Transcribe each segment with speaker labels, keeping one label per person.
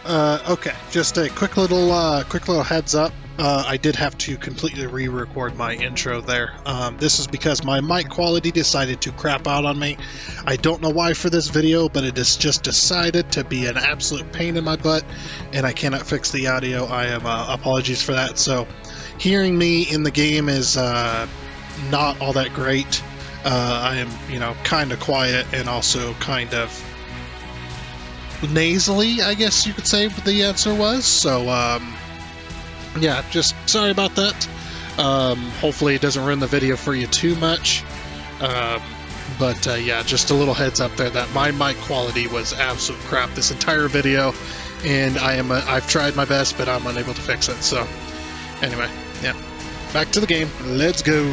Speaker 1: Okay, just a quick little heads up. I did have to completely re-record my intro there. This is because my mic quality decided to crap out on me. I don't know why for this video, but it has just decided to be an absolute pain in my butt, and I cannot fix the audio. I am apologies for that. So, hearing me in the game is not all that great. I am, kind of quiet and also kind of nasally, I guess you could say the answer was. So, yeah, just sorry about that. Hopefully it doesn't ruin the video for you too much. But yeah, just a little heads up there that my mic quality was absolute crap this entire video, and I've tried my best, but I'm unable to fix it. So, anyway, yeah, back to the game. Let's go.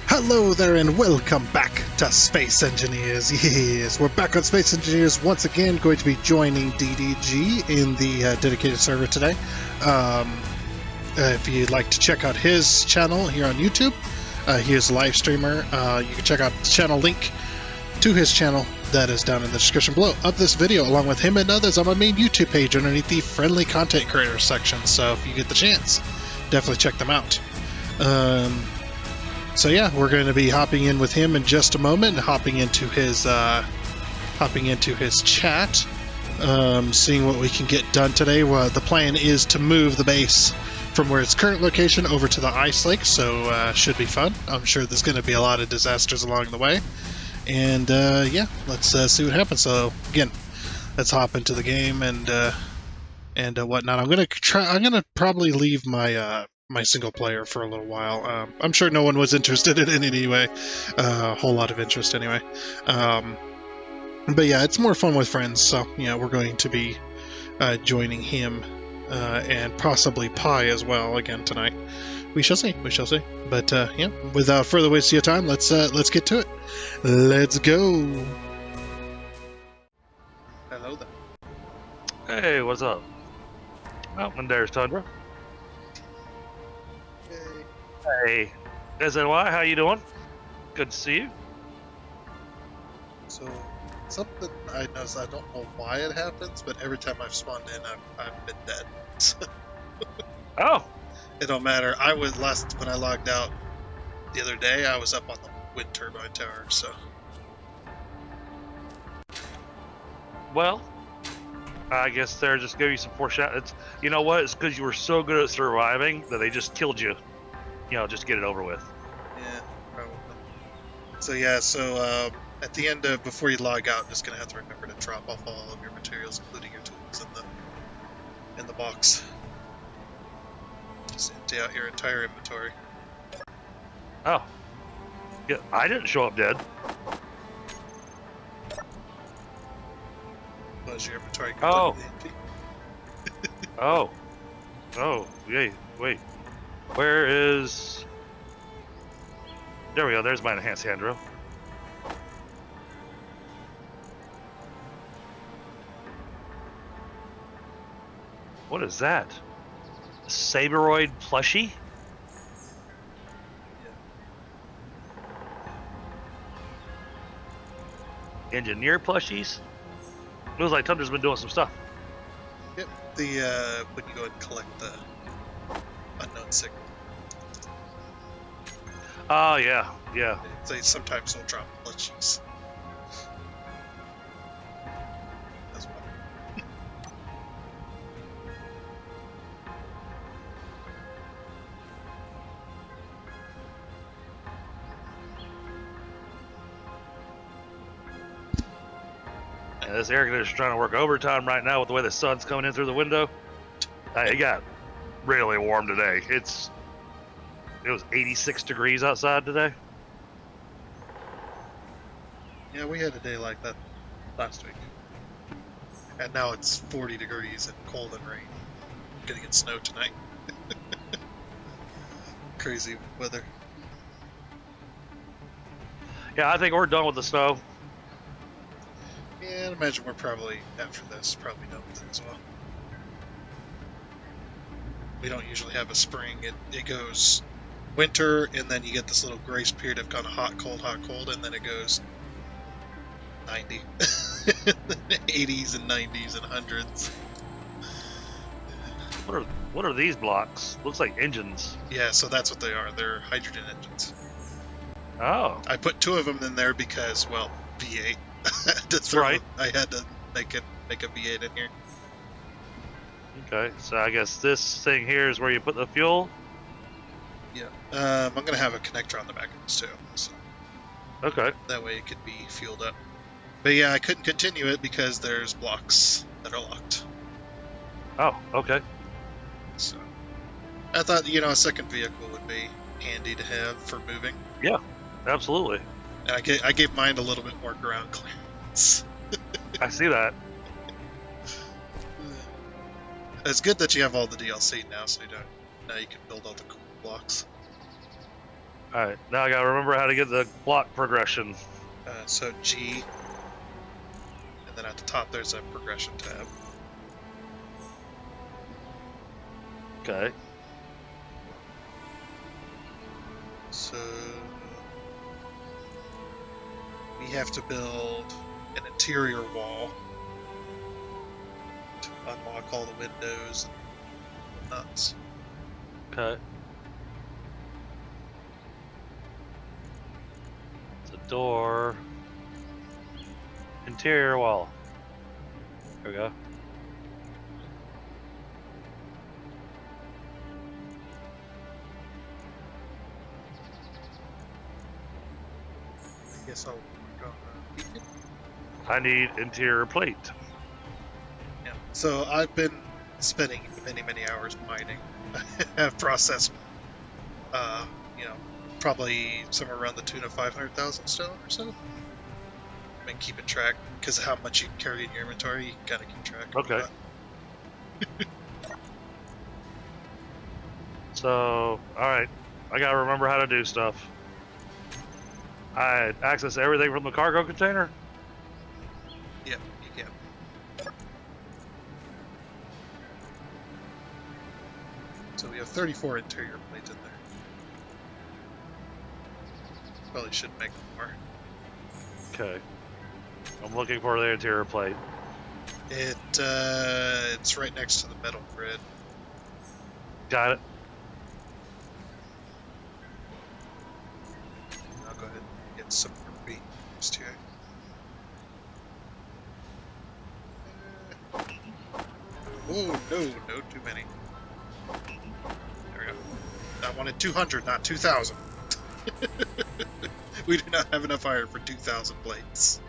Speaker 1: Hello there and welcome back to Space Engineers. Yes, we're back on Space Engineers once again, going to be joining DDG in the dedicated server today. If you'd like to check out his channel here on YouTube, he is a live streamer. You can check out the channel link to his channel that is down in the description below of this video, along with him and others on my main YouTube page underneath the friendly content creators section. So if you get the chance, definitely check them out. So yeah, we're going to be hopping in with him in just a moment, hopping into his chat, seeing what we can get done today. Well, the plan is to move the base from where its current location over to the ice lake, so should be fun. I'm sure there's going to be a lot of disasters along the way, and yeah, let's see what happens. So again, let's hop into the game and whatnot. I'm gonna probably leave my my single player for a little while. I'm sure no one was interested in it anyway. A whole lot of interest anyway. But yeah, it's more fun with friends. So yeah, we're going to be joining him and possibly Pi as well again tonight. We shall see. We shall see. But yeah, without further waste of your time, let's get to it. Let's go. Hello there.
Speaker 2: Hey, what's up? Oh, and there's Tundra. Hey, SNY, how you doing? Good to see you.
Speaker 1: So, something I noticed, I don't know why it happens, but every time I've spawned in, I've been dead.
Speaker 2: Oh.
Speaker 1: It don't matter. When I logged out the other day, I was up on the wind turbine tower, so.
Speaker 2: Well, I guess they're just giving you some foreshadow. You know what? It's because you were so good at surviving that they just killed you. You know, just get it over with.
Speaker 1: Yeah, probably. So yeah, at the end of, before you log out, just gonna have to remember to drop off all of your materials, including your tools, in the box. Just empty out your entire inventory.
Speaker 2: Oh. Yeah, I didn't show up dead.
Speaker 1: Was your inventory completely empty?
Speaker 2: Oh. Oh, wait. Where is... There we go, there's my enhanced hand drill. What is that? A Saberoid plushie? Yeah. Engineer plushies? Looks like Tundra's been doing some stuff.
Speaker 1: Yep, when you go and collect the unknown signal.
Speaker 2: Oh, yeah.
Speaker 1: They sometimes will drop glitches. As well.
Speaker 2: And this air conditioner's trying to work overtime right now with the way the sun's coming in through the window. It got really warm today. It was 86 degrees outside today.
Speaker 1: Yeah, we had a day like that last week. And now it's 40 degrees and cold and rain. Gonna get snow tonight. Crazy weather.
Speaker 2: Yeah, I think we're done with the snow.
Speaker 1: Yeah, I'd imagine we're probably, after this, probably done with it as well. We don't usually have a spring. It goes winter, and then you get this little grace period of kind of hot, cold, and then it goes 90. 80s and 90s and 100s.
Speaker 2: What are these blocks? Looks like engines.
Speaker 1: Yeah, so that's what they are. They're hydrogen engines.
Speaker 2: Oh,
Speaker 1: I put 2 of them in there because, well, V8.
Speaker 2: right.
Speaker 1: I had to make a V8 in here.
Speaker 2: Okay, so I guess this thing here is where you put the fuel.
Speaker 1: Yeah. I'm gonna have a connector on the back of this too, so
Speaker 2: Okay.
Speaker 1: that way it could be fueled up. But yeah, I couldn't continue it because there's blocks that are locked.
Speaker 2: Oh, okay.
Speaker 1: So I thought, a second vehicle would be handy to have for moving.
Speaker 2: Yeah, absolutely.
Speaker 1: And I gave mine a little bit more ground clearance.
Speaker 2: I see that.
Speaker 1: It's good that you have all the DLC now, so now you can build all the cool blocks.
Speaker 2: All right, now I gotta remember how to get the block progression.
Speaker 1: So G, and then at the top there's a progression tab.
Speaker 2: Okay.
Speaker 1: So we have to build an interior wall to unlock all the windows and nuts.
Speaker 2: Okay. It's a door. Interior wall. There we go.
Speaker 1: I guess I'll work on beacon.
Speaker 2: I need interior plate.
Speaker 1: Yeah. So I've been spending many hours mining. I've processed, probably somewhere around the tune of 500,000 stone or so. I've been keeping track because of how much you can carry in your inventory. You can kind of keep track.
Speaker 2: Okay. So, alright. I gotta remember how to do stuff. I access everything from the cargo container?
Speaker 1: Yeah, you can. So we have 34 interior plates in there. Probably should make more.
Speaker 2: Okay. I'm looking for the interior plate.
Speaker 1: It's right next to the metal grid.
Speaker 2: Got it.
Speaker 1: I'll go ahead and get some more beams here. Oh no, too many. There we go. I wanted 200, not 2,000. We do not have enough iron for 2,000 plates.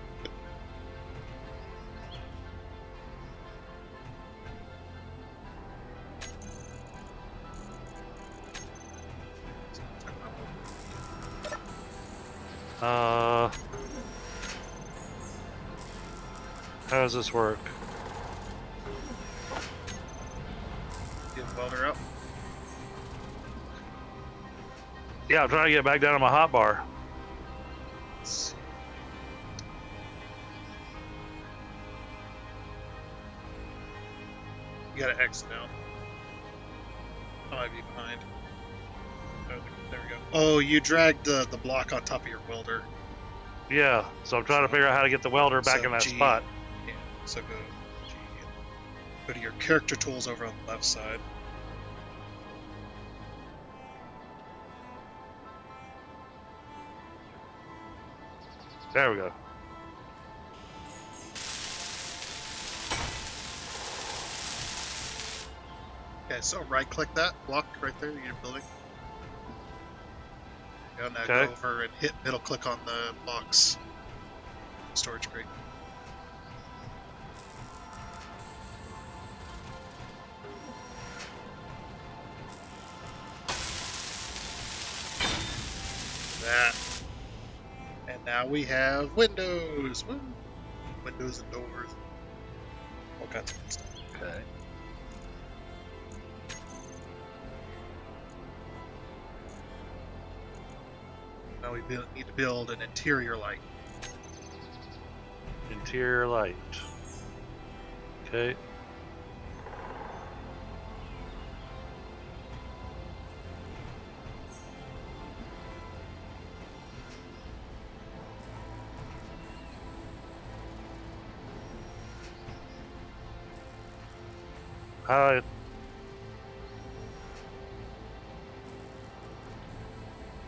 Speaker 2: How does this work?
Speaker 1: Get the welder out.
Speaker 2: Yeah, I'm trying to get back down to my hot bar.
Speaker 1: Let's see. You got an X now. I might be behind. Oh, there we go. Oh, you dragged the block on top of your welder.
Speaker 2: Yeah, so I'm trying to figure out how to get the welder back in that
Speaker 1: G,
Speaker 2: spot.
Speaker 1: Yeah, so go G. Go to your character tools over on the left side.
Speaker 2: There we go.
Speaker 1: Okay, so right click that block right there you're building. Go now,
Speaker 2: Okay.
Speaker 1: go over and hit middle click on the box. Storage crate. That. And now we have windows. Woo. Windows and doors. All kinds of good stuff.
Speaker 2: Okay.
Speaker 1: Now we need to build an interior light.
Speaker 2: Interior light. Okay. Uh,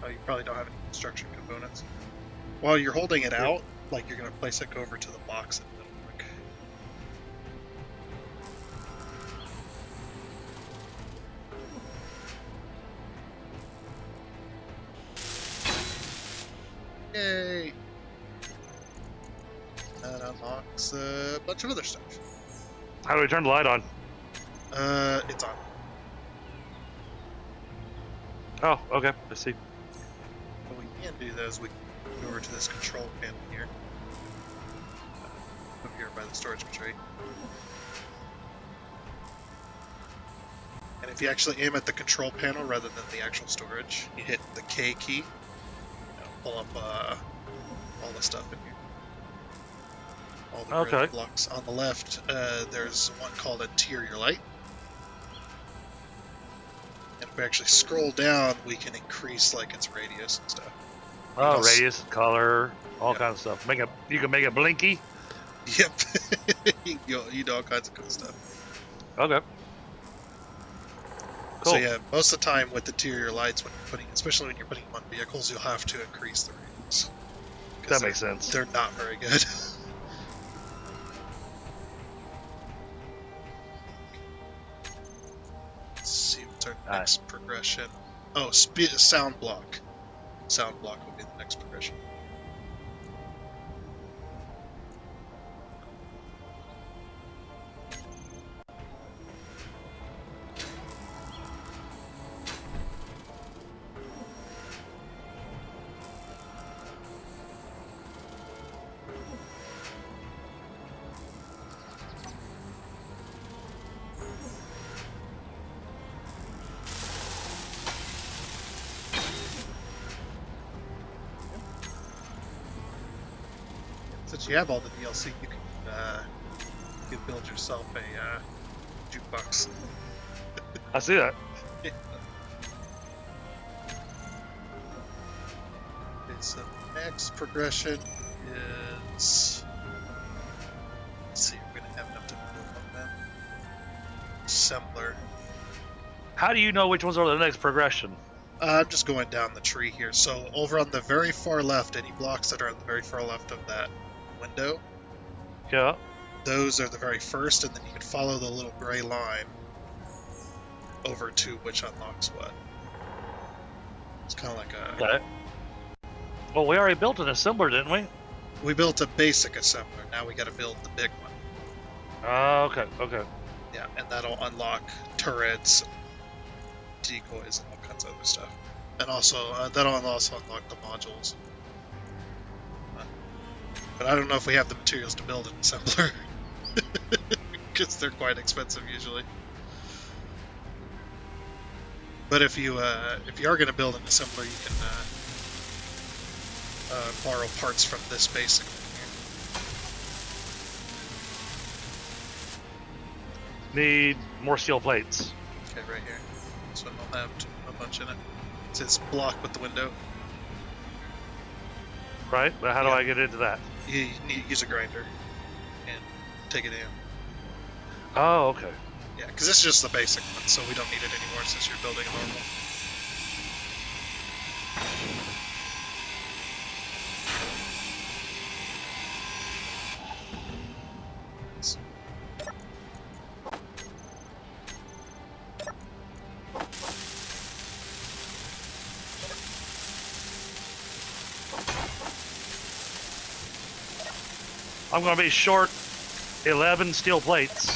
Speaker 1: Oh, you probably don't have any construction components. While you're holding it out, like you're going to place it over to the box and it'll work. Yay! That unlocks a bunch of other stuff.
Speaker 2: how do we turn the light on?
Speaker 1: It's on.
Speaker 2: Oh, okay. I see.
Speaker 1: What we can do though is we can go over to this control panel here. Over here by the storage tray. And if you actually aim at the control panel rather than the actual storage, you hit the K key. Pull up all the stuff in here. All the grid blocks. On the left, there's one called interior light. And if we actually scroll down, we can increase like its radius and stuff.
Speaker 2: Oh, radius, color, all kinds of stuff. You can make it blinky.
Speaker 1: Yep. you do all kinds of cool stuff.
Speaker 2: Okay. Cool.
Speaker 1: So yeah, most of the time with interior lights, when you're putting, especially when you're putting them on vehicles, you'll have to increase the radius.
Speaker 2: That makes sense.
Speaker 1: They're not very good. Let's see what's our next progression. Oh, sound block. Sound block will be the next progression. Since you have all the DLC, you can build yourself a jukebox.
Speaker 2: I see that.
Speaker 1: Okay, so the next progression is. Let's see, we're gonna have enough to build on that. Assembler.
Speaker 2: How do you know which ones are the next progression?
Speaker 1: I'm just going down the tree here. So over on the very far left, any blocks that are on the very far left of that window,
Speaker 2: Yeah.
Speaker 1: those are the very first, and then you can follow the little gray line over to which unlocks what. It's kind of like a...
Speaker 2: Okay. Well, we already built an assembler, didn't we?
Speaker 1: We built a basic assembler. Now we got to build the big one.
Speaker 2: Oh, okay, okay.
Speaker 1: Yeah, and that'll unlock turrets, decoys, and all kinds of other stuff. And also, that'll also unlock the modules. But I don't know if we have the materials to build an assembler. Because they're quite expensive usually. But if you are going to build an assembler, you can borrow parts from this basic one here.
Speaker 2: Need more steel plates.
Speaker 1: Okay, right here. This one will have a bunch in it. It says block with the window.
Speaker 2: Right? But how do I get into that?
Speaker 1: You need to use a grinder and take it in.
Speaker 2: Oh, okay.
Speaker 1: Yeah, because this is just the basic one, so we don't need it anymore since you're building a normal.
Speaker 2: I'm going to be short 11 steel plates.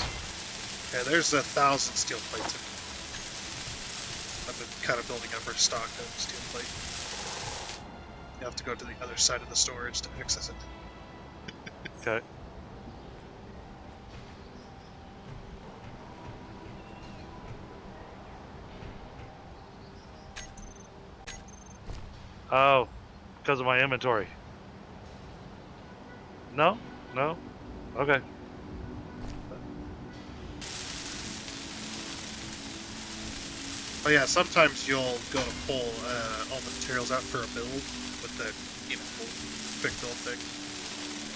Speaker 1: Yeah, there's 1,000 steel plates in it. I've been kind of building up our stock of steel plate. You have to go to the other side of the storage to access it.
Speaker 2: Okay. Oh, because of my inventory. No? No? Okay.
Speaker 1: Oh yeah, sometimes you'll go to pull all the materials out for a build with the quick build thing.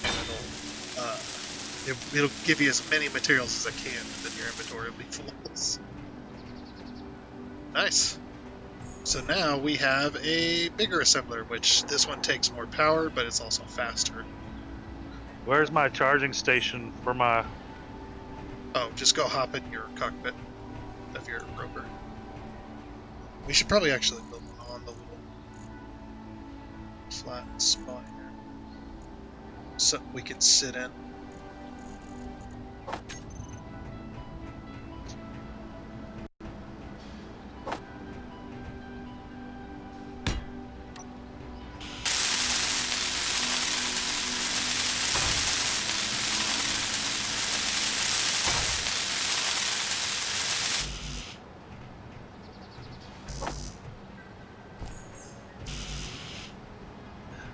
Speaker 1: And it'll It'll give you as many materials as I can, and then your inventory will be full. Nice. So now we have a bigger assembler, which this one takes more power, but it's also faster.
Speaker 2: Where's my charging station for my...
Speaker 1: Oh, just go hop in your cockpit of your rover. We should probably actually build one on the little flat spot here. Something we can sit in.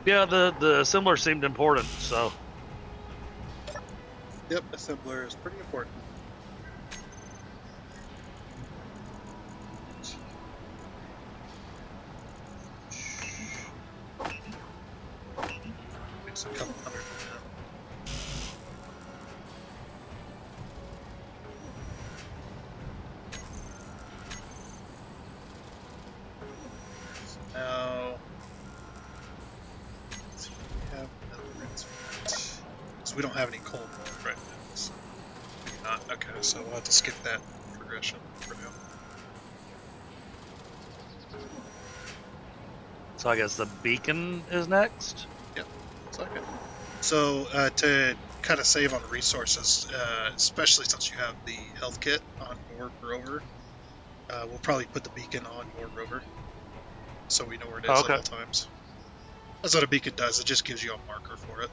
Speaker 2: Yeah, the assembler seemed important, so...
Speaker 1: Yep, assembler is pretty important. Makes a couple hundred now. So now, let's see, we have another instrument. So we don't have any coal right now. So we do not. Okay, so we'll have to skip that progression for now.
Speaker 2: So I guess the beacon is next?
Speaker 1: Yep, it's okay. So to kind of save on resources, especially since you have the health kit on your rover, we'll probably put the beacon on your rover, so we know where it is at all times. That's what a beacon does. It just gives you a marker for it.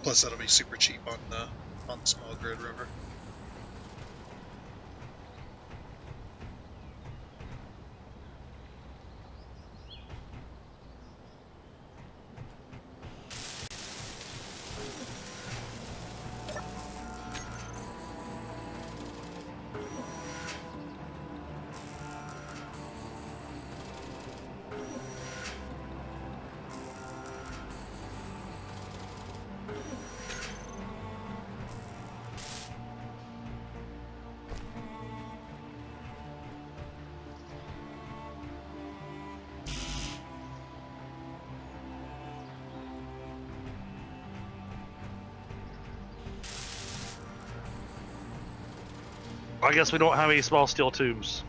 Speaker 1: Plus, that'll be super cheap on the small grid rover.
Speaker 2: I guess we don't have any small steel tubes.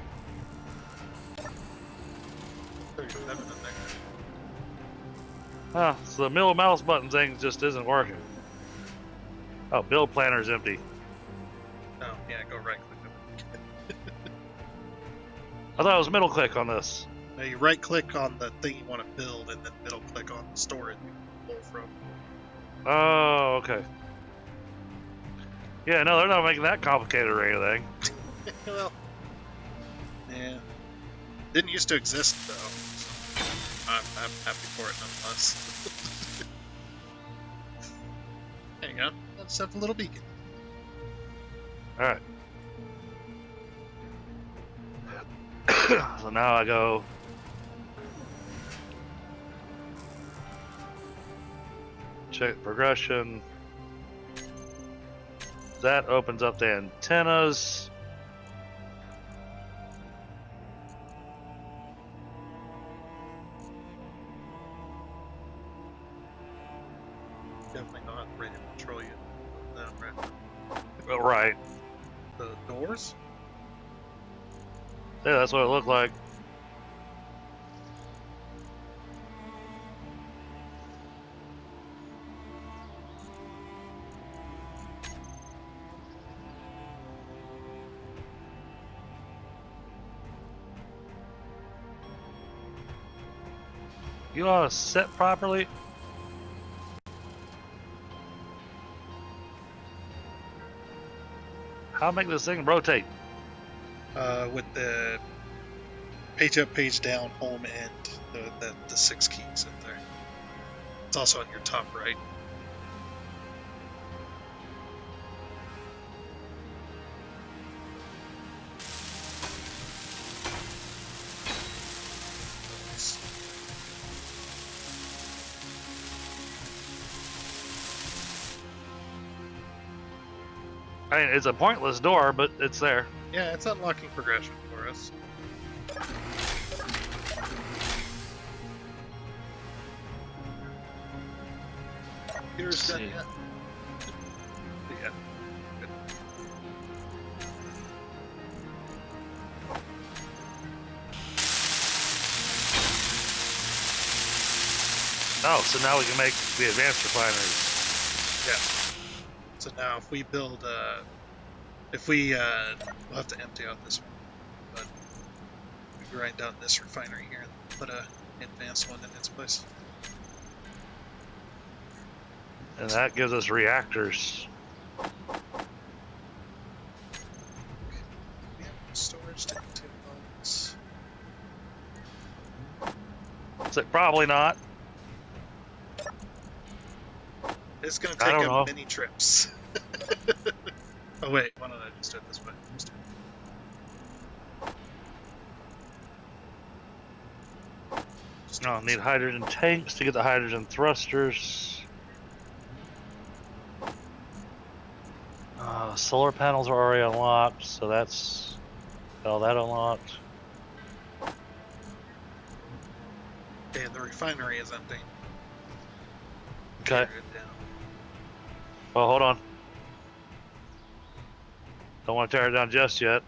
Speaker 2: So the middle mouse button thing just isn't working. Oh, build planner's empty.
Speaker 1: Oh, yeah, go right click.
Speaker 2: I thought it was middle click on this.
Speaker 1: Now you right click on the thing you want to build, and then middle click on the storage you pull from.
Speaker 2: Oh, okay. Yeah, no, they're not making that complicated or anything.
Speaker 1: Well, yeah. Didn't used to exist, though. So I'm happy for it nonetheless. There you go. Let's have a little beacon.
Speaker 2: Alright. So now I go... check progression. That opens up the antennas.
Speaker 1: Definitely not ready to control you. No, right.
Speaker 2: Oh, right.
Speaker 1: The doors?
Speaker 2: Yeah, that's what it looked like. You ought to set properly. How make this thing rotate?
Speaker 1: With the page up, page down, home, and the 6 keys in there. It's also on your top right.
Speaker 2: I mean, it's a pointless door, but it's there.
Speaker 1: Yeah, it's unlocking progression for us. Here's done yet. Yeah. Good.
Speaker 2: Oh, so now we can make the advanced refineries.
Speaker 1: Yeah. So now if we build, we'll have to empty out this one, but we grind down this refinery here and put a advanced one in its place.
Speaker 2: And that gives us reactors.
Speaker 1: We have storage to empty box.
Speaker 2: So probably not.
Speaker 1: It's gonna
Speaker 2: I
Speaker 1: take
Speaker 2: don't know.
Speaker 1: many trips. Oh wait, why don't I just do it this way?
Speaker 2: No, need hydrogen tanks to get the hydrogen thrusters. Solar panels are already unlocked, so that's all that unlocked.
Speaker 1: And the refinery is empty.
Speaker 2: Okay.
Speaker 1: Tear it down.
Speaker 2: Well, hold on. Don't want to tear it down just yet.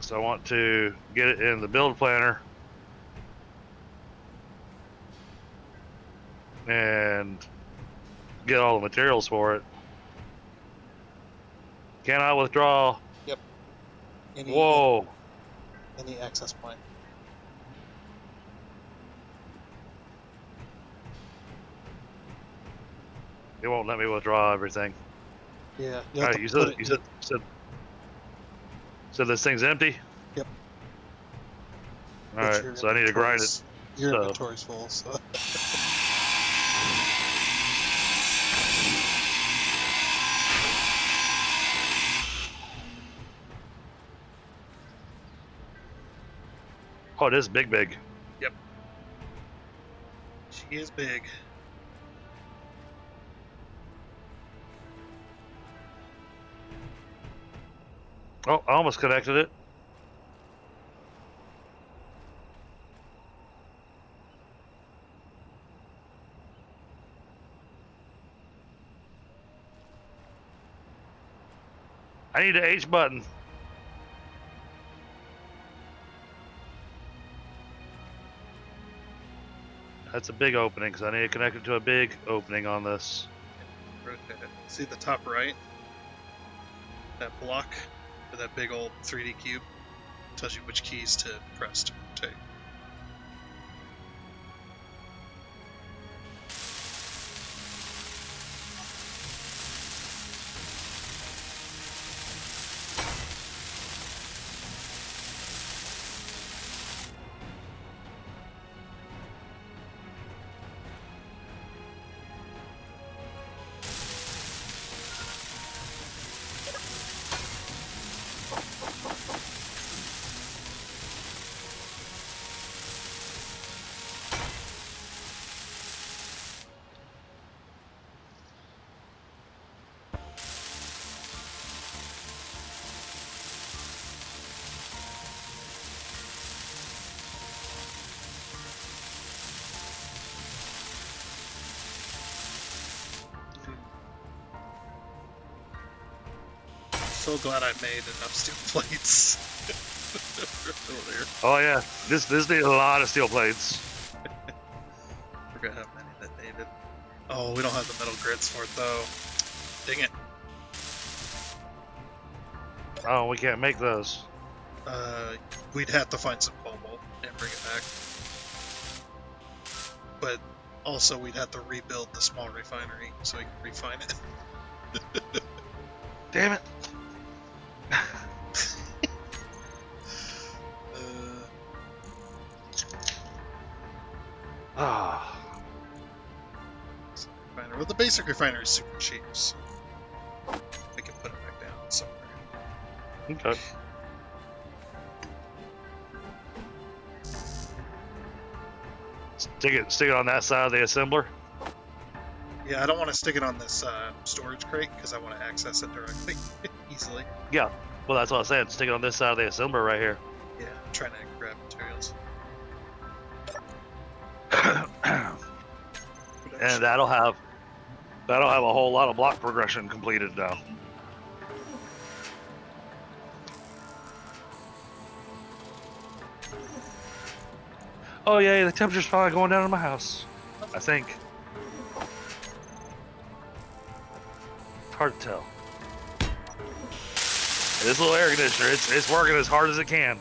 Speaker 2: So I want to get it in the build planner. And get all the materials for it. Can I withdraw?
Speaker 1: Yep.
Speaker 2: Whoa.
Speaker 1: Any access point.
Speaker 2: It won't let me withdraw everything.
Speaker 1: Yeah.
Speaker 2: All right, you said this thing's empty?
Speaker 1: Yep.
Speaker 2: All right, so I need to grind it.
Speaker 1: Your inventory's full, so.
Speaker 2: Oh, it is big.
Speaker 1: Yep. She is big.
Speaker 2: Oh, I almost connected it. I need the H button. That's a big opening, because I need to connect it to a big opening on this.
Speaker 1: Rotate it. See the top right? That block? Or that big old 3D cube? Tells you which keys to press to rotate. So glad I made enough steel plates. Earlier.
Speaker 2: Oh yeah, this needs a lot of steel plates.
Speaker 1: Forgot how many that needed. Oh, we don't have the metal grids for it though. Dang it.
Speaker 2: Oh, we can't make those.
Speaker 1: We'd have to find some cobalt and bring it back. But also we'd have to rebuild the small refinery so we can refine it.
Speaker 2: Damn it.
Speaker 1: Well, the basic refinery is super cheap, so we can put it back down somewhere.
Speaker 2: Okay. Stick it on that side of the assembler.
Speaker 1: Yeah, I don't want to stick it on this storage crate because I want to access it directly, easily.
Speaker 2: Yeah. Well, that's what I was saying. Stick it on this side of the assembler right here.
Speaker 1: Yeah, I'm trying to grab materials.
Speaker 2: And that'll have a whole lot of block progression completed now. Oh yeah, the temperature's finally going down in my house. I think. It's hard to tell. This little air conditioner, it's working as hard as it can.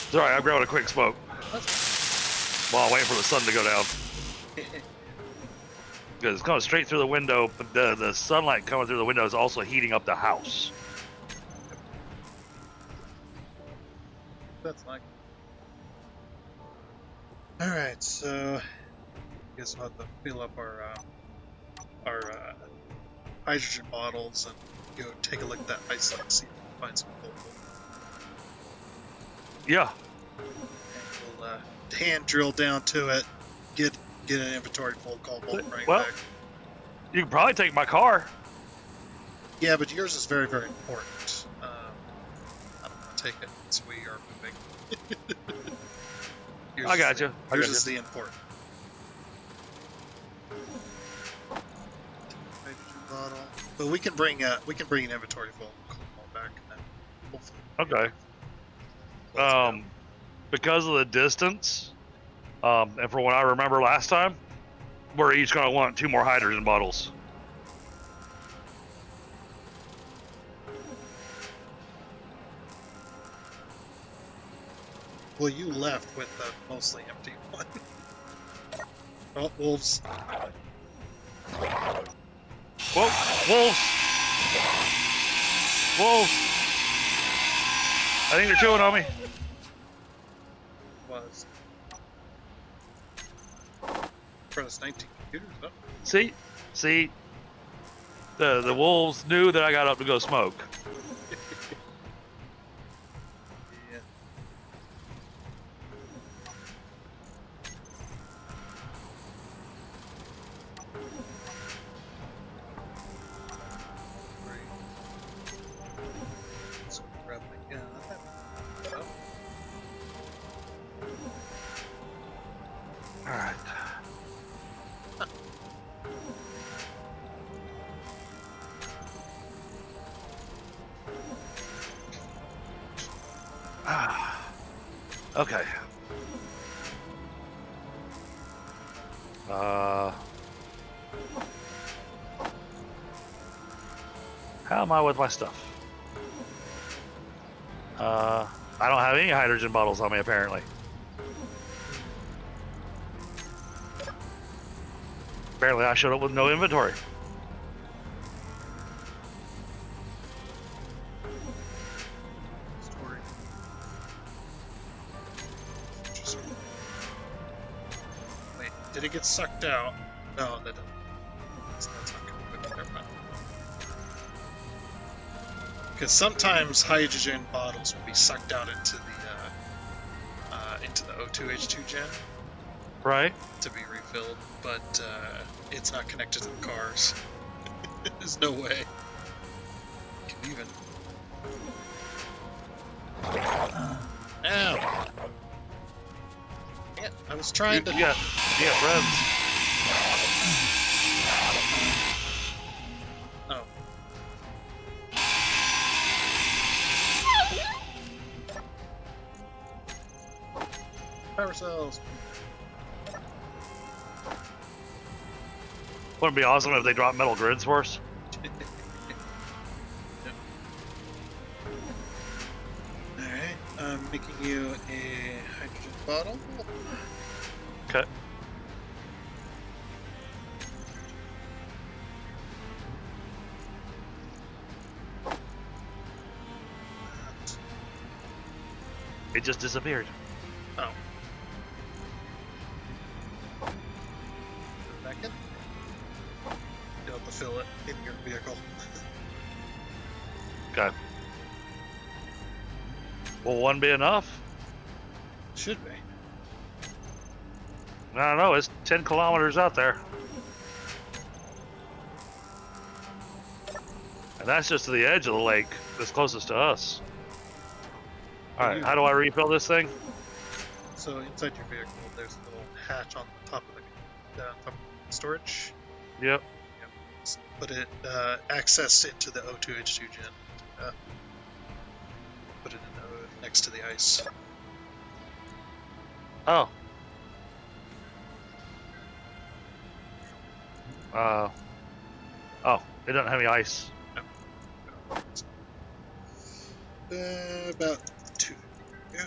Speaker 2: It's alright, I'm grabbing a quick smoke while I'm waiting for the sun to go down. Because it's going straight through the window, but the sunlight coming through the window is also heating up the house.
Speaker 1: That's nice. Alright, so I guess we'll have to fill up our hydrogen bottles and go take a look at that ice and see if we can find some gold.
Speaker 2: Yeah.
Speaker 1: And we'll hand drill down to it, get an inventory full, call Bolt right
Speaker 2: Well,
Speaker 1: back.
Speaker 2: you can probably take my car.
Speaker 1: Yeah, but yours is very, very important. I'm gonna take it since we are moving. Yours
Speaker 2: I got you.
Speaker 1: Yours is the important. Hydrogen bottle, but we can bring an inventory full, call back, and then hopefully.
Speaker 2: Okay. Because of the distance, and from what I remember last time, we're each going to want 2 more hydrogen bottles.
Speaker 1: Well, you left with a mostly empty one. Oh, wolves.
Speaker 2: Whoa, wolves! Wolves! I think they're chewing on me.
Speaker 1: Was. Press 19 computers, huh?
Speaker 2: See, the wolves knew that I got up to go smoke.
Speaker 1: Yeah. Great. Let's grab my gun. Oh.
Speaker 2: All right. Okay. How am I with my stuff? I don't have any hydrogen bottles on me, apparently. Apparently, I showed up with no inventory.
Speaker 1: Story. Wait, did it get sucked out? No, that didn't. That's not good. Never mind. Because sometimes hydrogen bottles will be sucked out into the O2H2 gen
Speaker 2: Right?
Speaker 1: to be refilled, but it's not connected to the cars. There's no way. You can even. Ow! Yeah, I was trying to.
Speaker 2: You got friends.
Speaker 1: Oh. Power cells.
Speaker 2: Wouldn't it be awesome if they dropped metal grids for us?
Speaker 1: Yep. Alright, I'm making you a hydrogen bottle.
Speaker 2: Okay. It just disappeared.
Speaker 1: Oh. Put it back in. You'll have to fill it in your vehicle.
Speaker 2: Okay. Will one be enough?
Speaker 1: Should be.
Speaker 2: I don't know. It's 10 kilometers out there. And that's just to the edge of the lake that's closest to us. Alright, how do I refill this thing?
Speaker 1: So inside your vehicle, there's a little hatch on the top of the storage.
Speaker 2: Yep.
Speaker 1: Just put it, access into the O2H2 gen. Put it in next to the ice.
Speaker 2: Oh. Oh, it doesn't have any ice.
Speaker 1: About 2. Yeah.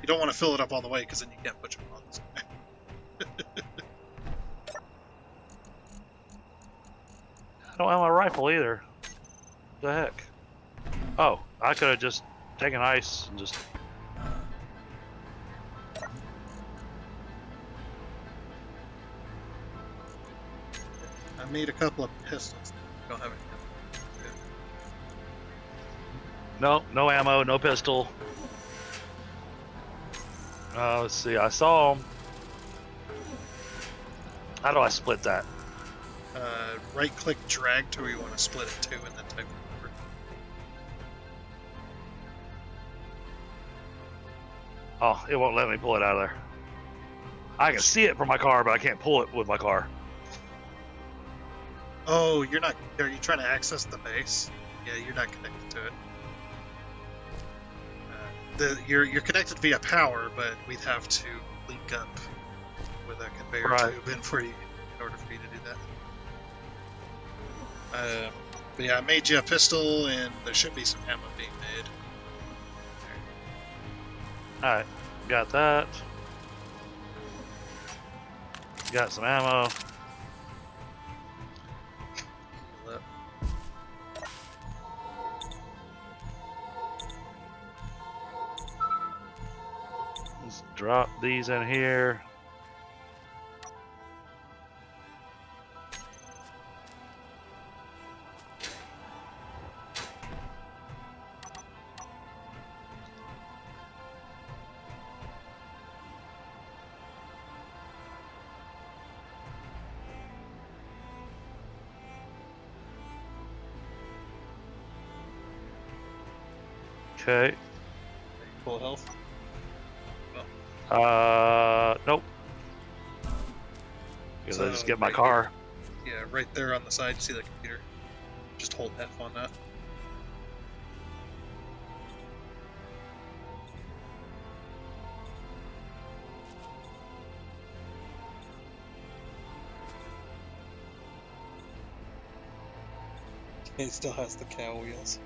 Speaker 1: You don't want to fill it up all the way because then you can't put your on this way.
Speaker 2: I don't have my rifle either. The heck? Oh, I could have just taken ice and just...
Speaker 1: I made a couple of pistols. Don't have any.
Speaker 2: No, no ammo, no pistol. Let's see, I saw them. How do I split that?
Speaker 1: Right click drag to where you want to split it to and then type over.
Speaker 2: Oh, it won't let me pull it out of there. I can see it from my car, but I can't pull it with my car.
Speaker 1: Oh, you're not. Are you trying to access the base? Yeah, you're not connected to it. You're connected via power, but we'd have to link up with a conveyor tube in order for you to do that. But yeah, I made you a pistol, and there should be some ammo being made.
Speaker 2: Alright, got that. Got some ammo. Let's drop these in here. Okay.
Speaker 1: Full health.
Speaker 2: Nope.
Speaker 1: So
Speaker 2: Let's just get my car.
Speaker 1: Yeah, right there on the side, you see the computer. Just hold F on that. It still has the cow wheels.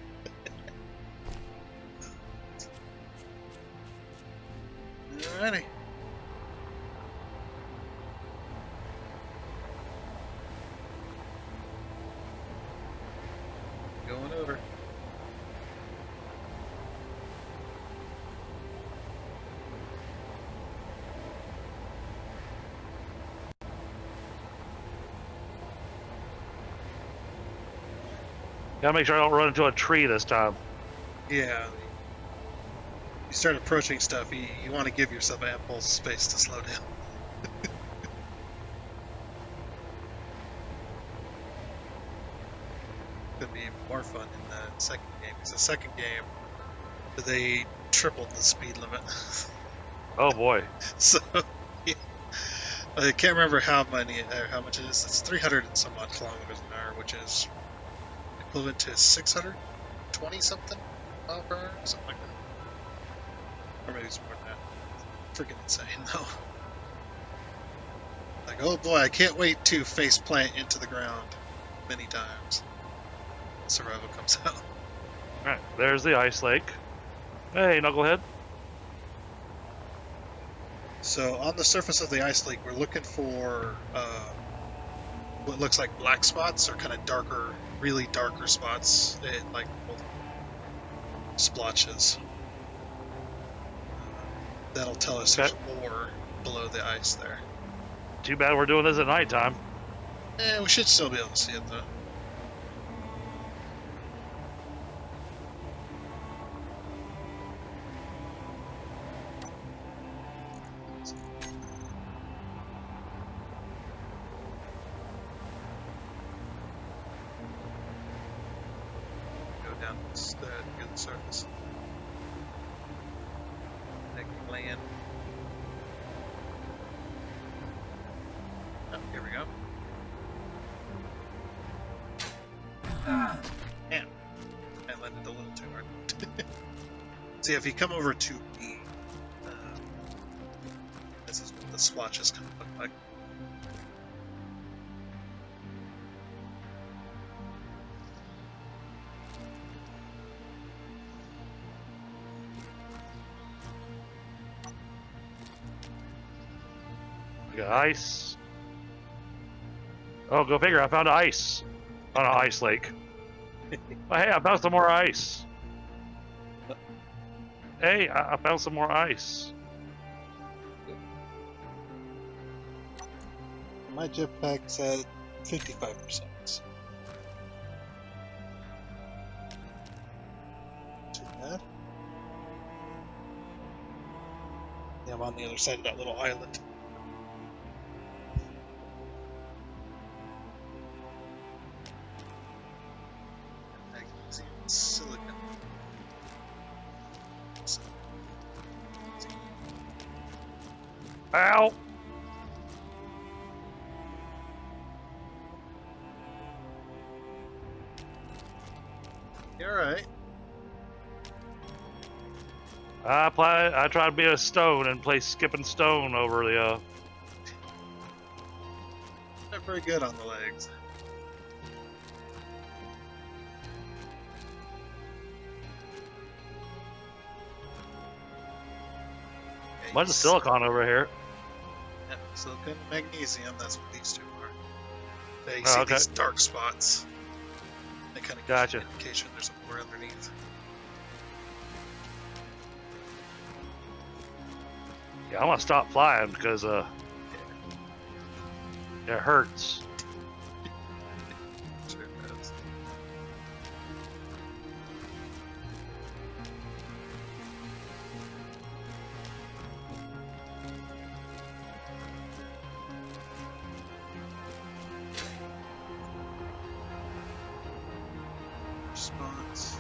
Speaker 1: Alrighty. Going over.
Speaker 2: Gotta make sure I don't run into a tree this time.
Speaker 1: Yeah. You start approaching stuff, you want to give yourself ample space to slow down. Could be even more fun in the second game. Because the second game, they tripled the speed limit.
Speaker 2: Oh boy.
Speaker 1: So, yeah. I can't remember how much it is. It's 300 and some odd kilometers an hour, which is equivalent to 620 something mile per hour, something like that. Or maybe it's more than that. Freaking insane, though. Like, oh boy, I can't wait to face plant into the ground many times. Survival comes out.
Speaker 2: Alright, there's the ice lake. Hey, Knucklehead.
Speaker 1: So on the surface of the ice lake, we're looking for what looks like black spots, or kind of darker, really darker spots, like splotches. That'll tell us
Speaker 2: Okay.
Speaker 1: there's ore below the ice there.
Speaker 2: Too bad we're doing this at nighttime.
Speaker 1: We should still be able to see it though. Go down this to get the surface. Make land. Oh, here we go. Man, I landed a little too hard. See, if you come over to B, this is what the swatches kind of look like.
Speaker 2: We got ice. Oh, go figure. I found ice on an ice lake. Oh, hey, I found some more ice. Hey, I found some more ice.
Speaker 1: My jetpack's at 55%. Too bad. Yeah, I'm on the other side of that little island. Magnesium, silicon.
Speaker 2: Ow!
Speaker 1: You're right.
Speaker 2: I tried to be a stone and play skipping stone over the.
Speaker 1: They're very good on the legs. Okay,
Speaker 2: Bunch of silicon over here.
Speaker 1: Yeah, silicon, magnesium, that's what these two are. Yeah, you
Speaker 2: Oh,
Speaker 1: see
Speaker 2: okay.
Speaker 1: these dark spots. They kind of give
Speaker 2: Gotcha.
Speaker 1: you an indication there's more underneath.
Speaker 2: Yeah, I want to stop flying because it hurts.
Speaker 1: Sure it does. Spots.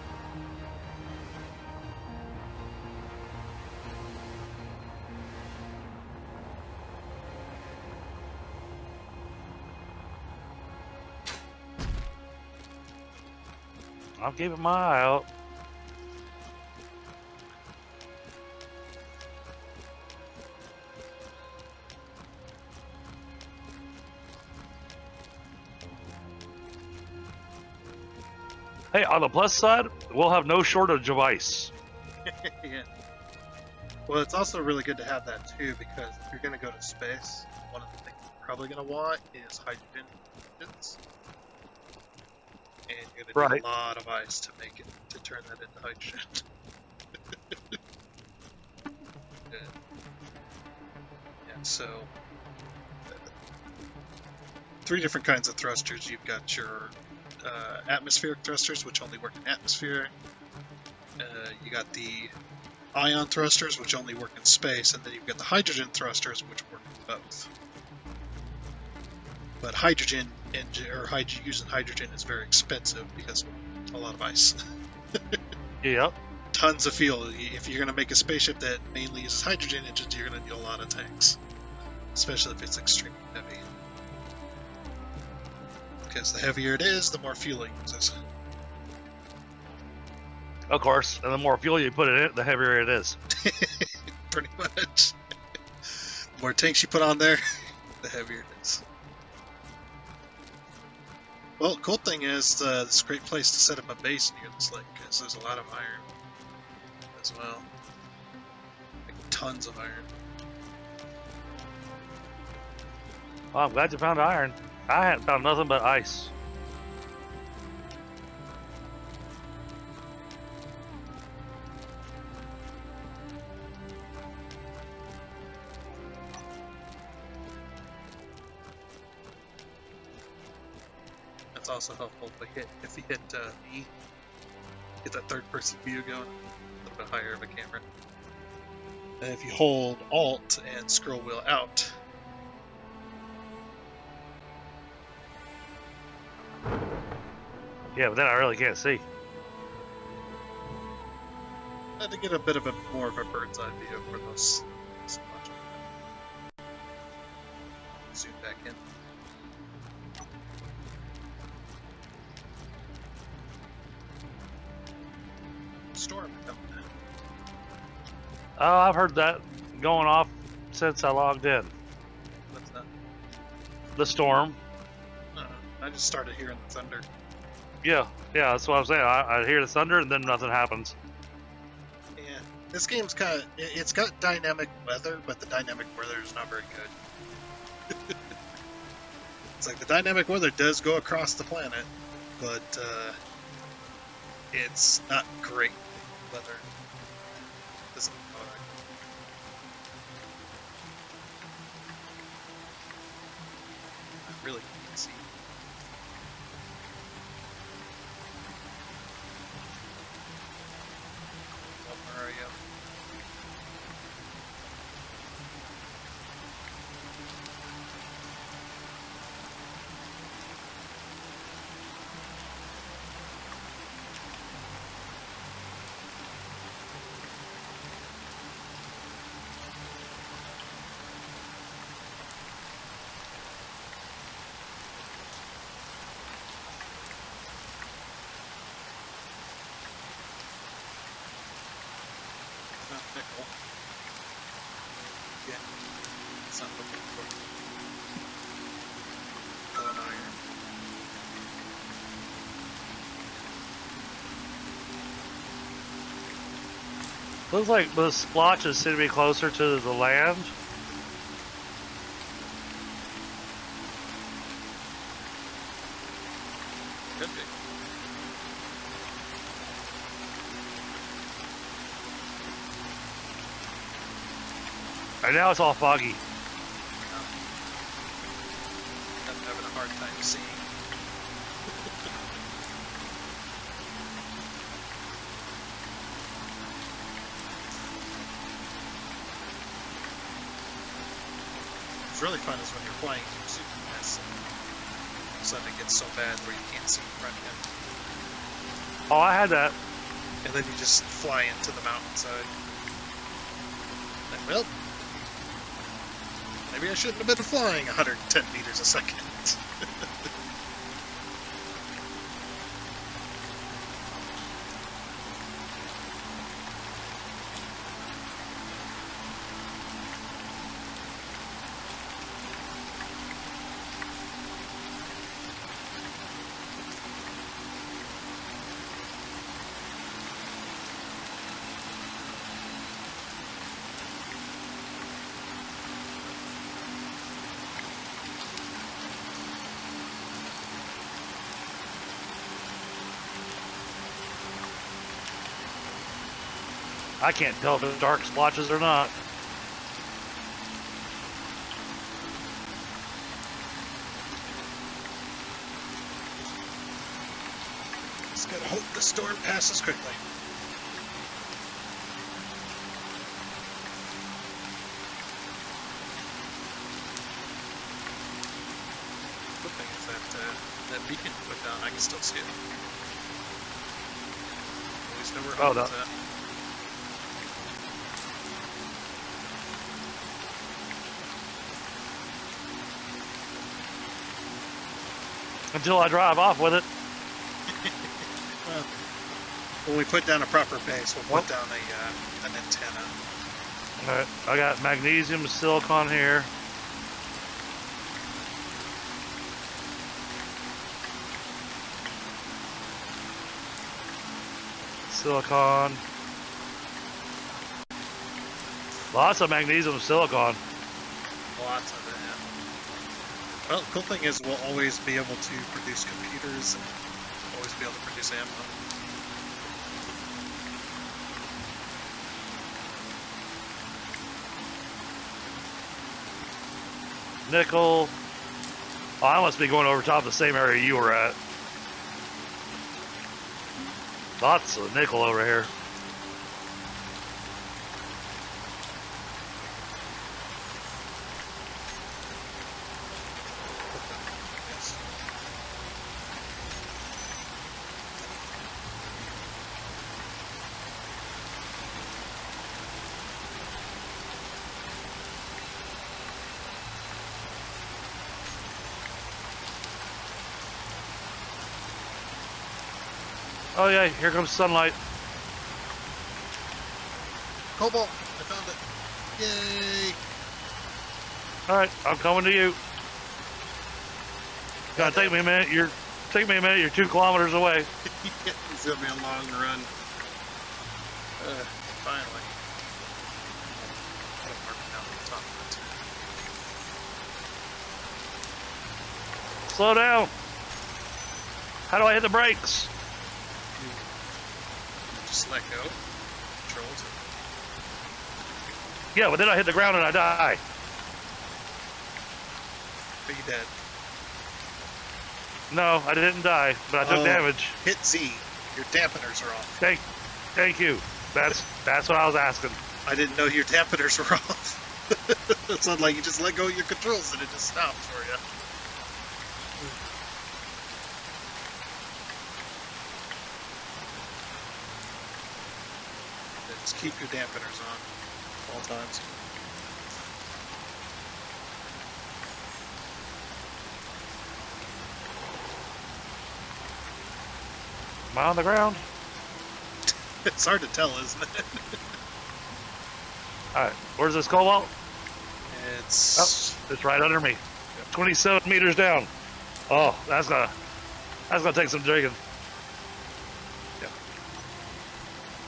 Speaker 2: I'm keeping my eye out. Hey, on the plus side, we'll have no shortage of ice.
Speaker 1: Yeah. Well, it's also really good to have that too, because if you're going to go to space, one of the things you're probably going to want is hydrogen engines. And you're going to need a lot of ice to make it, to turn that into hydrogen. Yeah, so three different kinds of thrusters. You've got your atmospheric thrusters, which only work in atmosphere. You got the ion thrusters, which only work in space, and then you've got the hydrogen thrusters, which work in both. But hydrogen engine or using hydrogen is very expensive because of a lot of ice.
Speaker 2: Yep.
Speaker 1: Tons of fuel. If you're going to make a spaceship that mainly uses hydrogen engines, you're going to need a lot of tanks, especially if it's extremely heavy. Because the heavier it is, the more fuel it uses.
Speaker 2: Of course, and the more fuel you put in it, the heavier it is.
Speaker 1: Pretty much. The more tanks you put on there, the heavier it is. Well, the cool thing is it's a great place to set up a base near this lake, because there's a lot of iron as well. Like tons of iron.
Speaker 2: Well, I'm glad you found iron. I hadn't found nothing but ice.
Speaker 1: That's also helpful if you hit E, get that third-person view going, a little bit higher of a camera. And if you hold Alt and scroll wheel out,
Speaker 2: Yeah, but then I really can't see.
Speaker 1: to get a bit of a more of a bird's eye view for those. Zoom back in. Storm coming in.
Speaker 2: Oh, I've heard that going off since I logged in.
Speaker 1: What's that?
Speaker 2: The storm.
Speaker 1: I just started hearing the thunder.
Speaker 2: Yeah, that's what I'm saying. I hear the thunder and then nothing happens.
Speaker 1: Yeah, this game's it's got dynamic weather, but the dynamic weather is not very good. It's like the dynamic weather does go across the planet, but it's not great weather. Doesn't I really can't see. Where are you? Nickel. Yeah, it's not looking for an iron.
Speaker 2: Looks like the splotches seem to be closer to the land.
Speaker 1: Could be.
Speaker 2: And now it's all foggy.
Speaker 1: I'm having a hard time seeing. What's really fun is when you're flying through super fast and suddenly it gets so bad where you can't see in front of you.
Speaker 2: Oh, I had that.
Speaker 1: And then you just fly into the mountainside. Like, well, maybe I shouldn't have been flying 110 meters a second.
Speaker 2: I can't tell if it's dark splotches or not.
Speaker 1: Just gotta hope the storm passes quickly. Good thing is that beacon you put down, I can still see it. Always know where home is at.
Speaker 2: Until I drive off with it.
Speaker 1: Well, when we put down a proper base, we'll put down an antenna.
Speaker 2: Alright, I got magnesium silicon here. Silicon. Lots of magnesium silicon.
Speaker 1: Lots of it, yeah. Well, the cool thing is we'll always be able to produce computers and always be able to produce ammo.
Speaker 2: Nickel. Oh, I must be going over top of the same area you were at. Lots of nickel over here.
Speaker 1: Yes.
Speaker 2: Oh yeah, here comes sunlight.
Speaker 1: Cobalt! I found it. Yay!
Speaker 2: All right, I'm coming to you. Gotta take me a minute. You're 2 kilometers away.
Speaker 1: It's gonna be a long run. Finally. Gotta mark it down at the top of it.
Speaker 2: Slow down. How do I hit the brakes?
Speaker 1: Just let go. Controls.
Speaker 2: Yeah, but then I hit the ground and I die.
Speaker 1: Are you dead?
Speaker 2: No, I didn't die, but I took damage.
Speaker 1: Hit Z. Your dampeners are off.
Speaker 2: Thank you. That's what I was asking.
Speaker 1: I didn't know your dampeners were off. It sounded like you just let go of your controls and it just stopped for you. Just keep your dampeners on all times.
Speaker 2: Am I on the ground?
Speaker 1: It's hard to tell, isn't it?
Speaker 2: All right, where's this cobalt?
Speaker 1: It's
Speaker 2: It's right under me. 27 meters down. Oh, that's gonna take some digging.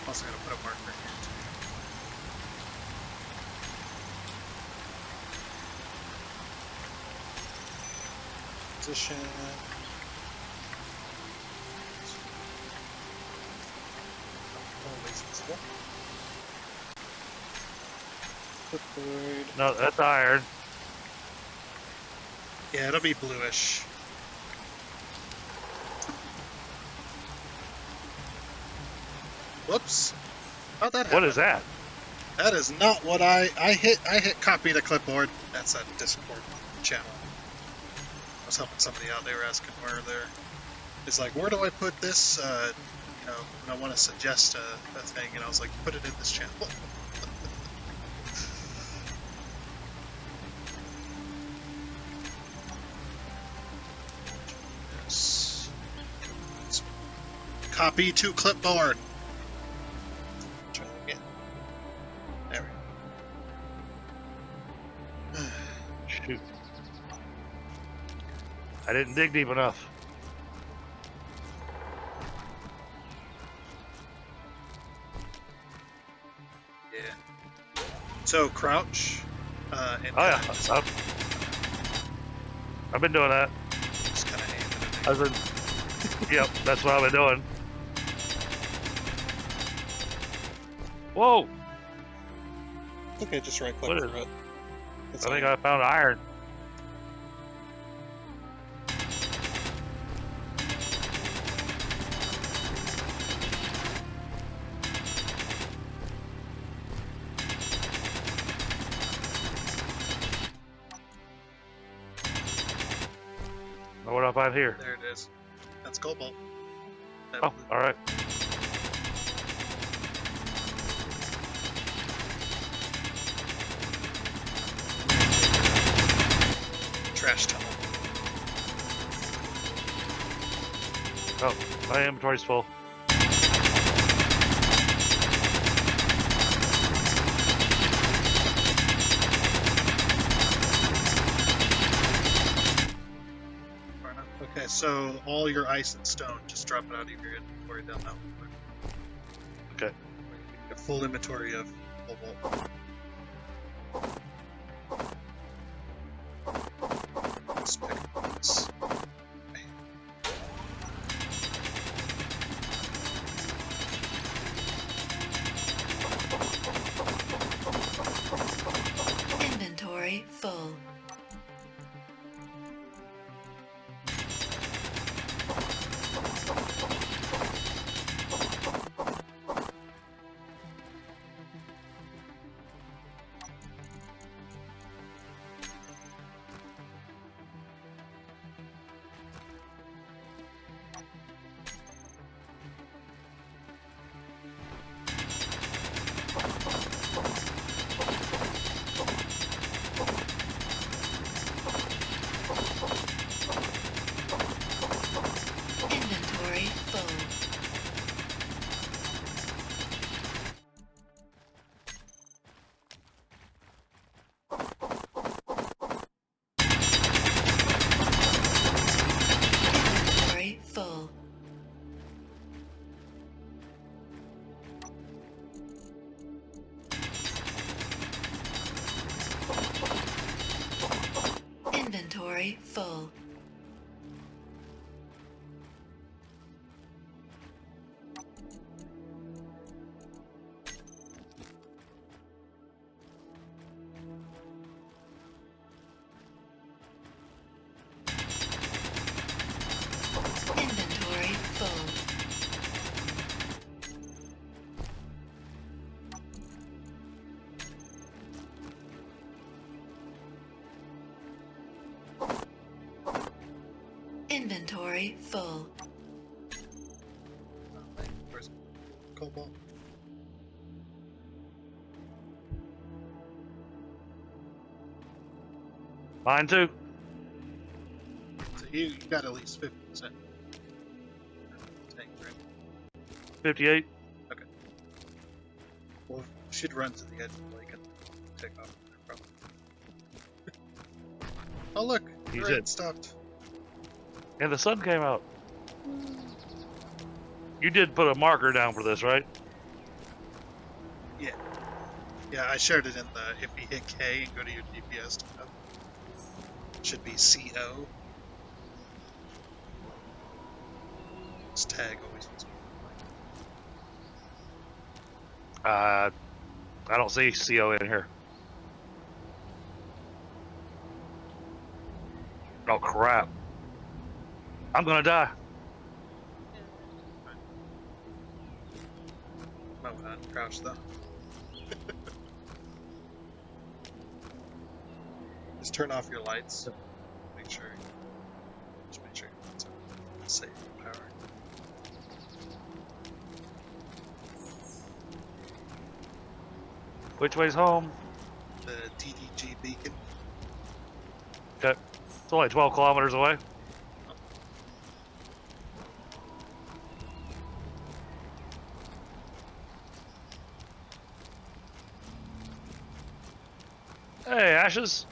Speaker 1: also gonna put a marker here too. Position. Always visible. Clipboard.
Speaker 2: No, that's iron.
Speaker 1: Yeah, it'll be bluish. Whoops. How'd that happen?
Speaker 2: What is that?
Speaker 1: That is not what I hit copy to clipboard. That's a Discord channel. I was helping somebody out. They were asking where they're. It's like, where do I put this? You know, when I want to suggest a thing, and I was like, put it in this channel. Yes. Copy to clipboard. Try that again. There we go.
Speaker 2: Shoot. I didn't dig deep enough.
Speaker 1: Yeah. So crouch. And
Speaker 2: Oh yeah, I've been doing that.
Speaker 1: just kind of aim
Speaker 2: I've been, yep, that's what I've been doing. Whoa!
Speaker 1: Okay, just right click
Speaker 2: What
Speaker 1: through
Speaker 2: is
Speaker 1: it. That's
Speaker 2: I think
Speaker 1: all.
Speaker 2: I found iron. Now what do I find here?
Speaker 1: There it is. That's cobalt. That
Speaker 2: Oh,
Speaker 1: blue-
Speaker 2: all right.
Speaker 1: Trash tunnel.
Speaker 2: Oh, my inventory's full.
Speaker 1: Far enough. Okay, so all your ice and stone, just drop it out of your inventory down that one.
Speaker 2: Okay.
Speaker 1: A full inventory of cobalt. Just pick this.
Speaker 3: Inventory full. Inventory full. Inventory full. Inventory full.
Speaker 1: Where's Cobalt?
Speaker 2: Mine too.
Speaker 1: So you got at least 50%. Tank, right?
Speaker 2: 58.
Speaker 1: Okay. Well, we should run to the edge of the lake and take off there, probably. Oh look,
Speaker 2: He's
Speaker 1: the rain
Speaker 2: in.
Speaker 1: stopped.
Speaker 2: And the sun came out. You did put a marker down for this, right?
Speaker 1: Yeah. Yeah, I shared it in the, if you hit K and go to your GPS tab, it should be CO. This tag always was.
Speaker 2: I don't see CO in here. Oh crap! I'm gonna die.
Speaker 1: Might not crouch though. Just turn off your lights. Make sure. Just make sure your lights are safe and powered.
Speaker 2: Which way's home?
Speaker 1: The DDG beacon.
Speaker 2: Okay. It's only 12 kilometers away. Hey, Ashes.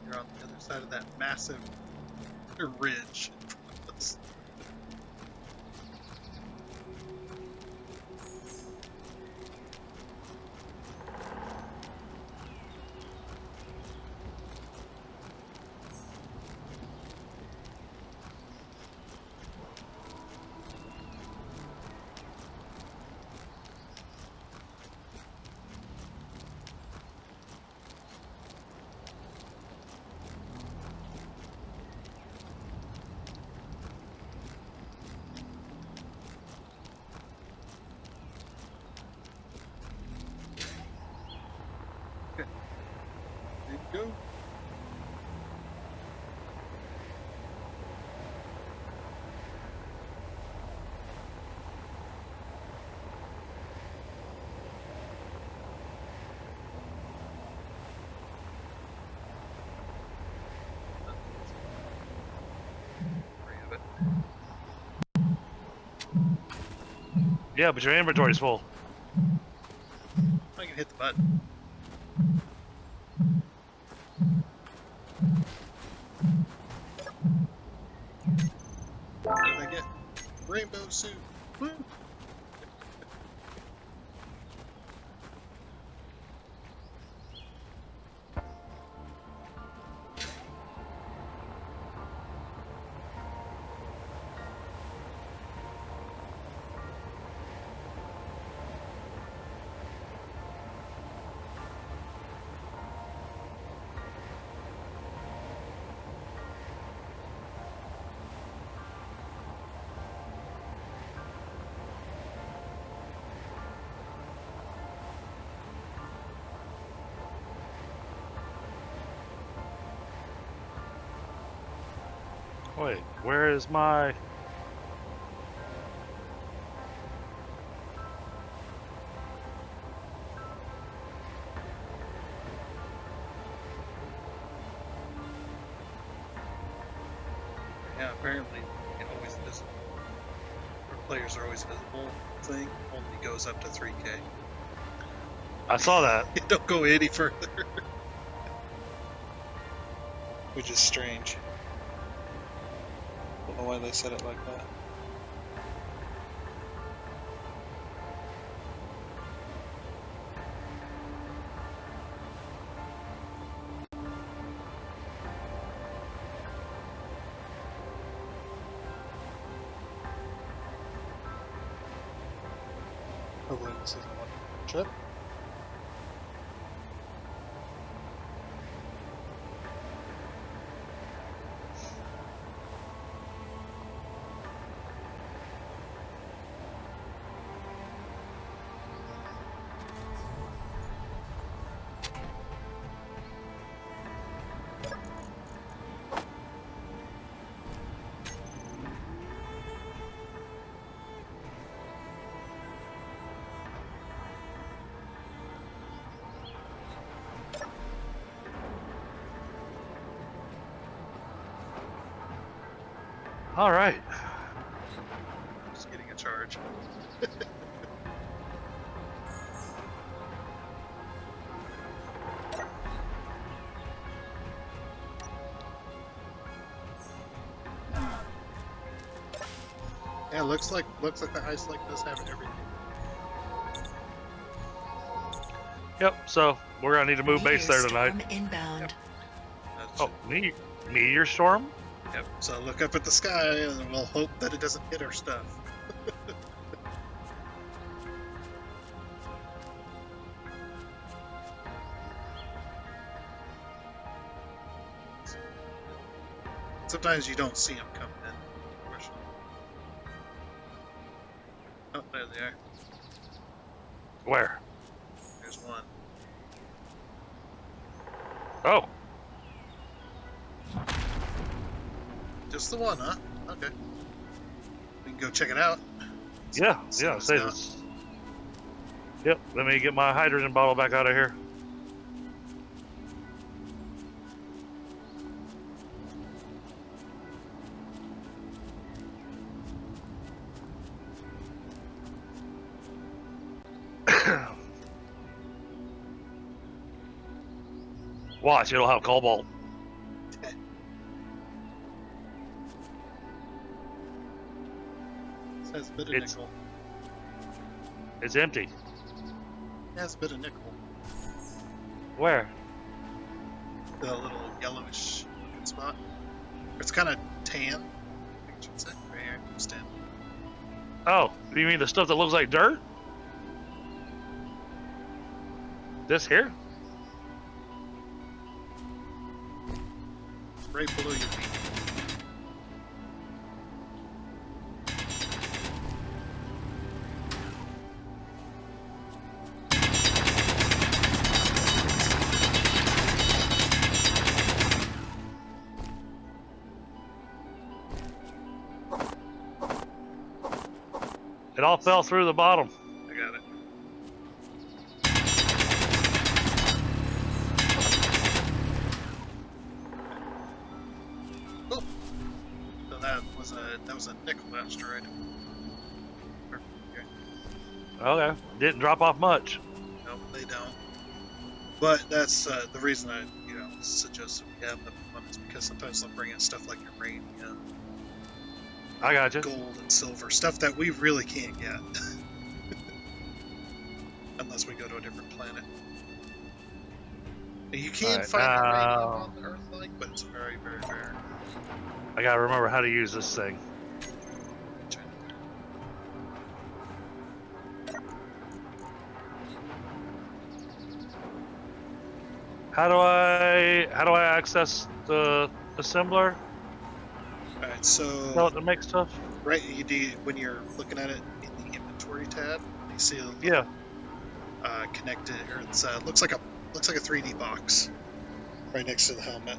Speaker 1: You're on the other side of that massive ridge in front of us. There you go. Three of it.
Speaker 2: Yeah, but your inventory's full.
Speaker 1: I can hit the button. What did I get? Rainbow suit. Woo!
Speaker 2: Wait, where is my...
Speaker 1: Yeah, apparently it always visible. Or players are always visible thing only goes up to 3K.
Speaker 2: I saw that.
Speaker 1: It don't go any further. which is strange. Don't know why they said it like that. Hopefully this isn't one trip.
Speaker 2: All right.
Speaker 1: Just getting a charge. Yeah, looks like the ice lake does have everything.
Speaker 2: Yep. So we're gonna need to move base there tonight.
Speaker 3: Storm inbound.
Speaker 2: Oh, meteor storm.
Speaker 1: Yep. So look up at the sky and we'll hope that it doesn't hit our stuff. Sometimes you don't see them coming in. Unfortunately. Oh, there they are.
Speaker 2: Where?
Speaker 1: There's one.
Speaker 2: Oh,
Speaker 1: Just the one, huh? Okay. We can go check it out.
Speaker 2: yeah,
Speaker 1: See
Speaker 2: yeah.
Speaker 1: what it's
Speaker 2: Say
Speaker 1: got.
Speaker 2: this. Yep. Let me get my hydrogen bottle back out of here. Watch, it'll have cobalt.
Speaker 1: It has a bit of
Speaker 2: It's-
Speaker 1: nickel.
Speaker 2: It's empty.
Speaker 1: It has a bit of nickel.
Speaker 2: Where?
Speaker 1: The little yellowish looking spot. It's kind of tan. I should say. Right here. Just tan.
Speaker 2: Oh, you mean the stuff that looks like dirt? This here?
Speaker 1: Right below your feet.
Speaker 2: It all fell through the bottom.
Speaker 1: I got it. Oh. So that was a nickel asteroid. Perfect. Okay.
Speaker 2: Okay. Didn't drop off much.
Speaker 1: No, they don't. But that's the reason I, suggest that we have them on is because sometimes they'll bring in stuff like uranium,
Speaker 2: I got you.
Speaker 1: gold, and silver, stuff that we really can't get unless we go to a different planet. You can
Speaker 2: Alright,
Speaker 1: find uranium on the Earth, but it's very, very rare.
Speaker 2: I gotta remember how to use this thing. How do I access the assembler?
Speaker 1: All right,
Speaker 2: Tell
Speaker 1: so
Speaker 2: it to make stuff.
Speaker 1: right, when you're looking at it in the inventory tab, you see a little,
Speaker 2: Yeah.
Speaker 1: connected, or it's looks like a 3D box right next to the helmet.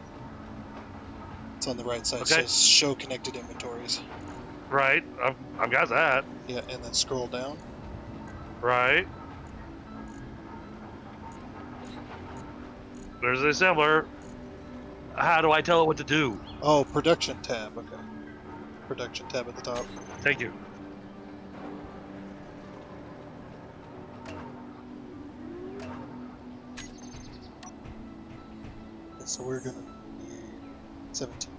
Speaker 1: It's on the right side.
Speaker 2: Okay.
Speaker 1: It says show connected inventories.
Speaker 2: Right. I've got that.
Speaker 1: Yeah, and then scroll down.
Speaker 2: Right. There's the assembler. How do I tell it what to do?
Speaker 1: Oh, production tab. Okay, production tab at the top.
Speaker 2: Thank you.
Speaker 1: Okay, so we're gonna 17.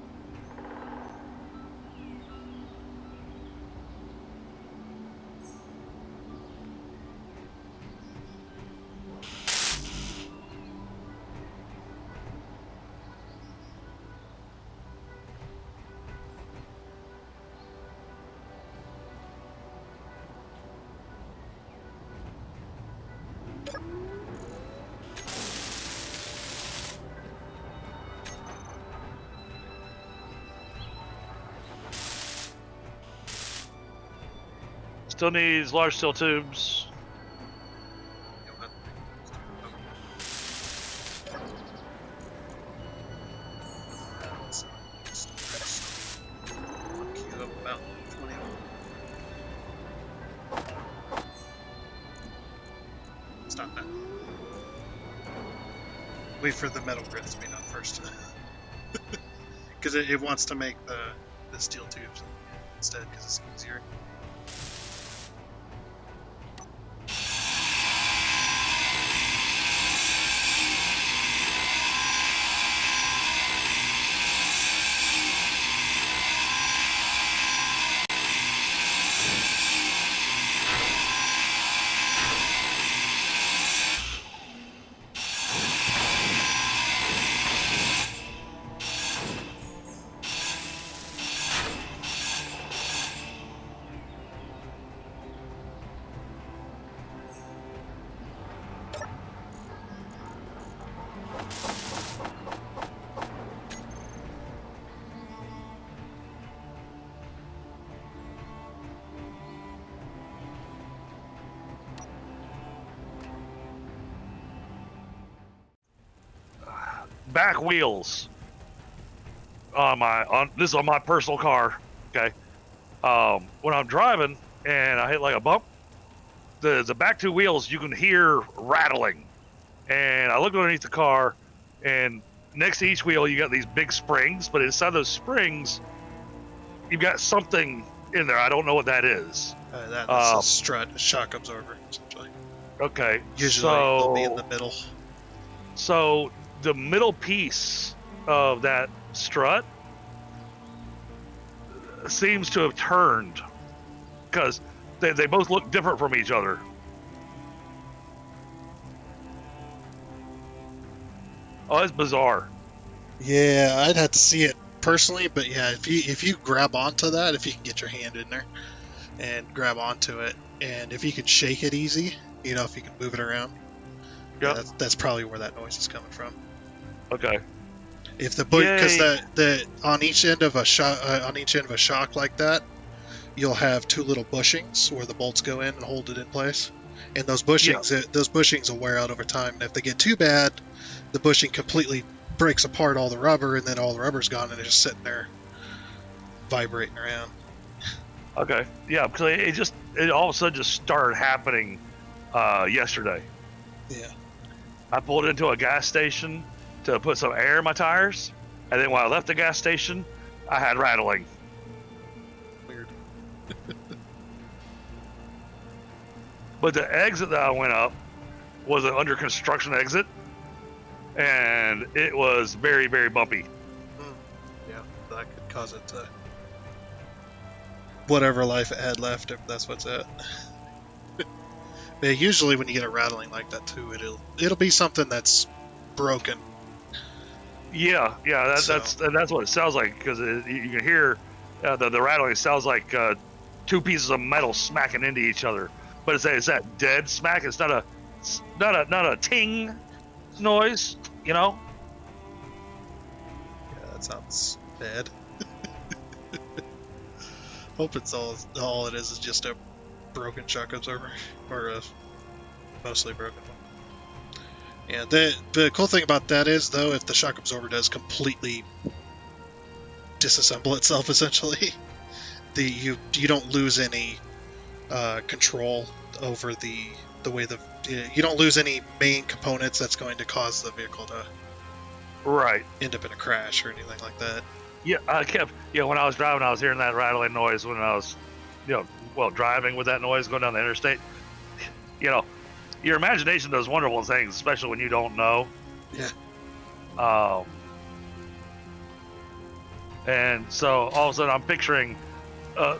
Speaker 2: Still needs large steel tubes.
Speaker 1: About 20. Stop that. Wait for the metal grids to be done first. Because it wants to make the steel tubes instead, because it's easier.
Speaker 2: Back wheels this is on my personal car. Okay, when I'm driving and I hit like a bump, the back two wheels you can hear rattling, and I looked underneath the car, and next to each wheel you got these big springs, but inside those springs you've got something in there. I don't know what that is.
Speaker 1: That's a strut, a shock absorber, essentially.
Speaker 2: Okay,
Speaker 1: Usually they'll be in the middle.
Speaker 2: So the middle piece of that strut seems to have turned, because they both look different from each other. Oh, it's bizarre.
Speaker 1: Yeah, I'd have to see it personally, but yeah, if you grab onto that, if you can get your hand in there and grab onto it, and if you can shake it easy, if you can move it around,
Speaker 2: Yep.
Speaker 1: yeah, that's probably where that noise is coming from.
Speaker 2: Okay.
Speaker 1: If because the on each end of a shock like that, you'll have two little bushings where the bolts go in and hold it in place, and those bushings will wear out over time. And if they get too bad, the bushing completely breaks apart all the rubber, and then all the rubber's gone, and it's just sitting there vibrating around.
Speaker 2: Okay. Yeah, because it all of a sudden just started happening yesterday.
Speaker 1: Yeah.
Speaker 2: I pulled into a gas station to put some air in my tires, and then when I left the gas station, I had rattling.
Speaker 1: Weird.
Speaker 2: But the exit that I went up was an under construction exit, and it was very, very bumpy.
Speaker 1: Yeah, that could cause it to whatever life it had left, if that's what's at. Yeah, usually when you get a rattling like that too, it'll be something that's broken.
Speaker 2: Yeah, that's what it sounds like, because you can hear the rattling. It sounds like two pieces of metal smacking into each other, but it's that dead smack. It's not a ting noise,
Speaker 1: Yeah, that sounds bad. Hope it's all it is just a broken shock absorber, or a mostly broken one. Yeah, the cool thing about that is, though, if the shock absorber does completely disassemble itself, essentially, you don't lose any control over the way you don't lose any main components that's going to cause the vehicle to end up in a crash or anything like that.
Speaker 2: Yeah, when I was driving, I was hearing that rattling noise when I was, driving with that noise going down the interstate. Your imagination does wonderful things, especially when you don't know.
Speaker 1: Yeah.
Speaker 2: And so all of a sudden I'm picturing uh,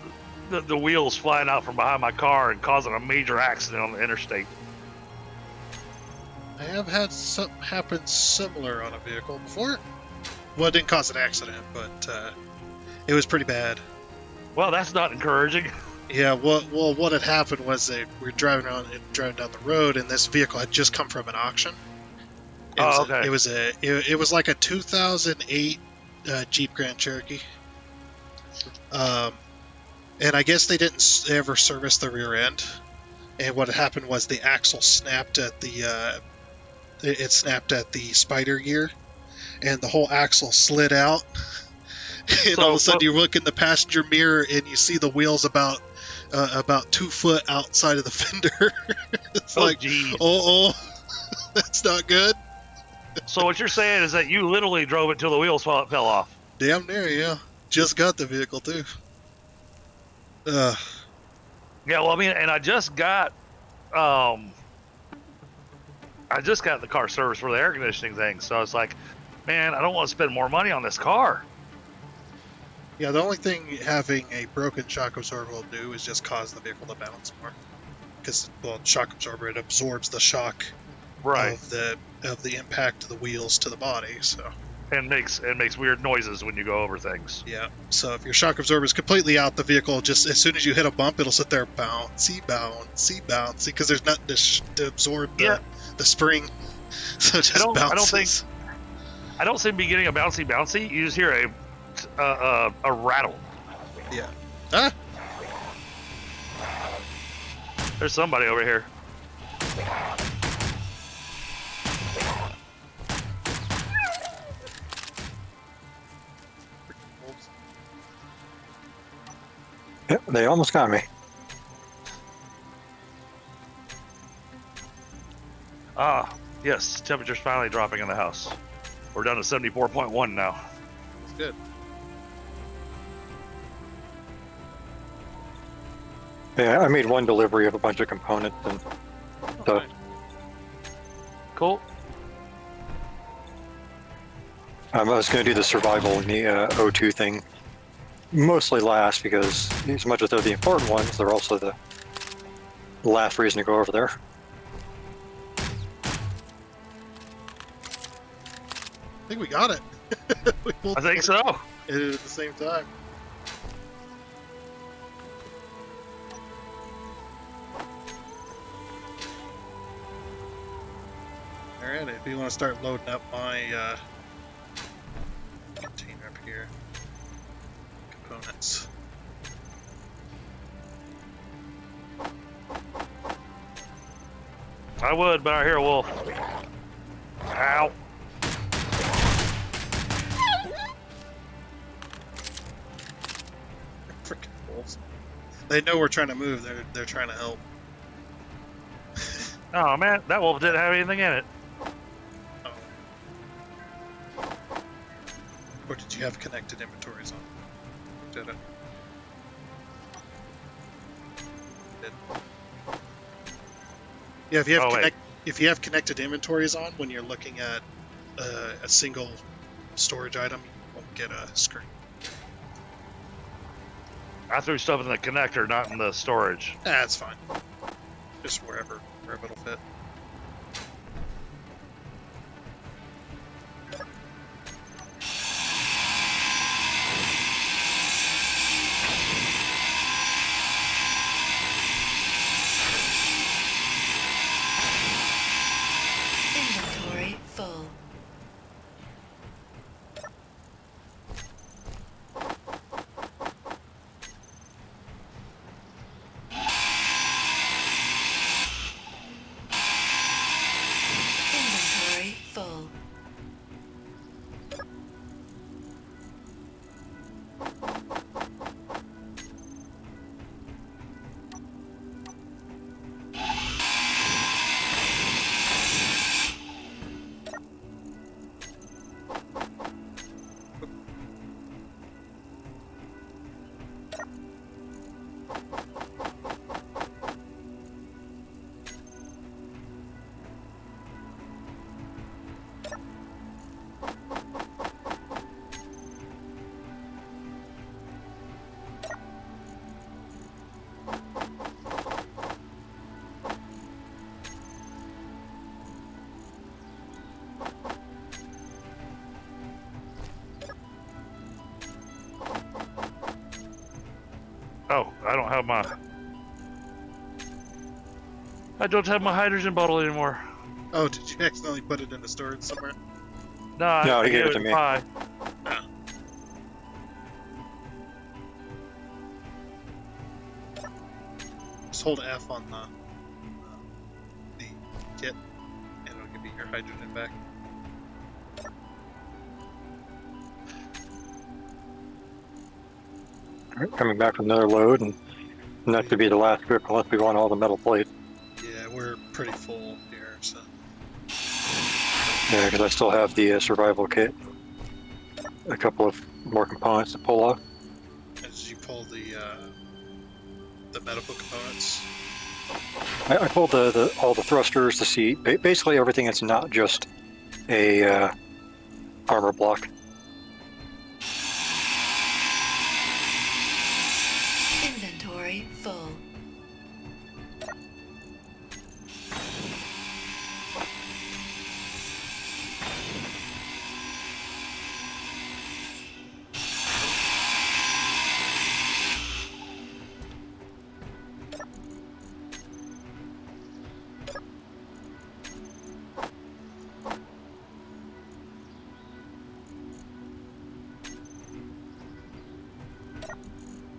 Speaker 2: the wheels flying out from behind my car and causing a major accident on the interstate.
Speaker 1: I have had something happen similar on a vehicle before. Well, it didn't cause an accident, but it was pretty bad.
Speaker 2: Well, that's not encouraging.
Speaker 1: Yeah, well, what had happened was that we were driving down the road, and this vehicle had just come from an auction.
Speaker 2: Okay.
Speaker 1: It was like a 2008 Jeep Grand Cherokee. And I guess they didn't ever service the rear end. And what had happened was the axle snapped at the it snapped at the spider gear, and the whole axle slid out. And all of a sudden, you look in the passenger mirror and you see the wheels about 2 foot outside of the fender. It's like,
Speaker 2: geez.
Speaker 1: oh, that's not good.
Speaker 2: So what you're saying is that you literally drove it till the wheels fell off.
Speaker 1: Damn near, yeah. Just got the vehicle too.
Speaker 2: Yeah, well, I mean, and I just got the car serviced for the air conditioning thing. So it's like, man, I don't want to spend more money on this car.
Speaker 1: Yeah, the only thing having a broken shock absorber will do is just cause the vehicle to bounce more. Because, well, shock absorber, it absorbs the shock of the impact of the wheels to the body, so.
Speaker 2: And makes weird noises when you go over things.
Speaker 1: Yeah, so if your shock absorber is completely out, the vehicle just, as soon as you hit a bump, it'll sit there bouncy, because there's nothing to absorb the spring. So it just bounces.
Speaker 2: I don't seem to be getting a bouncy. You just hear a rattle.
Speaker 1: Yeah. Ah!
Speaker 2: There's somebody over here.
Speaker 4: Yep, they almost got me.
Speaker 2: Ah, yes, temperature's finally dropping in the house. We're down to 74.1 now.
Speaker 1: That's good.
Speaker 4: Yeah, I made one delivery of a bunch of components and stuff.
Speaker 2: Cool.
Speaker 4: I was going to do the survival and the O2 thing mostly last because as much as they're the important ones, they're also the last reason to go over there.
Speaker 1: I think we got it.
Speaker 2: I think so.
Speaker 1: It is at the same time. Alright, if you want to start loading up my container up here. Components.
Speaker 2: I would, but I hear a wolf. Ow.
Speaker 1: Freaking wolves. They know we're trying to move, they're trying to help.
Speaker 2: Oh man, that wolf didn't have anything in it.
Speaker 1: Oh. Or did you have connected inventories on? Did it? Did. Yeah, if you have connected inventories on when you're looking at a single storage item, you won't get a screen.
Speaker 2: I threw stuff in the connector, not in the storage.
Speaker 1: That's fine. Just wherever it'll fit.
Speaker 3: Inventory full.
Speaker 2: I don't have my hydrogen bottle anymore.
Speaker 1: Oh, did you accidentally put it into storage somewhere?
Speaker 2: No,
Speaker 4: No,
Speaker 2: I
Speaker 4: he
Speaker 2: gave
Speaker 4: gave
Speaker 2: it
Speaker 4: it
Speaker 2: to
Speaker 4: to me.
Speaker 2: Pi.
Speaker 1: No. Just hold F on the kit, and it'll give you your hydrogen back.
Speaker 4: Alright, coming back with another load, and that could be the last trip unless we want all the metal plates.
Speaker 1: Yeah, we're pretty full here, so.
Speaker 4: Yeah, because I still have the survival kit. A couple of more components to pull off.
Speaker 1: As you pull the medical components.
Speaker 4: I pulled all the thrusters, the seat, basically everything that's not just a armor block.
Speaker 3: Inventory full.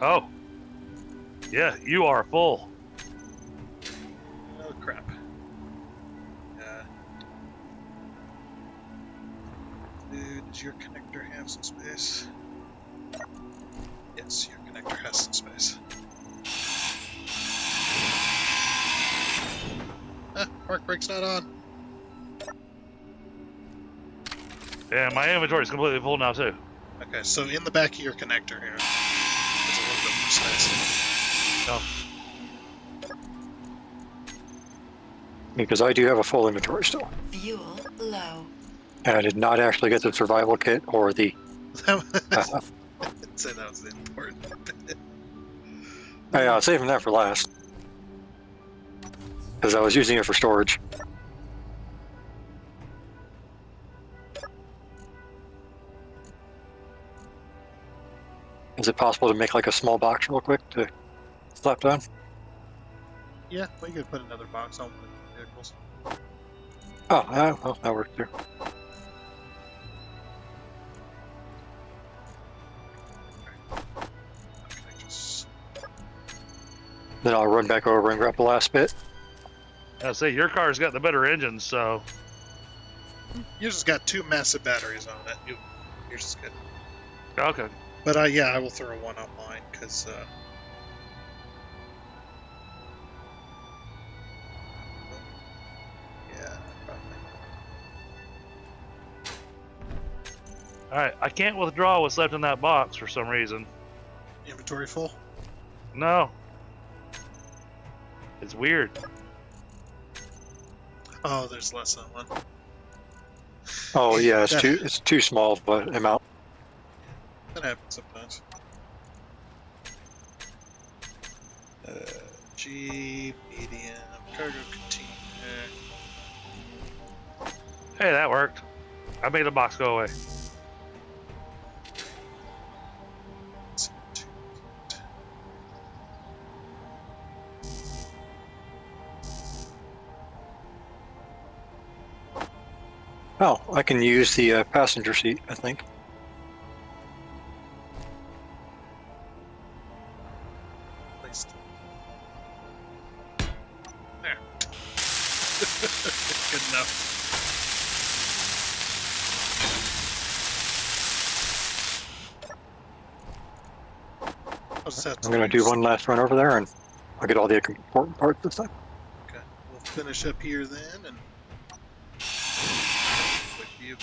Speaker 2: Oh. Yeah, you are full.
Speaker 1: Oh crap. Dude, does your connector have some space? Yes, your connector has some space. Park brake's not on.
Speaker 2: Yeah, my inventory is completely full now too.
Speaker 1: Okay, so in the back of your connector here, there's a little bit more space.
Speaker 2: No.
Speaker 4: Because I do have a full inventory still.
Speaker 3: Fuel low.
Speaker 4: And I did not actually get the survival kit or the...
Speaker 1: I'd say that was the important bit.
Speaker 4: yeah, I was saving that for last. Because I was using it for storage. Is it possible to make like a small box real quick to slap down?
Speaker 1: Yeah, we could put another box on one of the vehicles.
Speaker 4: Oh, yeah, well, that works too.
Speaker 1: Okay, just...
Speaker 4: Then I'll run back over and grab the last bit.
Speaker 2: I say your car's got the better engine, so
Speaker 1: Yours has got 2 massive batteries on it. Yours is good.
Speaker 2: okay.
Speaker 1: But yeah, I will throw one on mine, because yeah, probably.
Speaker 2: Alright, I can't withdraw what's left in that box for some reason.
Speaker 1: Inventory full?
Speaker 2: No. It's weird.
Speaker 1: Oh, there's less than one.
Speaker 4: Oh yeah,
Speaker 1: That-
Speaker 4: it's too small of an amount.
Speaker 1: That happens sometimes. G, medium, cargo container.
Speaker 2: Hey, that worked. I made a box go away.
Speaker 4: Oh, I can use the passenger seat, I think.
Speaker 1: Placed. There. Good enough. I'll just have to
Speaker 4: I'm going to do one last run over there, and I'll get all the important parts this time.
Speaker 1: Okay, we'll finish up here then, and quick view.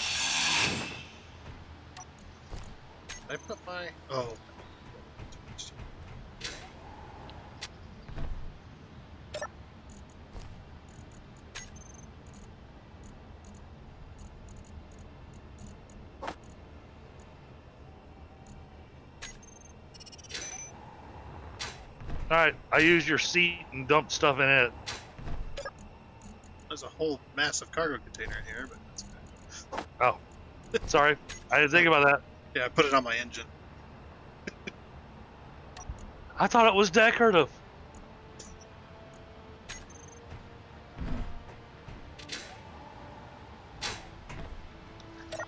Speaker 1: Did I put my... Oh.
Speaker 2: Alright, I used your seat and dumped stuff in it.
Speaker 1: There's a whole massive cargo container in here, but that's okay.
Speaker 2: Oh. Sorry. I didn't think about that.
Speaker 1: Yeah, I put it on my engine.
Speaker 2: I thought it was decorative.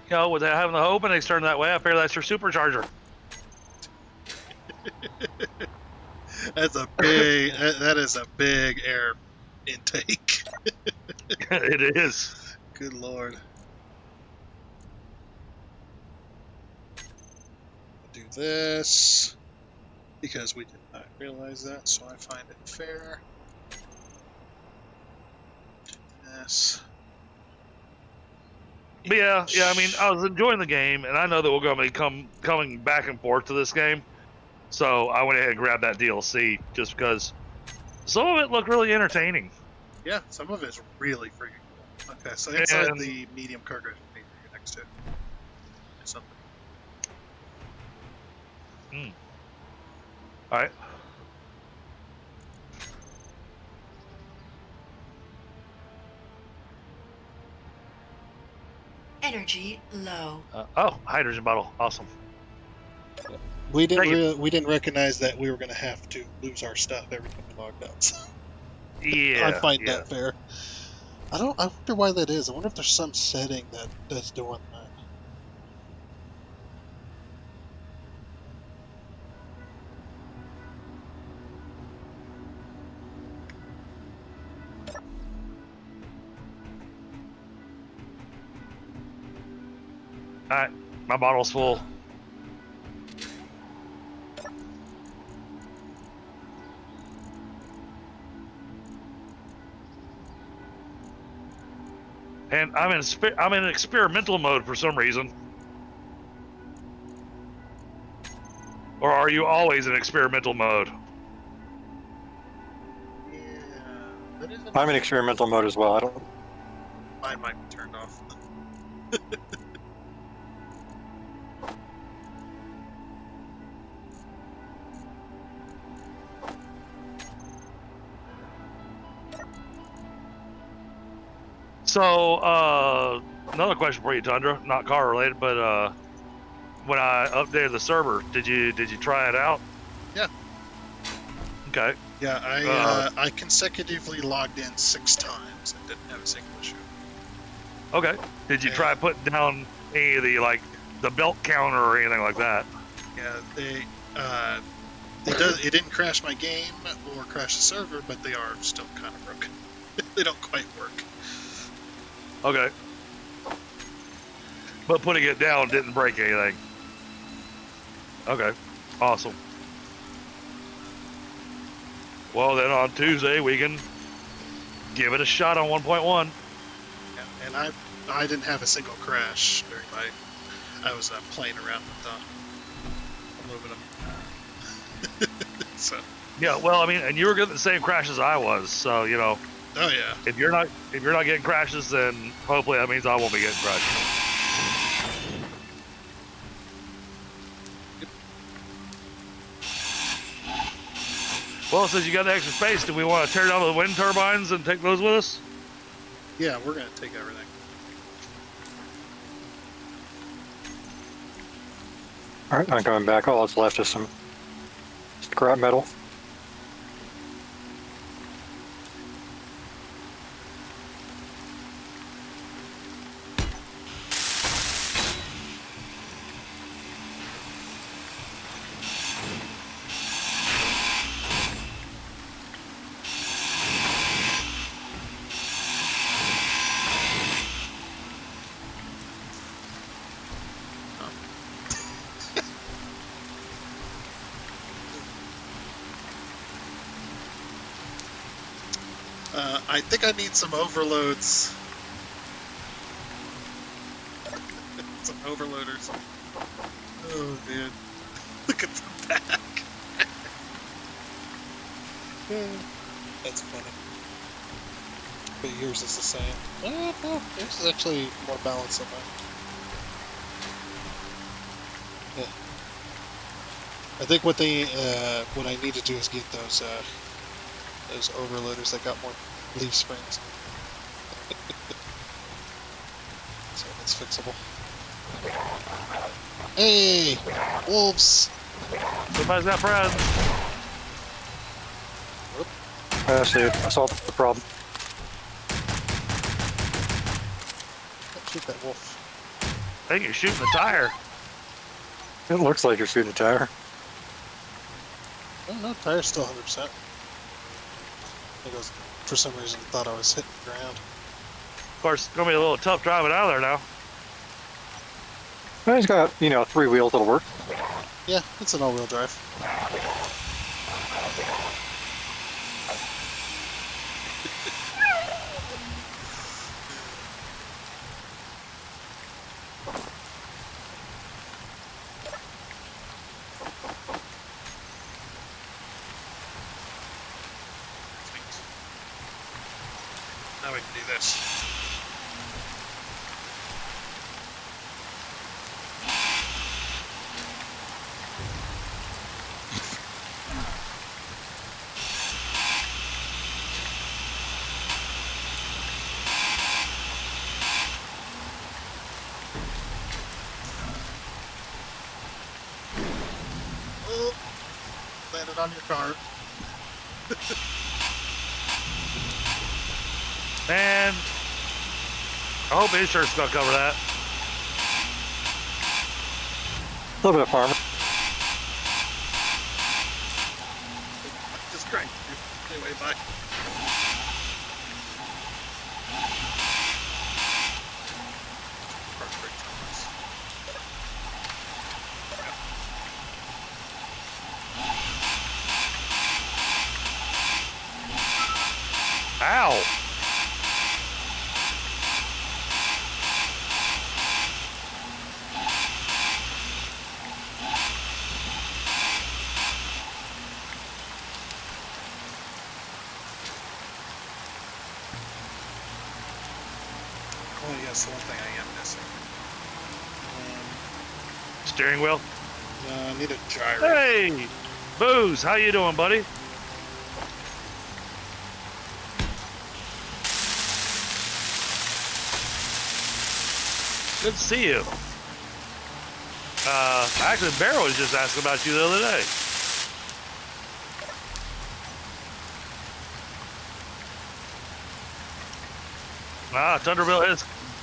Speaker 2: You know, with having the openings turned that way, I figure that's your supercharger.
Speaker 1: That's a big. That is a big air intake.
Speaker 2: It is.
Speaker 1: Good lord. Do this because we did not realize that, so I find it fair. This.
Speaker 2: But yeah. I mean, I was enjoying the game, and I know that we're going to be coming back and forth to this game. So I went ahead and grabbed that DLC just because some of it looked really entertaining.
Speaker 1: Yeah, some of it's really freaking cool. Okay, so inside
Speaker 2: And-
Speaker 1: the medium cargo container you're next to something.
Speaker 2: All right.
Speaker 3: Energy low.
Speaker 2: Oh, hydrogen bottle. Awesome.
Speaker 1: We didn't
Speaker 2: Thank you.
Speaker 1: we didn't recognize that we were going to have to lose our stuff every time we logged out. So
Speaker 2: Yeah.
Speaker 1: I find
Speaker 2: yeah.
Speaker 1: that fair. I wonder why that is. I wonder if there's some setting that's doing that.
Speaker 2: All right. My bottle's full. And I'm in experimental mode for some reason. Or are you always in experimental mode?
Speaker 1: Yeah, that isn't.
Speaker 4: I'm in experimental mode as well. I don't.
Speaker 1: Mine might be turned off.
Speaker 2: So, another question for you, Tundra. Not car related, but when I updated the server, did you try it out?
Speaker 1: Yeah.
Speaker 2: Okay.
Speaker 1: Yeah, I consecutively logged in 6 times and didn't have a single issue.
Speaker 2: Okay. Did you try putting down any of the belt counter or anything like that?
Speaker 1: Yeah, it didn't crash my game or crash the server, but they are still kind of broken. They don't quite work.
Speaker 2: Okay. But putting it down didn't break anything. Okay. Awesome. Well, then on Tuesday we can give it a shot on 1.1.
Speaker 1: Yeah, and I didn't have a single crash during I was playing around with aluminum. So.
Speaker 2: Yeah, well, I mean, and you were getting the same crashes I was, so you know.
Speaker 1: Oh yeah.
Speaker 2: If you're not getting crashes, then hopefully that means I won't be getting crashes. Well, since you got the extra space, do we want to tear down the wind turbines and take those with us?
Speaker 1: Yeah, we're gonna take everything.
Speaker 4: All right, I'm coming back. All that's left is some scrap metal.
Speaker 1: I think I need some overloads. Some overloaders. Oh man. Look at the back. That's funny. But yours is the same. No, yours is actually more balanced than mine. Yeah. I think what I need to do is get those overloaders that got more leaf springs. So that's fixable. Hey! Wolves!
Speaker 2: Somebody's got friends.
Speaker 4: I see it. I solved the problem.
Speaker 1: Don't shoot that wolf.
Speaker 2: I think you're shooting the tire.
Speaker 4: It looks like you're shooting a tire.
Speaker 1: Oh, no, tire's still 100%. I think I was, for some reason, thought I was hitting the ground.
Speaker 2: Of course, it's gonna be a little tough driving out of there now.
Speaker 4: Well, he's got, 3 wheels that'll work.
Speaker 1: Yeah, it's an all-wheel drive. Now we can do this. Oh, landed on your car.
Speaker 2: Man, I hope insurance is gonna cover that.
Speaker 4: A little bit of farmer.
Speaker 1: Just great. Anyway, bye.
Speaker 2: Ow!
Speaker 1: Oh, yes, the one thing I am missing.
Speaker 2: Steering wheel.
Speaker 1: I need a gyro.
Speaker 2: Hey, Booze, how you doing, buddy? Good to see you. Actually, Barrow was just asking about you the other day.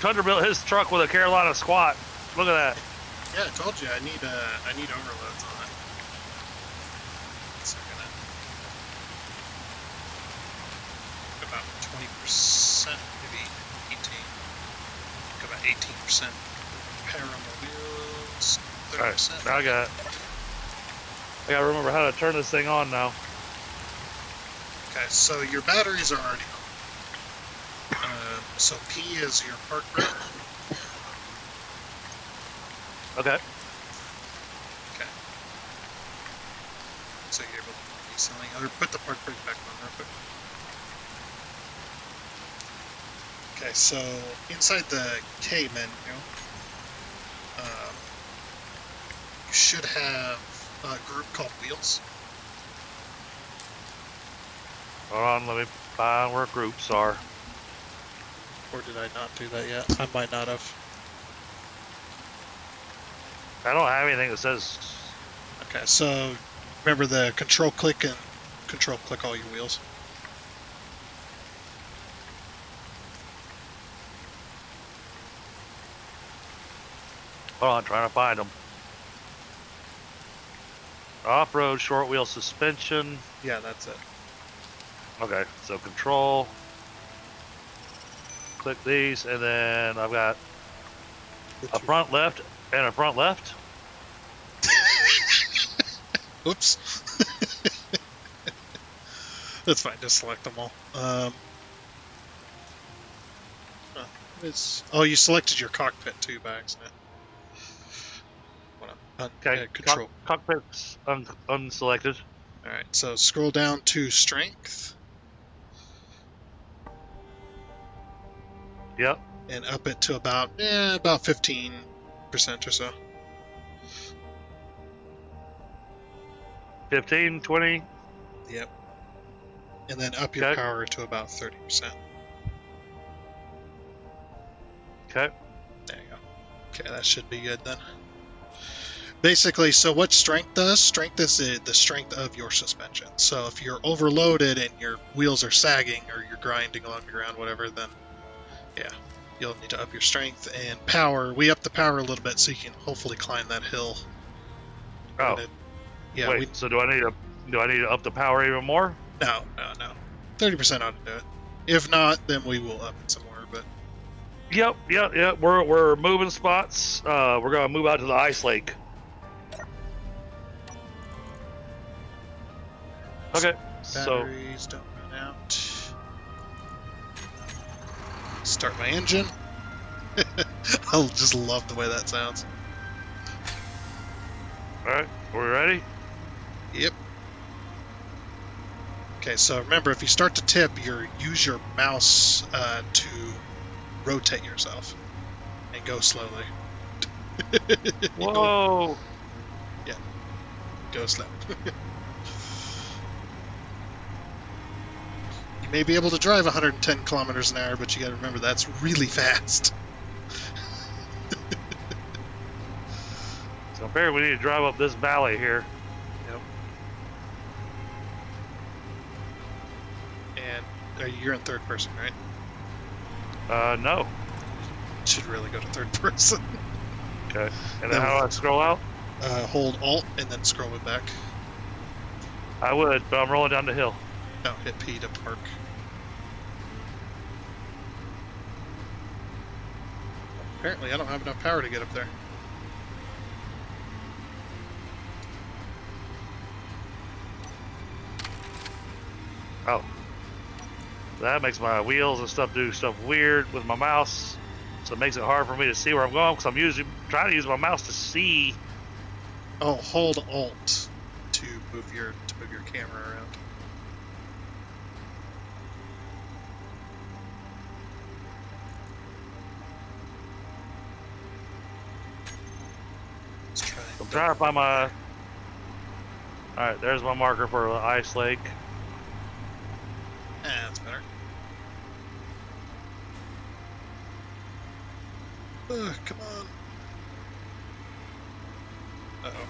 Speaker 2: Thunderbuilt his truck with a Carolina squat. Look at that.
Speaker 1: Yeah, I told you I need overloads on it. So I'm gonna about 20%, maybe 18. About 18% power on the wheels. 30%.
Speaker 2: All right, I gotta remember how to turn this thing on now.
Speaker 1: Okay, so your batteries are already on. So P is your park brake.
Speaker 2: Okay.
Speaker 1: Okay. So you're able to do something. Or put the park brake back on real quick. Okay, so inside the K menu, you should have a group called Wheels.
Speaker 2: Hold on, let me find where groups are.
Speaker 1: Or did I not do that yet? I might not have.
Speaker 2: I don't have anything that says.
Speaker 1: Okay, so remember the control click and control click all your wheels.
Speaker 2: Hold on, trying to find them. Off-road short wheel suspension.
Speaker 1: Yeah, that's it.
Speaker 2: Okay, so control. Click these, and then I've got a front left and a front left.
Speaker 1: Oops. That's fine, just select them all. Oh, you selected your cockpit too by accident.
Speaker 2: Okay,
Speaker 1: control.
Speaker 2: Cockpit's unselected.
Speaker 1: Alright, so scroll down to strength.
Speaker 2: Yep.
Speaker 1: And up it to about 15% or so.
Speaker 2: 15, 20.
Speaker 1: Yep. And then up your power to about 30%.
Speaker 2: Okay.
Speaker 1: There you go. Okay, that should be good then. Basically, so what strength does? Strength is the strength of your suspension. So if you're overloaded and your wheels are sagging or you're grinding along the ground, whatever, then yeah, you'll need to up your strength and power. We up the power a little bit so you can hopefully climb that hill. We're
Speaker 2: Oh,
Speaker 1: gonna, yeah,
Speaker 2: wait. So do I need to up the power even more?
Speaker 1: no. 30% ought to do it. If not, then we will up it some more. But
Speaker 2: Yep. We're moving spots. We're gonna move out to the ice lake. Okay. So
Speaker 1: batteries don't run out. Start my engine. I just love the way that sounds.
Speaker 2: all right, we're ready.
Speaker 1: Yep. Okay, so remember, if you start to tip, use your mouse to rotate yourself and go slowly.
Speaker 2: Whoa.
Speaker 1: Yeah, go slow. You may be able to drive 110 kilometers an hour, but you got to remember that's really fast.
Speaker 2: So apparently we need to drive up this valley here.
Speaker 1: Yep. And you're in third person, right?
Speaker 2: No.
Speaker 1: Should really go to third person.
Speaker 2: Okay. And then how do I scroll out?
Speaker 1: Hold Alt and then scroll it back.
Speaker 2: I would, but I'm rolling down the hill.
Speaker 1: No, hit P to park. Apparently, I don't have enough power to get up there.
Speaker 2: Oh. That makes my wheels and stuff do stuff weird with my mouse. So it makes it hard for me to see where I'm going because I'm usually trying to use my mouse to see.
Speaker 1: Oh, hold Alt to move your camera around. Let's try.
Speaker 2: I'm trying to find my. Alright, there's my marker for the ice lake.
Speaker 1: That's better. Come on. Uh-oh.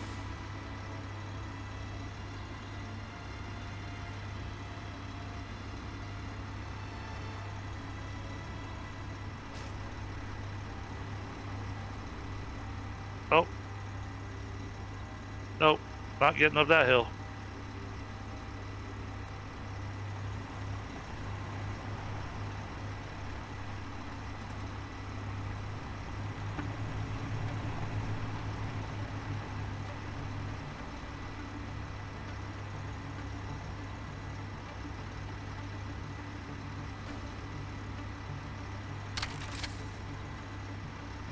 Speaker 2: Oh. Nope, not getting up that hill.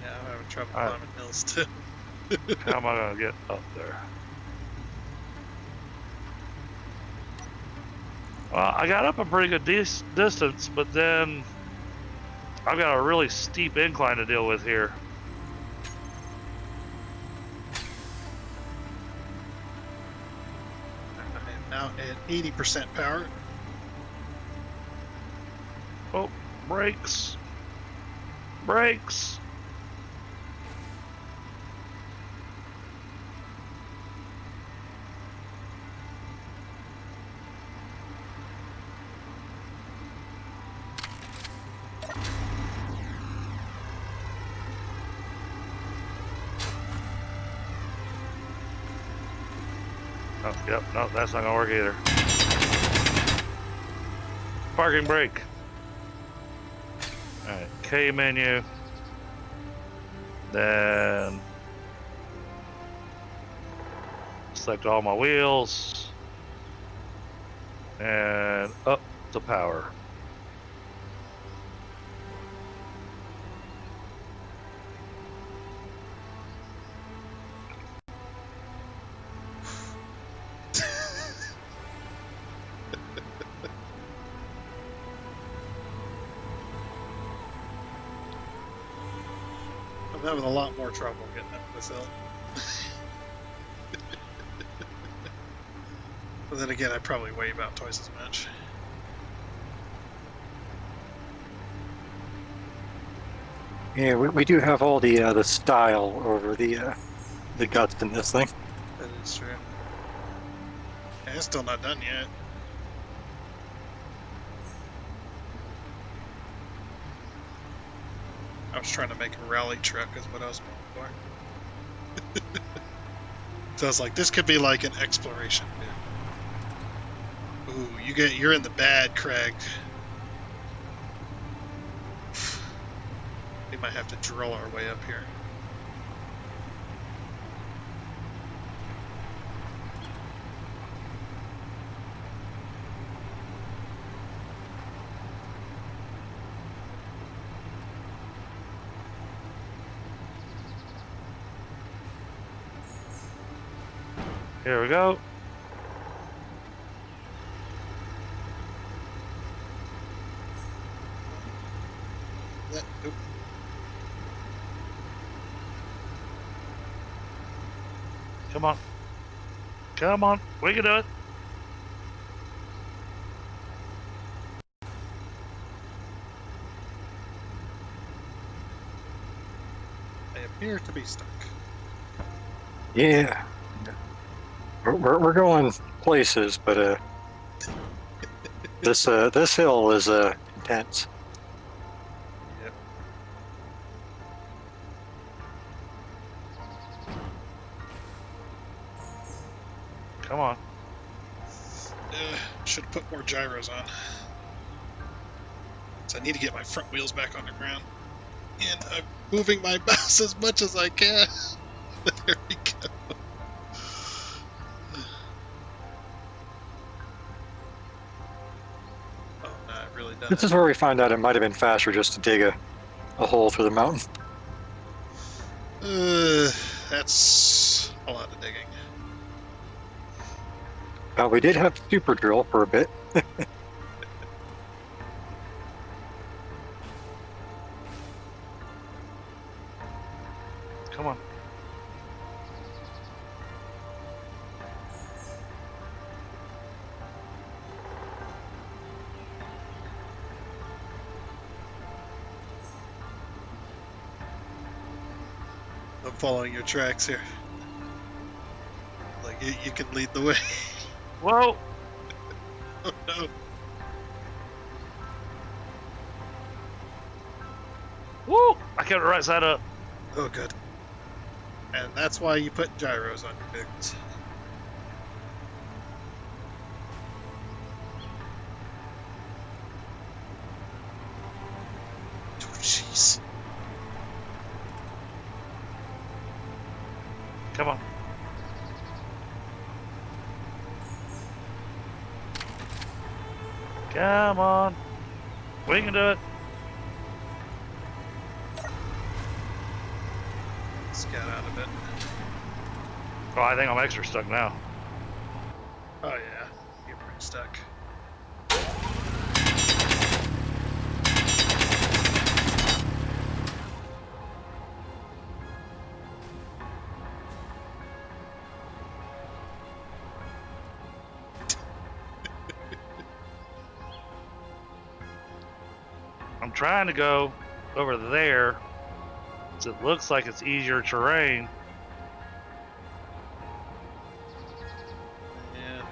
Speaker 1: Yeah, I'm having trouble
Speaker 2: All right.
Speaker 1: climbing hills too.
Speaker 2: How am I gonna get up there? Well, I got up a pretty good distance, but then I've got a really steep incline to deal with here.
Speaker 1: I am now at 80% power.
Speaker 2: Oh, brakes. Brakes. Oh, yep, no, that's not gonna work either. Parking brake. Alright, K menu. Then select all my wheels. And up to power.
Speaker 1: I'm having a lot more trouble getting up this hill. But then again, I probably weigh about twice as much.
Speaker 4: Yeah, we do have all the style over the the guts in this thing.
Speaker 1: That is true. And it's still not done yet. I was trying to make a rally truck is what I was going for. So I was like, this could be like an exploration bit. Ooh, you're in the bad, Craig. We might have to drill our way up here.
Speaker 2: Here we go.
Speaker 1: Nope.
Speaker 2: Come on. Come on. We can do it.
Speaker 1: They appear to be stuck.
Speaker 4: Yeah. We're going places, but this hill is intense.
Speaker 1: Yep.
Speaker 2: Come on.
Speaker 1: Should have put more gyros on. So I need to get my front wheels back on the ground. And I'm moving my mouse as much as I can. There we go. Oh, no, I've really done
Speaker 4: This
Speaker 1: it.
Speaker 4: is where we find out it might have been faster just to dig a hole through the mountain.
Speaker 1: That's a lot of digging.
Speaker 4: We did have super drill for a bit.
Speaker 2: Come on.
Speaker 1: I'm following your tracks here. Like, you can lead the way.
Speaker 2: Whoa.
Speaker 1: Oh, no.
Speaker 2: Woo. I kept it right side up.
Speaker 1: Oh, good. And that's why you put gyros on your vehicles. Oh, jeez.
Speaker 2: Come on. Come on. We can do it.
Speaker 1: Scout out a bit.
Speaker 2: Oh, I think I'm extra stuck now.
Speaker 1: Oh, yeah. You're pretty stuck.
Speaker 2: I'm trying to go over there. So it looks like it's easier terrain.
Speaker 1: Yeah.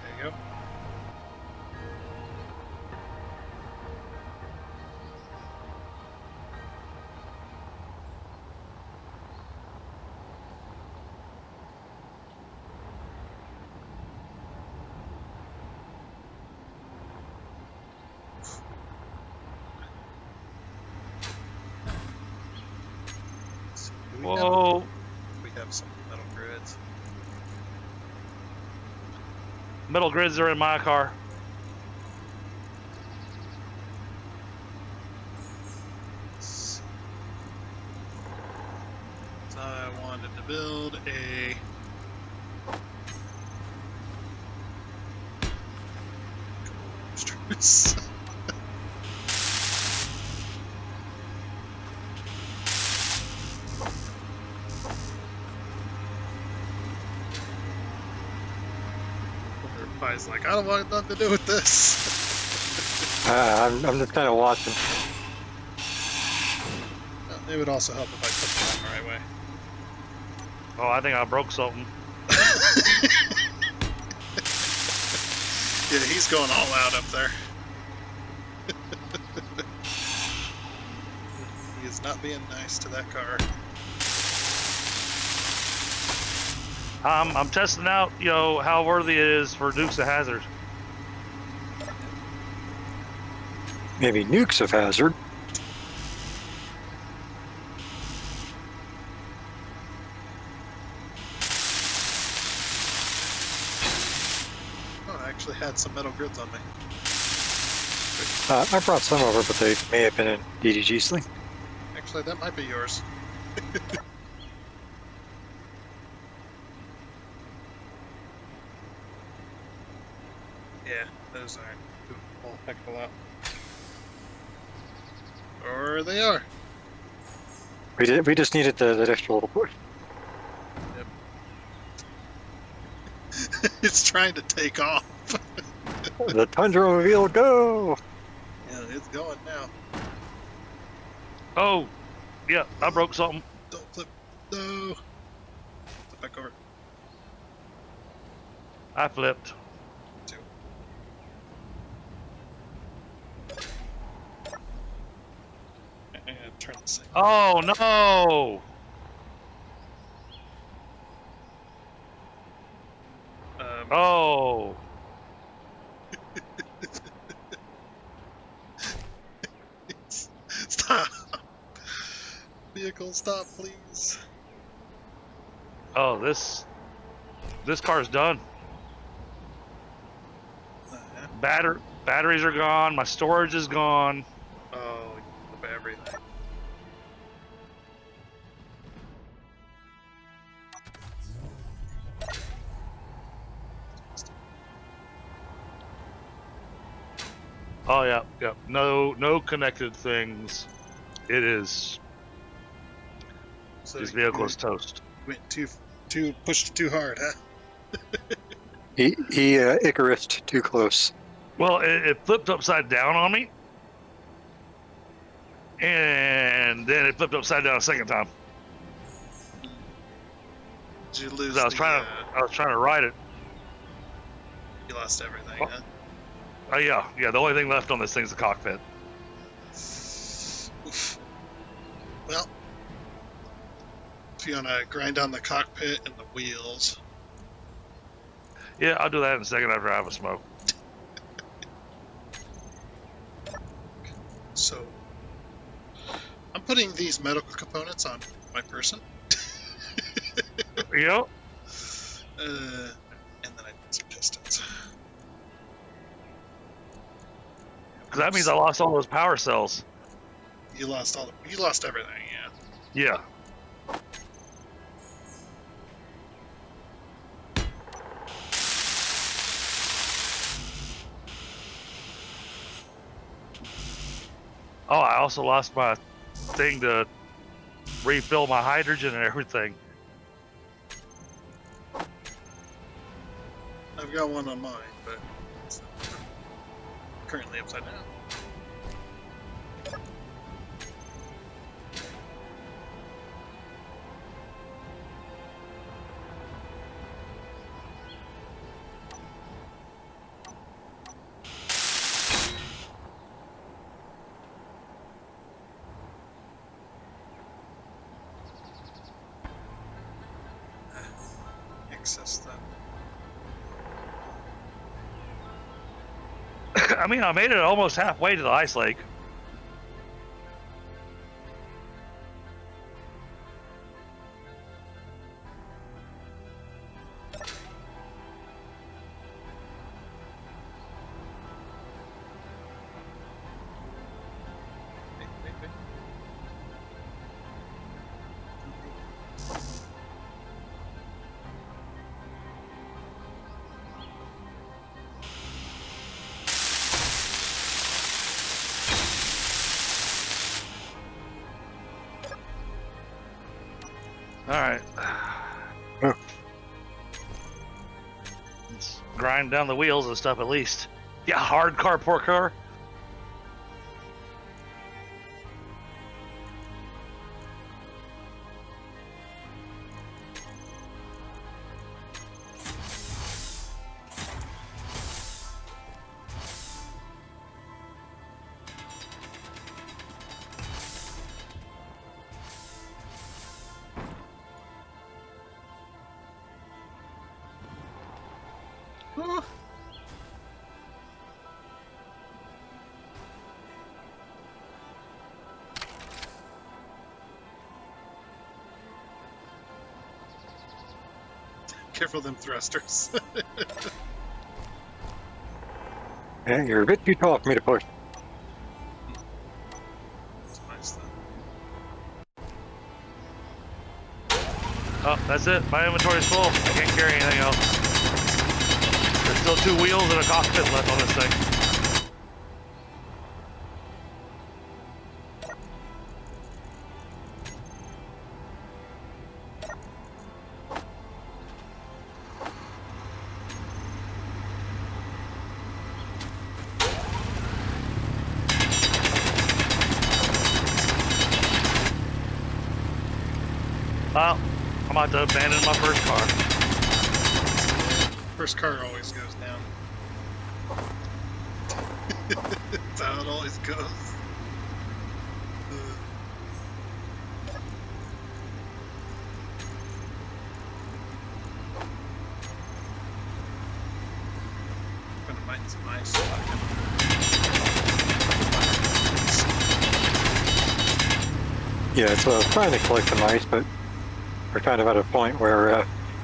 Speaker 1: There you go. Do we have,
Speaker 2: Whoa.
Speaker 1: we have some metal grids.
Speaker 2: Metal grids are in my car.
Speaker 1: So I wanted to build a monsters. Pi's like, I don't want nothing to do with this.
Speaker 4: I'm just kind of watching.
Speaker 1: Well, it would also help if I put them the right way.
Speaker 2: Oh, I think I broke something.
Speaker 1: Yeah, he's going all out up there. He is not being nice to that car.
Speaker 2: I'm testing out, how worthy it is for Dukes of Hazzard.
Speaker 4: Maybe nukes of hazard.
Speaker 1: Oh, I actually had some metal grids on me.
Speaker 4: I brought some over, but they may have been in DDG sling.
Speaker 1: Actually, that might be yours. Yeah, those aren't doing a whole heck of a lot. Or they are.
Speaker 4: We just needed that extra little push.
Speaker 1: It's trying to take off.
Speaker 4: The Tundra Mobile, go!
Speaker 1: Yeah, it's going now.
Speaker 2: Oh, yeah, I broke something.
Speaker 1: Don't flip. No. Flip back over.
Speaker 2: I flipped.
Speaker 1: Two. And turn the same.
Speaker 2: Oh, no! Oh.
Speaker 1: Stop. Vehicle, stop, please.
Speaker 2: Oh, this car's done.
Speaker 1: Yeah.
Speaker 2: Batteries are gone. My storage is gone.
Speaker 1: Oh, flip everything.
Speaker 2: Oh yeah, yeah. No connected things. It is.
Speaker 1: So
Speaker 2: This vehicle is toast.
Speaker 1: went pushed too hard, huh?
Speaker 4: He Icarused too close.
Speaker 2: Well, it flipped upside down on me, and then it flipped upside down a second time.
Speaker 1: Did you lose?
Speaker 2: 'Cause I was trying to ride it.
Speaker 1: You lost everything,
Speaker 2: Oh.
Speaker 1: huh?
Speaker 2: Oh yeah. The only thing left on this thing's the cockpit.
Speaker 1: Oof. Well, if you want to grind on the cockpit and the wheels.
Speaker 2: Yeah, I'll do that in a second after I have a smoke.
Speaker 1: So, I'm putting these medical components on my person.
Speaker 2: Yep.
Speaker 1: And then I need some pistons.
Speaker 2: Because that means I lost all those power cells.
Speaker 1: You lost everything, yeah.
Speaker 2: Yeah. Oh, I also lost my thing to refill my hydrogen and everything.
Speaker 1: I've got one on mine, but it's currently upside down. Access that.
Speaker 2: I mean, I made it almost halfway to the ice lake.
Speaker 1: Wait.
Speaker 2: All right.
Speaker 4: Oh.
Speaker 2: Let's just grind down the wheels and stuff at least. Yeah, hardcore parkour.
Speaker 1: Oh. Careful them thrusters.
Speaker 4: Yeah, you're a bit too tall for me to push.
Speaker 1: That's nice though.
Speaker 2: Oh, that's it. My inventory's full. I can't carry anything else. There's still 2 wheels and a cockpit left on this thing. Well, I'm about to abandon my first car.
Speaker 1: First car always goes down. That's how it always goes. Gonna find some ice so I can.
Speaker 4: Yeah, it's trying to collect some ice, but we're kind of at a point where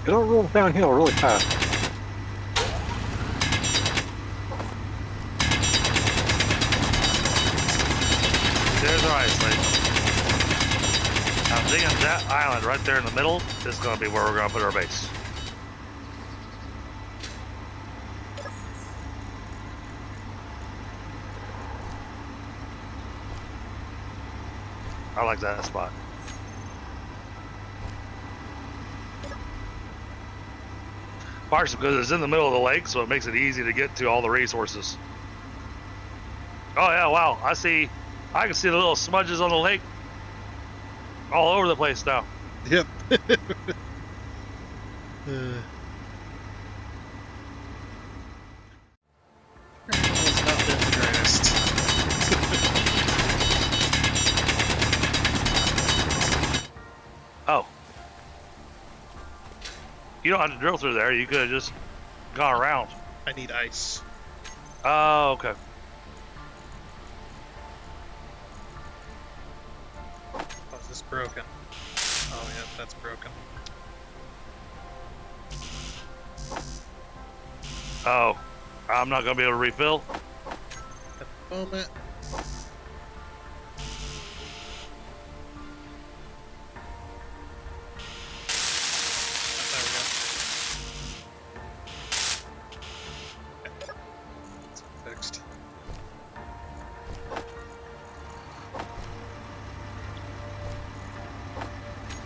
Speaker 4: it all rolls downhill really fast.
Speaker 2: There's our ice lake. I'm thinking that island right there in the middle is going to be where we're going to put our base. I like that spot. Partially because it's in the middle of the lake, so it makes it easy to get to all the resources. Oh yeah, wow! I can see the little smudges on the lake all over the place now.
Speaker 1: Yep. It's not been the greatest.
Speaker 2: Oh. You don't have to drill through there. You could have just gone around.
Speaker 1: I need ice.
Speaker 2: Oh, okay.
Speaker 1: Oh, is this broken? Oh, yeah, that's broken.
Speaker 2: Oh, I'm not going to be able to refill.
Speaker 1: At the moment. Fixed.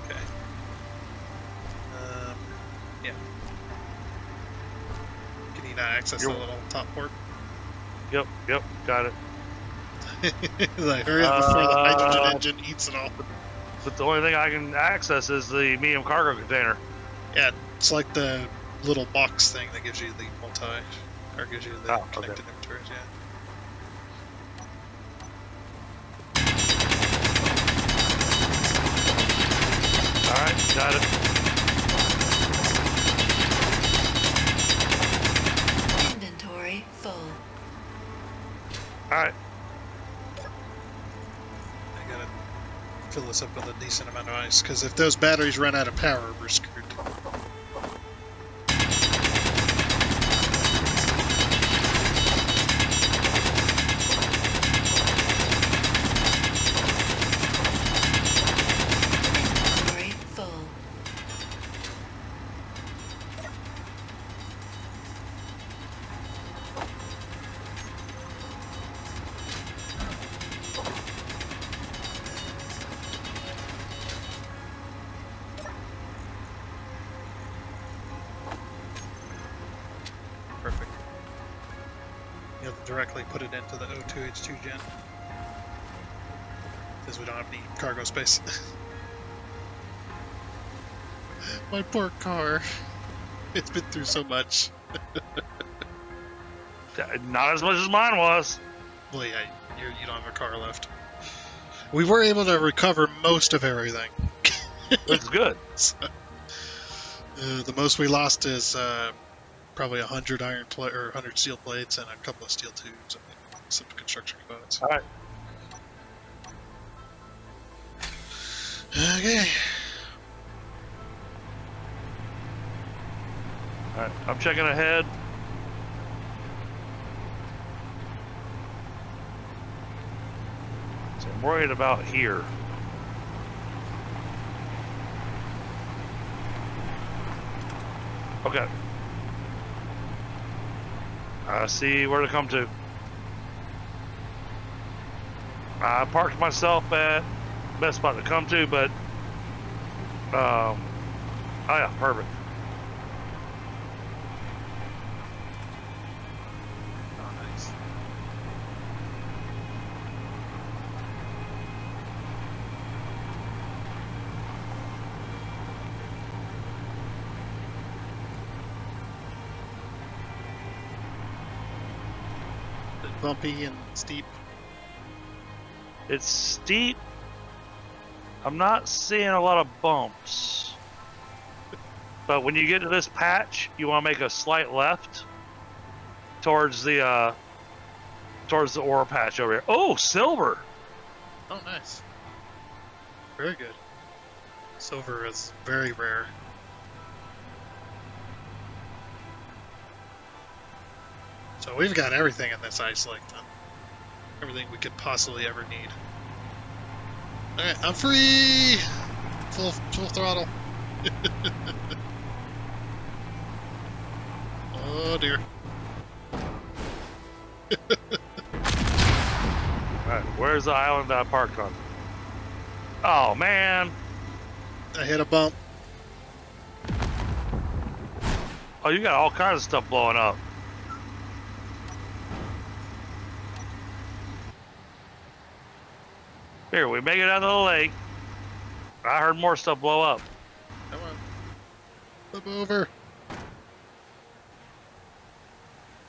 Speaker 1: Okay. Yeah. Can you not access the little top port?
Speaker 2: Yep, got it.
Speaker 1: Like, hurry up before the hydrogen engine eats it all.
Speaker 2: But the only thing I can access is the medium cargo container.
Speaker 1: Yeah, it's like the little box thing that gives you the or gives you the
Speaker 2: Oh, okay.
Speaker 1: connected inventories, yeah.
Speaker 2: Alright, got it.
Speaker 3: Inventory full.
Speaker 2: Alright.
Speaker 1: I gotta fill this up with a decent amount of ice, because if those batteries run out of power, we're screwed.
Speaker 3: Inventory full.
Speaker 1: You'll directly put it into the O2H2 gen. Because we don't have any cargo space. My poor car. It's been through so much.
Speaker 2: Not as much as mine was.
Speaker 1: Well, yeah, you don't have a car left. We were able to recover most of everything.
Speaker 2: Looks good.
Speaker 1: So, the most we lost is probably 100 or 100 steel plates and a couple of steel tubes and some construction components.
Speaker 2: All right.
Speaker 1: Okay.
Speaker 2: All right. I'm checking ahead. So I'm worried about here. Okay. I see where to come to. I parked myself at best spot to come to, but oh yeah, perfect.
Speaker 1: Oh, nice. Bit bumpy and steep.
Speaker 2: It's steep. I'm not seeing a lot of bumps. But when you get to this patch, you want to make a slight left towards the ore patch over here. Oh, silver!
Speaker 1: Oh, nice. Very good. Silver is very rare. So we've got everything in this ice lake then. Everything we could possibly ever need. Alright, I'm free! Full throttle. Oh dear.
Speaker 2: Alright, where's the island that I parked on? Oh, man!
Speaker 1: I hit a bump.
Speaker 2: Oh, you got all kinds of stuff blowing up. Here, we make it out of the lake. I heard more stuff blow up.
Speaker 1: Come on. Flip over.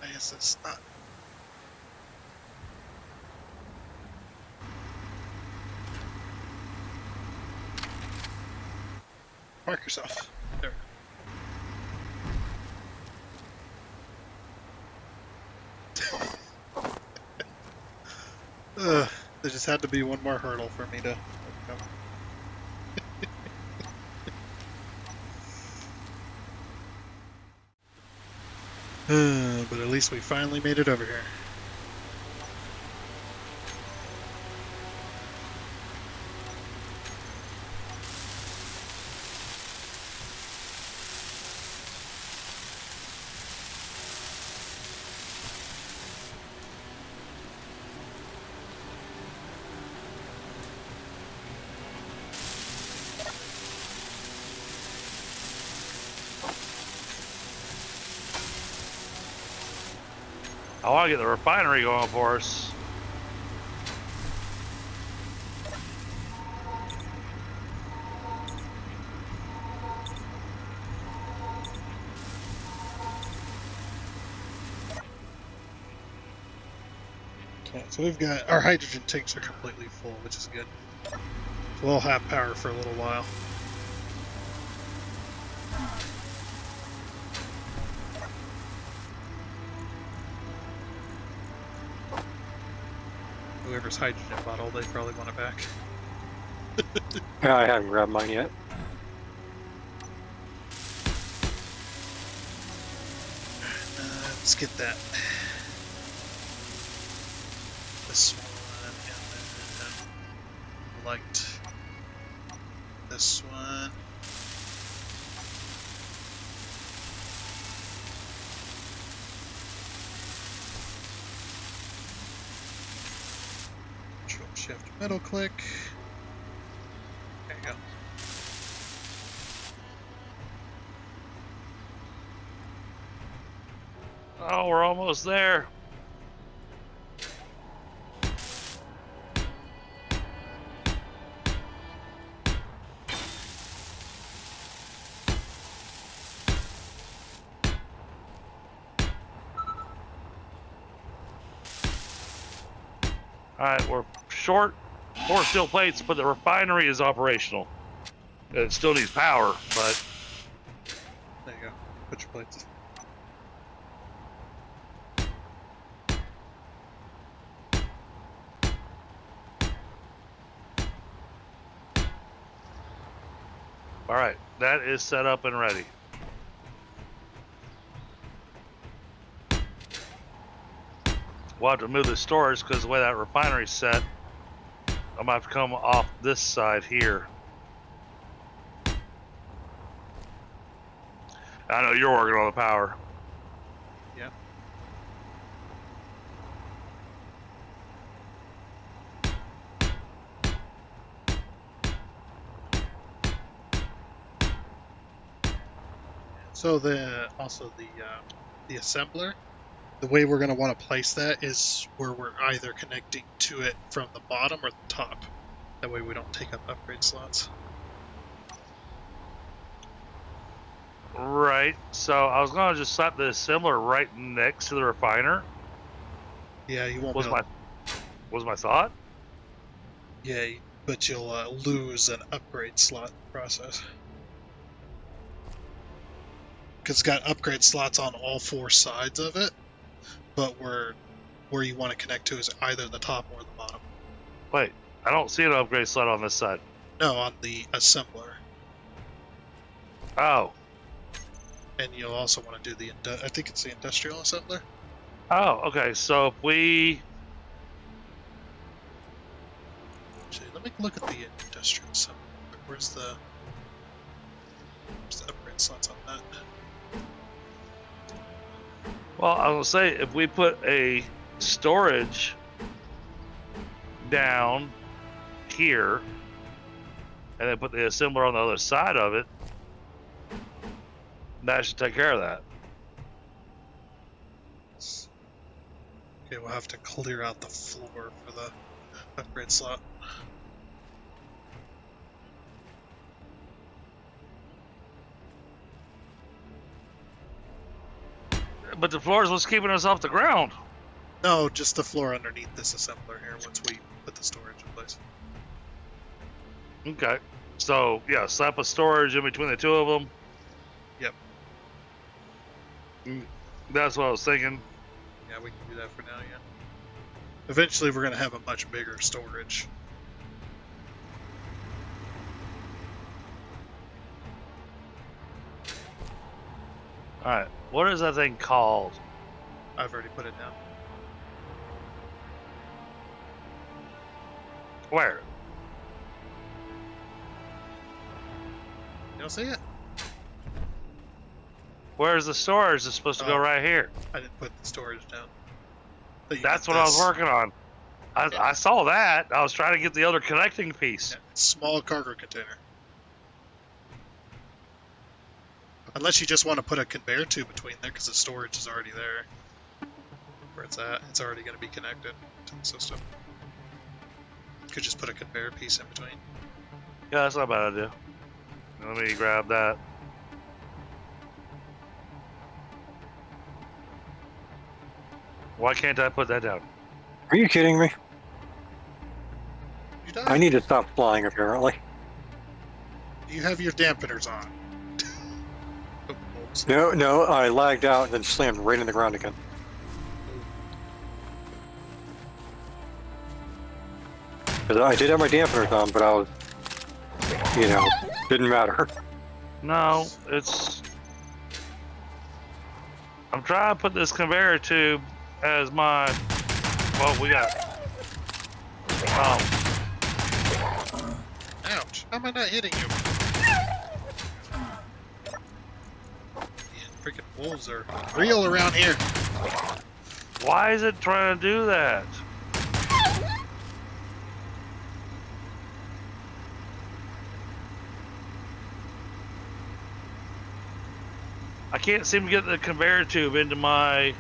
Speaker 1: I guess it's not. Mark yourself. There we go. There just had to be one more hurdle for me to overcome. But at least we finally made it over here.
Speaker 2: I want to get the refinery going for us.
Speaker 1: Okay, so we've got our hydrogen tanks are completely full, which is good. So we'll have power for a little while. Whoever's hydrogen bottle, they probably want it back.
Speaker 4: Yeah, I haven't grabbed mine yet.
Speaker 1: Let's get that. This one, and then liked this one. Control Shift middle click. There you go.
Speaker 2: Oh, we're almost there. Alright, we're short 4 steel plates, but the refinery is operational. It still needs power, but
Speaker 1: There you go. Put your plates.
Speaker 2: alright, that is set up and ready. We'll have to move the storage because the way that refinery's set, I'm gonna have to come off this side here. I know you're working on the power.
Speaker 1: Yeah. So the assembler, the way we're going to want to place that is where we're either connecting to it from the bottom or the top. That way we don't take up upgrade slots.
Speaker 2: Right. So I was gonna just slap the assembler right next to the refiner.
Speaker 1: Yeah, you won't
Speaker 2: Was
Speaker 1: be
Speaker 2: my
Speaker 1: able.
Speaker 2: thought.
Speaker 1: Yeah, but you'll lose an upgrade slot in the process. Because it's got upgrade slots on all 4 sides of it, but where you want to connect to is either the top or the bottom.
Speaker 2: Wait, I don't see an upgrade slot on this side.
Speaker 1: No, on the assembler.
Speaker 2: Oh.
Speaker 1: And you'll also want to do the, I think it's the industrial assembler.
Speaker 2: Oh, okay. So if we
Speaker 1: Actually, let me look at the industrial assembler. Where's the upgrade slots on that?
Speaker 2: Well, I was gonna say if we put a storage down here and then put the assembler on the other side of it, that should take care of that.
Speaker 1: Okay, we'll have to clear out the floor for the upgrade slot.
Speaker 2: But the floor is what's keeping us off the ground.
Speaker 1: No, just the floor underneath this assembler here once we put the storage in place.
Speaker 2: Okay. So yeah, slap a storage in between the two of them.
Speaker 1: Yep.
Speaker 2: That's what I was thinking.
Speaker 1: Yeah, we can do that for now, yeah. Eventually we're going to have a much bigger storage.
Speaker 2: Alright. What is that thing called?
Speaker 1: I've already put it down.
Speaker 2: Where?
Speaker 1: You don't see it?
Speaker 2: Where's the storage? It's supposed to go right here.
Speaker 1: I didn't put the storage down. But you
Speaker 2: That's
Speaker 1: got
Speaker 2: what I was
Speaker 1: this.
Speaker 2: working on. I saw that. I was trying to get the other connecting piece.
Speaker 1: Yeah, small cargo container. Unless you just want to put a conveyor tube between there because the storage is already there. Where it's at, it's already going to be connected to the system. You could just put a conveyor piece in between.
Speaker 2: Yeah, that's not a bad idea. Let me grab that. Why can't I put that down?
Speaker 4: Are you kidding me?
Speaker 1: You done?
Speaker 4: I need to stop flying, apparently.
Speaker 1: You have your dampeners on. Oops.
Speaker 4: No, I lagged out and then slammed right in the ground again. Because I did have my dampeners on, but I was, didn't matter.
Speaker 2: No, it's... I'm trying to put this conveyor tube as my... Well, we got...
Speaker 1: Ouch! How am I not hitting you? Yeah, freaking wolves are real around here.
Speaker 2: Why is it trying to do that? I can't seem to get the conveyor tube into my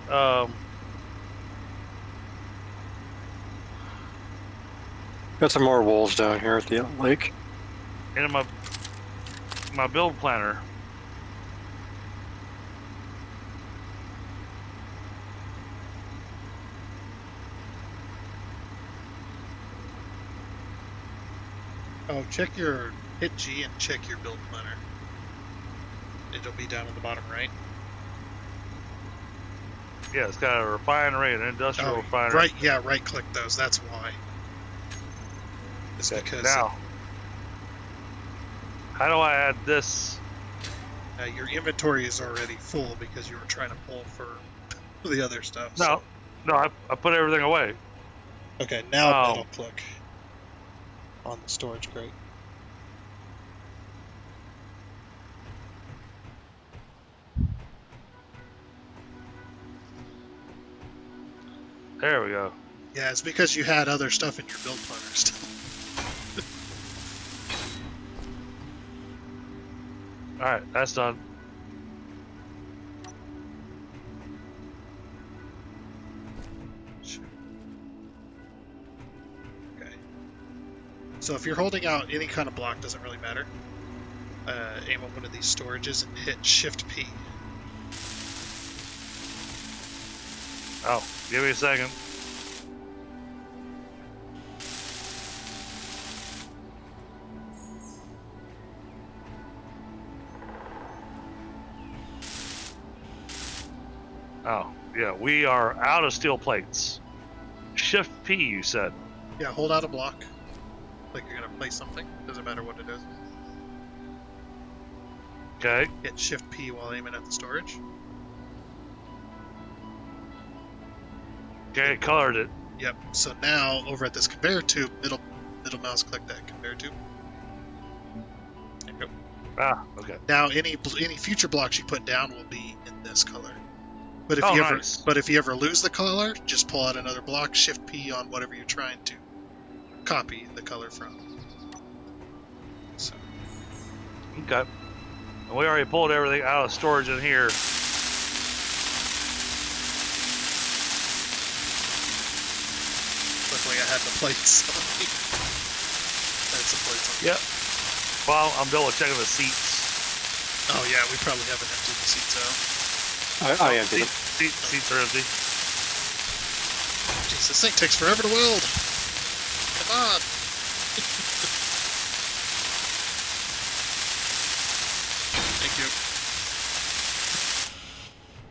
Speaker 4: Got some more wolves down here at the lake.
Speaker 2: into my build planner.
Speaker 1: Oh, hit G and check your build planner. It'll be down at the bottom right.
Speaker 2: Yeah, it's got a refinery, an industrial refinery.
Speaker 1: Right, yeah, right click those, that's why. It's
Speaker 2: Okay,
Speaker 1: because
Speaker 2: now, how do I add this?
Speaker 1: your inventory is already full because you were trying to pull for the other stuff.
Speaker 2: No,
Speaker 1: So.
Speaker 2: no, I put everything away.
Speaker 1: Okay, now
Speaker 2: Oh.
Speaker 1: middle click on the storage crate.
Speaker 2: There we go.
Speaker 1: Yeah, it's because you had other stuff in your build planner still.
Speaker 2: Alright, that's done.
Speaker 1: Okay. So if you're holding out any kind of block, doesn't really matter. Aim at one of these storages and hit Shift P.
Speaker 2: Oh, give me a second. Oh, yeah, we are out of steel plates. Shift P, you said.
Speaker 1: Yeah, hold out a block. Like you're gonna place something. Doesn't matter what it is.
Speaker 2: Okay.
Speaker 1: Hit Shift P while aiming at the storage.
Speaker 2: Okay, it colored it.
Speaker 1: Yep. So now over at this conveyor tube, middle mouse click that conveyor tube. There you go.
Speaker 2: Ah, okay.
Speaker 1: Now any future blocks you put down will be in this color. But if
Speaker 2: nice.
Speaker 1: if you ever lose the color, just pull out another block, Shift P on whatever you're trying to copy the color from. So.
Speaker 2: Okay. And we already pulled everything out of storage in here.
Speaker 1: Luckily I had the plates on me. I had some plates on me.
Speaker 2: Yep. Well, I'm double checking the seats.
Speaker 1: Oh yeah, we probably haven't emptied the seats out.
Speaker 4: I emptied them.
Speaker 2: Seats are empty.
Speaker 1: Jeez, this thing takes forever to weld. Come on. Thank you.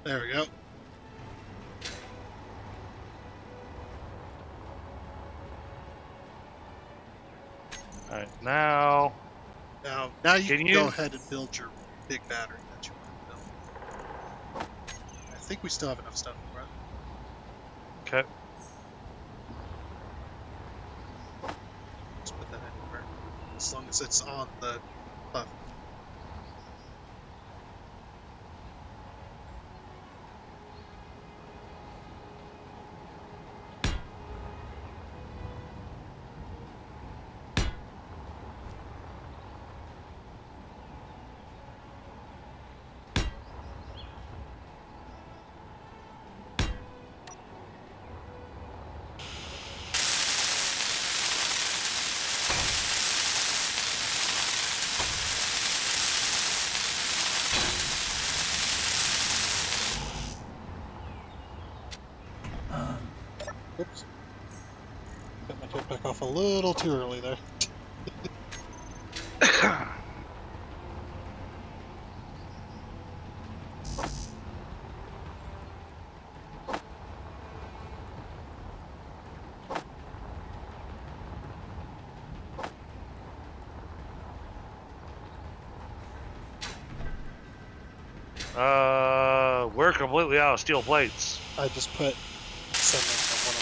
Speaker 1: There we go.
Speaker 2: Alright, now
Speaker 1: Now you can
Speaker 2: you
Speaker 1: go ahead and build your big battery that you want to build. I think we still have enough stuff for it.
Speaker 2: okay.
Speaker 1: Just put that anywhere. As long as it's on the platform. Oops. Got my jetpack off a little too early there.
Speaker 2: We're completely out of steel plates.
Speaker 1: I just put some in on one of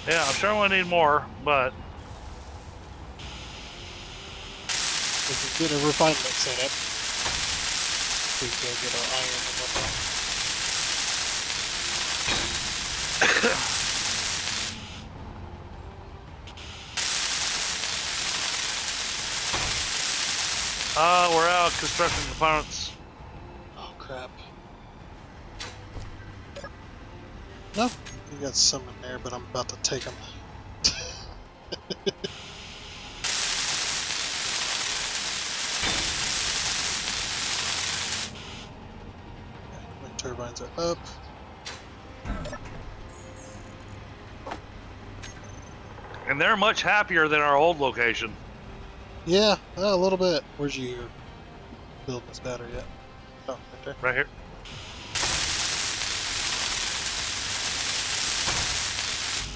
Speaker 1: them.
Speaker 2: Yeah, I'm sure we'll need more, but
Speaker 1: We can get a refinement set up. We can go get our iron and whatnot.
Speaker 2: we're out of construction components.
Speaker 1: Oh crap. No, we got some in there, but I'm about to take them. it up.
Speaker 2: And they're much happier than our old location.
Speaker 1: Yeah, a little bit. Where's your building this battery yet? Oh, right there.
Speaker 2: Right here.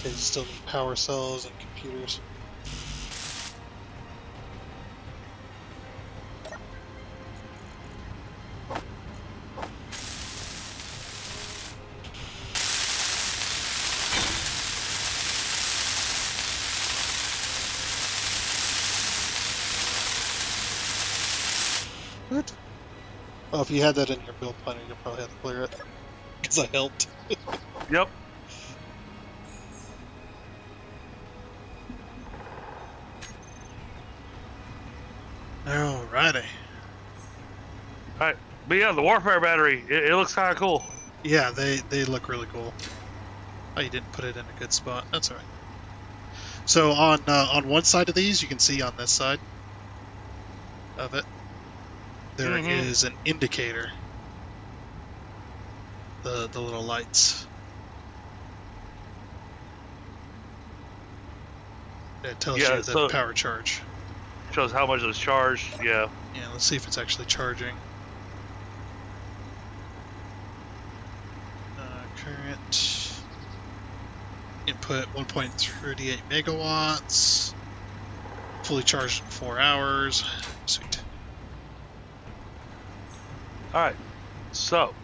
Speaker 1: Okay, you still need power cells and computers. What? Oh, if you had that in your build planner, you'll probably have to clear it. Because I helped.
Speaker 2: Yep.
Speaker 1: Alrighty.
Speaker 2: Alright. But yeah, the warfare battery, it looks kind of cool.
Speaker 1: Yeah, they look really cool. Oh, you didn't put it in a good spot. That's alright. So on one side of these, you can see on this side of it, there is an indicator. The little lights. It tells you the power charge.
Speaker 2: Shows how much it's charged. Yeah.
Speaker 1: Yeah, let's see if it's actually charging. Current input 1.38 megawatts. Fully charged in 4 hours. Sweet.
Speaker 2: All right. So.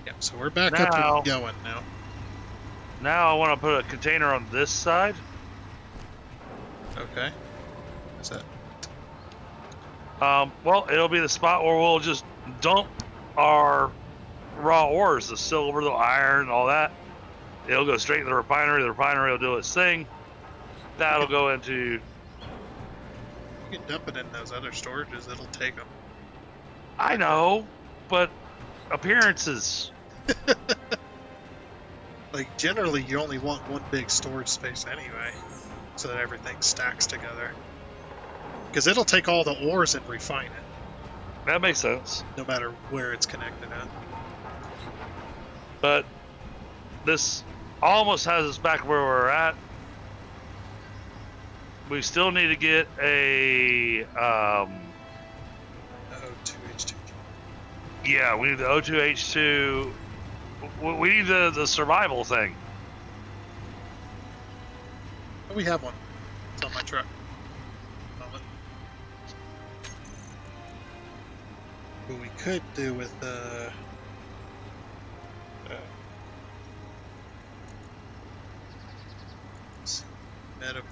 Speaker 1: Yeah, so we're back up and going now.
Speaker 2: Now I want to put a container on this side.
Speaker 1: Okay. What's that?
Speaker 2: Well, it'll be the spot where we'll just dump our raw ores, the silver, the iron, all that. It'll go straight to the refinery. The refinery will do its thing. That'll go into...
Speaker 1: You can dump it in those other storages. It'll take them.
Speaker 2: I know, but appearances.
Speaker 1: Like, generally, you only want one big storage space anyway, so that everything stacks together. Because it'll take all the ores and refine it.
Speaker 2: That makes sense.
Speaker 1: No matter where it's connected at.
Speaker 2: But this almost has us back where we're at. We still need to get a...
Speaker 1: O2H2.
Speaker 2: Yeah, we need the O2H2. We need the survival thing.
Speaker 1: Oh, we have one. It's on my truck. Moment. What we could do with medical.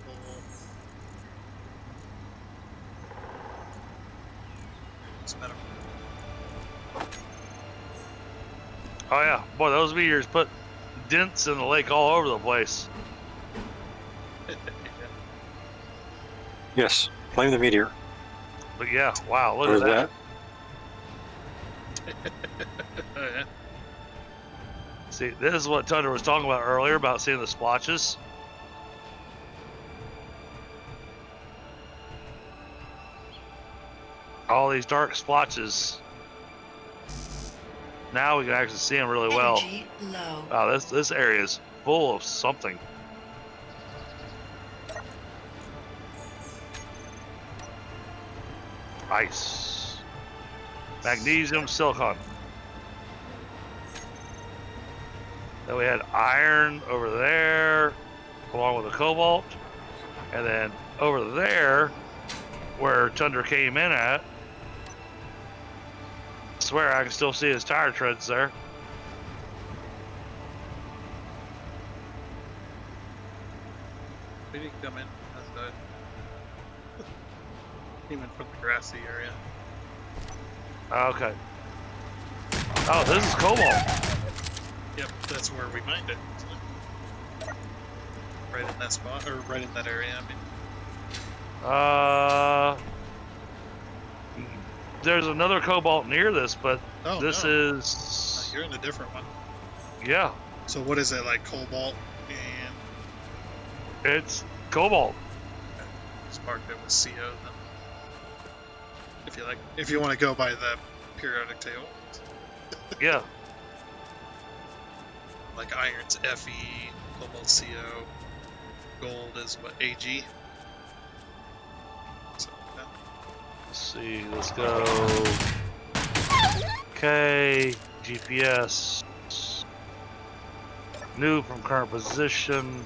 Speaker 1: It's medical.
Speaker 2: Oh yeah, boy, those meteors put dents in the lake all over the place.
Speaker 4: Yes, blame the meteor.
Speaker 2: But yeah, wow, look
Speaker 4: Or
Speaker 2: at that.
Speaker 1: Oh, yeah.
Speaker 2: See, this is what Thunder was talking about earlier about seeing the splotches. All these dark splotches. Now we can actually see them really well.
Speaker 3: Energy low.
Speaker 2: Wow, this area is full of something. Ice. Magnesium, silicon. Then we had iron over there, along with the cobalt. And then over there, where Tundra came in at, I swear I can still see his tire treads there.
Speaker 1: We didn't come in. That's good. Came in from the grassy area.
Speaker 2: Okay. Oh, this is cobalt.
Speaker 1: Yep, that's where we mined it. So. Right in that spot, or right in that area, I mean.
Speaker 2: There's another cobalt near this, but this
Speaker 1: no.
Speaker 2: is...
Speaker 1: You're in a different one.
Speaker 2: Yeah.
Speaker 1: So what is it, like cobalt and...
Speaker 2: It's cobalt.
Speaker 1: Just marked it with CO then. If you like, if you want to go by the periodic table.
Speaker 2: Yeah.
Speaker 1: like iron's Fe, cobalt Co, gold is what, Ag? So, yeah.
Speaker 2: Let's see, let's go. Okay, GPS. New from current position.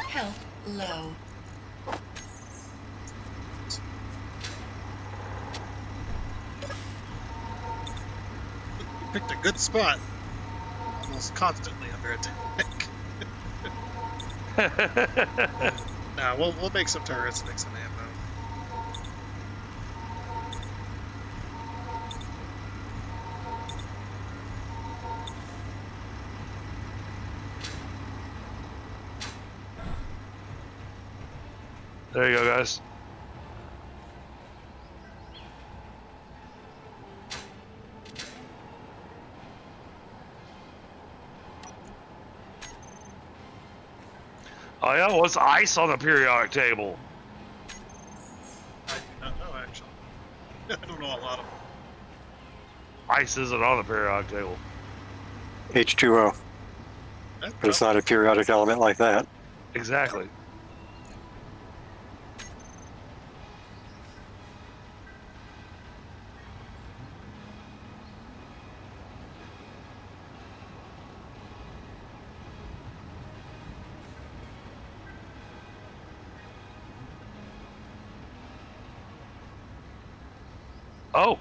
Speaker 3: Health low.
Speaker 1: You picked a good spot. Almost constantly under attack. Nah, we'll make some turrets, make some ammo.
Speaker 2: There you go, guys. Oh yeah, what's ice on the periodic table?
Speaker 1: I do not know, actually. I don't know a lot of them.
Speaker 2: Ice isn't on the periodic table.
Speaker 4: H2O, but it's not a periodic element like that.
Speaker 2: Exactly. Oh.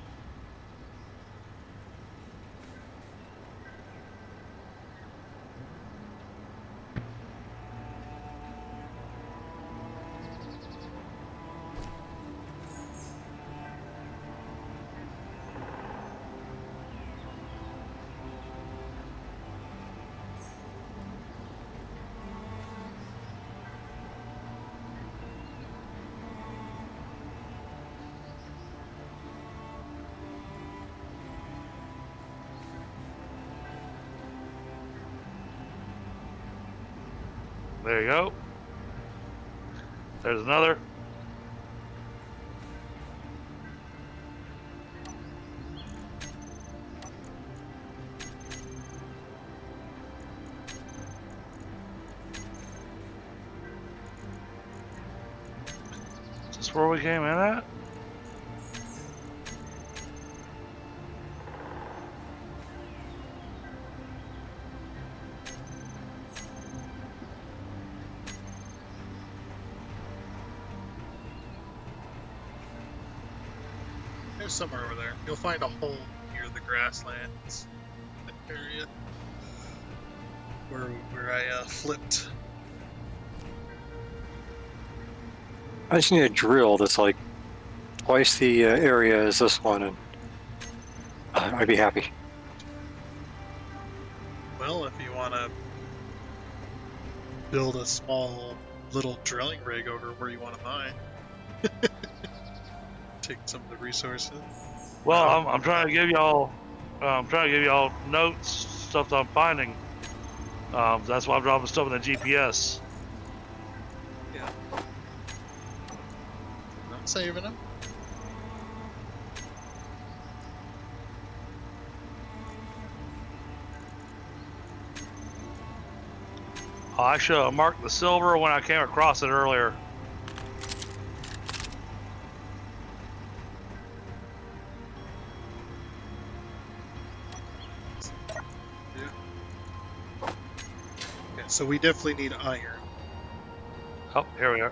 Speaker 2: There you go. There's another. Is this where we came in at?
Speaker 1: There's somewhere over there. You'll find a hole near the grasslands area where I flipped.
Speaker 4: I just need a drill that's like twice the area as this one, and I'd be happy.
Speaker 1: Well, if you want to build a small little drilling rig over where you want to mine, take some of the resources.
Speaker 2: Well, I'm trying to give y'all, notes, stuff that I'm finding. That's why I'm dropping stuff in the GPS.
Speaker 1: Yeah. Not saving them.
Speaker 2: Oh, I should have marked the silver when I came across it earlier.
Speaker 1: Yeah, so we definitely need iron.
Speaker 2: Oh, here we are.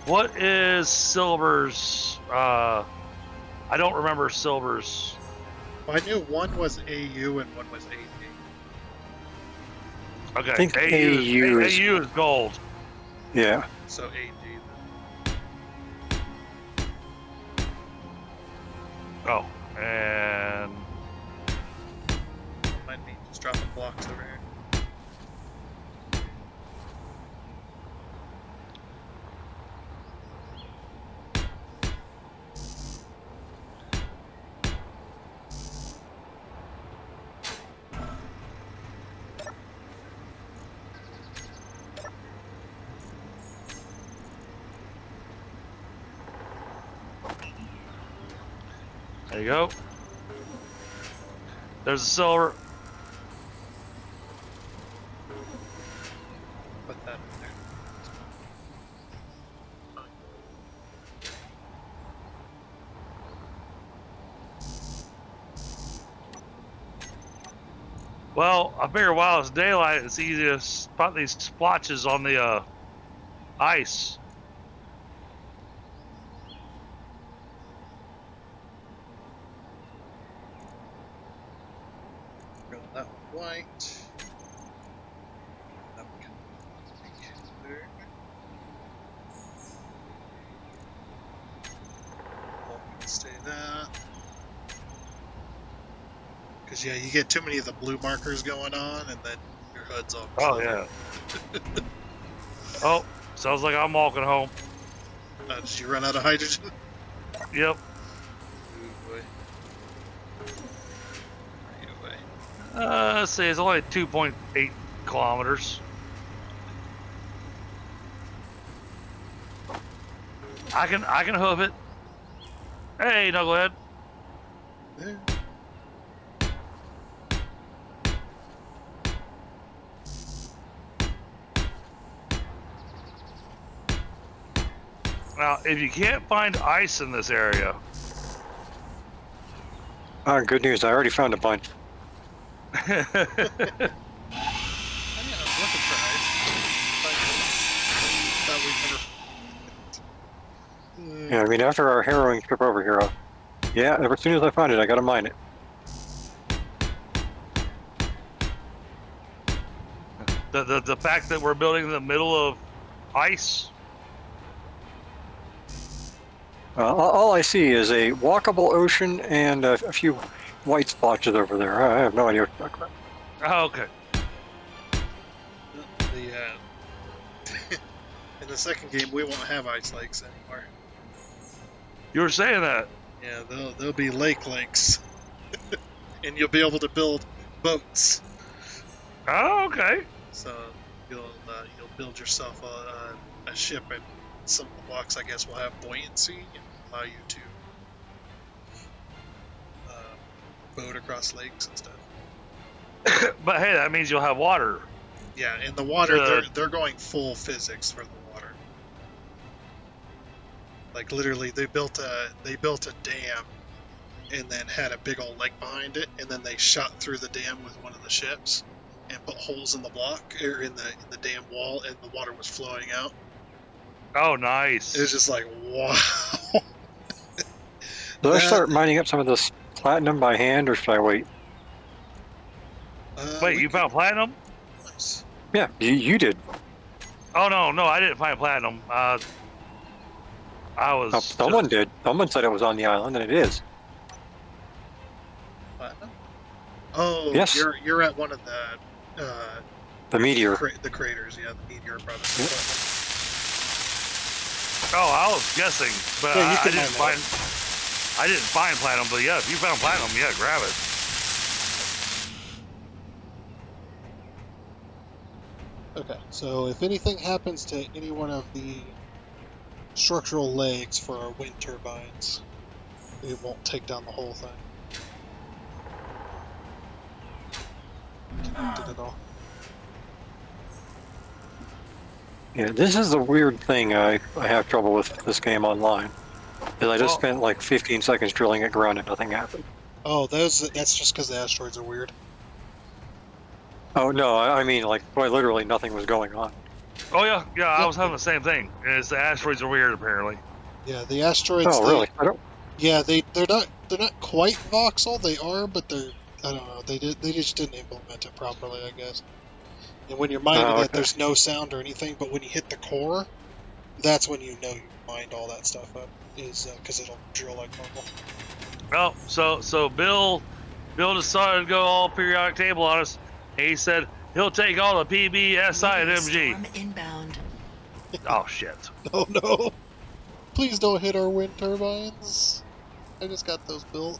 Speaker 2: What is silver's? I don't remember silver's.
Speaker 1: Well, I knew one was AU and one was AD.
Speaker 2: Okay,
Speaker 4: I think
Speaker 2: AU is gold.
Speaker 4: Yeah.
Speaker 1: So AG
Speaker 2: Oh, and
Speaker 1: then. Might be just dropping blocks over here.
Speaker 2: There you go. There's a silver.
Speaker 1: Put that in there.
Speaker 2: Well, I figure while it's daylight, it's easy to spot these splotches on the ice.
Speaker 1: Go that one white. That one can there. Stay that. Because yeah, you get too many of the blue markers going on, and then your HUD's all
Speaker 2: Oh,
Speaker 1: cluttered.
Speaker 2: yeah. Oh, sounds like I'm walking home.
Speaker 1: Did you run out of hydrogen?
Speaker 2: Yep.
Speaker 1: Ooh, boy. Are you away?
Speaker 2: Let's see, it's only 2.8 kilometers. I can hoof it. Hey, Knucklehead.
Speaker 1: There.
Speaker 2: Now, if you can't find ice in this area,
Speaker 4: Good news. I already found a bunch.
Speaker 1: Oh, yeah, I was looking for ice. Thought we never.
Speaker 4: Yeah, I mean, after our harrowing trip over here, yeah, as soon as I find it, I gotta mine it.
Speaker 2: the fact that we're building in the middle of ice.
Speaker 4: All I see is a walkable ocean and a few white splotches over there. I have no idea what to talk about.
Speaker 2: Oh, okay.
Speaker 1: In the second game, we won't have ice lakes anymore.
Speaker 2: You were saying that.
Speaker 1: Yeah, they'll be lakes, and you'll be able to build boats.
Speaker 2: Oh, okay.
Speaker 1: So you'll build yourself a ship, and some of the blocks, I guess, will have buoyancy and allow you to boat across lakes and stuff.
Speaker 2: But hey, that means you'll have water.
Speaker 1: Yeah, in the water, they're going full physics for the water. Like literally, they built a dam, and then had a big old lake behind it, and then they shot through the dam with one of the ships, and put holes in the block or in the dam wall, and the water was flowing out.
Speaker 2: Oh, nice.
Speaker 1: It was just like, wow.
Speaker 4: Do I start mining up some of this platinum by hand, or should I wait?
Speaker 2: Wait, you found platinum?
Speaker 1: Nice.
Speaker 4: Yeah, you did.
Speaker 2: Oh no, I didn't find platinum. I was.
Speaker 4: Oh, someone did. Someone said it was on the island, and it is.
Speaker 1: Platinum? Oh,
Speaker 4: Yes.
Speaker 1: You're at one of
Speaker 4: The meteor.
Speaker 1: the craters. Yeah, the meteor brought us.
Speaker 4: Yep.
Speaker 2: Oh, I was guessing, but
Speaker 1: Yeah, you
Speaker 2: I
Speaker 1: can
Speaker 2: didn't
Speaker 1: mine
Speaker 2: find. I didn't find platinum, but yeah, if you found platinum, yeah, grab it.
Speaker 1: Okay, so if anything happens to any one of the structural legs for our wind turbines, it won't take down the whole thing. Connected it all.
Speaker 4: Yeah, this is the weird thing I have trouble with this game online. Is I just spent like 15 seconds drilling at ground and nothing happened.
Speaker 1: Oh, that's just because the asteroids are weird.
Speaker 4: Oh no, I mean like quite literally nothing was going on.
Speaker 2: Oh yeah, I was having the same thing. Is the asteroids are weird apparently.
Speaker 1: Yeah, the asteroids.
Speaker 4: Oh really? I don't.
Speaker 1: Yeah, they're not quite voxel. They are, but they're, I don't know. They just didn't implement it properly, I guess. And when you're mining it, there's no sound or anything. But when you hit the core, that's when you know you mined all that stuff up. Is because it'll drill like normal.
Speaker 2: Oh, so Bill decided to go all periodic table on us. He said he'll take all the PB, SI, and MG.
Speaker 3: Storm inbound.
Speaker 2: Oh shit.
Speaker 1: Oh no! Please don't hit our wind turbines. I just got those built.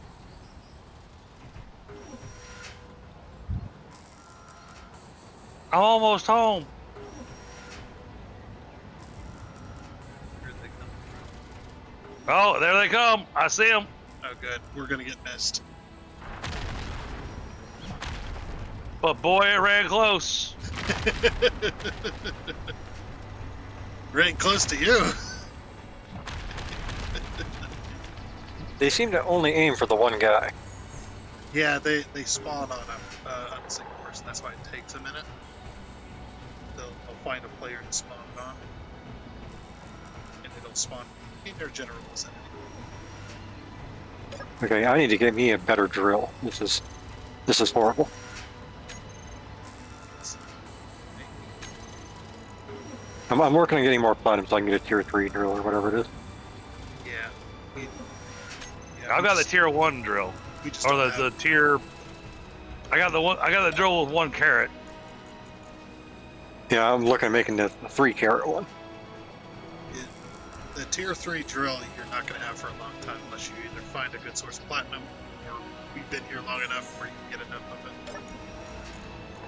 Speaker 2: I'm almost home.
Speaker 1: Where'd they come
Speaker 2: Oh, there they come. I see them.
Speaker 1: Oh, good. We're gonna get missed.
Speaker 2: But boy, it ran close.
Speaker 1: We're getting close to you.
Speaker 4: They seem to only aim for the one guy.
Speaker 1: Yeah, they spawn on a single person. That's why it takes a minute. They'll find a player to spawn it on, and it'll spawn in their general vicinity.
Speaker 4: Okay, I need to get me a better drill. This is horrible. I'm working on getting more platinum so I can get a tier 3 drill or whatever it is.
Speaker 1: Yeah.
Speaker 2: I've got the tier 1 drill.
Speaker 1: We just
Speaker 2: Or
Speaker 1: don't
Speaker 2: the
Speaker 1: have-
Speaker 2: tier. I got the drill with 1 carat.
Speaker 4: Yeah, I'm looking at making the 3 carat one.
Speaker 1: The tier 3 drill you're not going to have for a long time unless you either find a good source of platinum or we've been here long enough where you can get enough of it.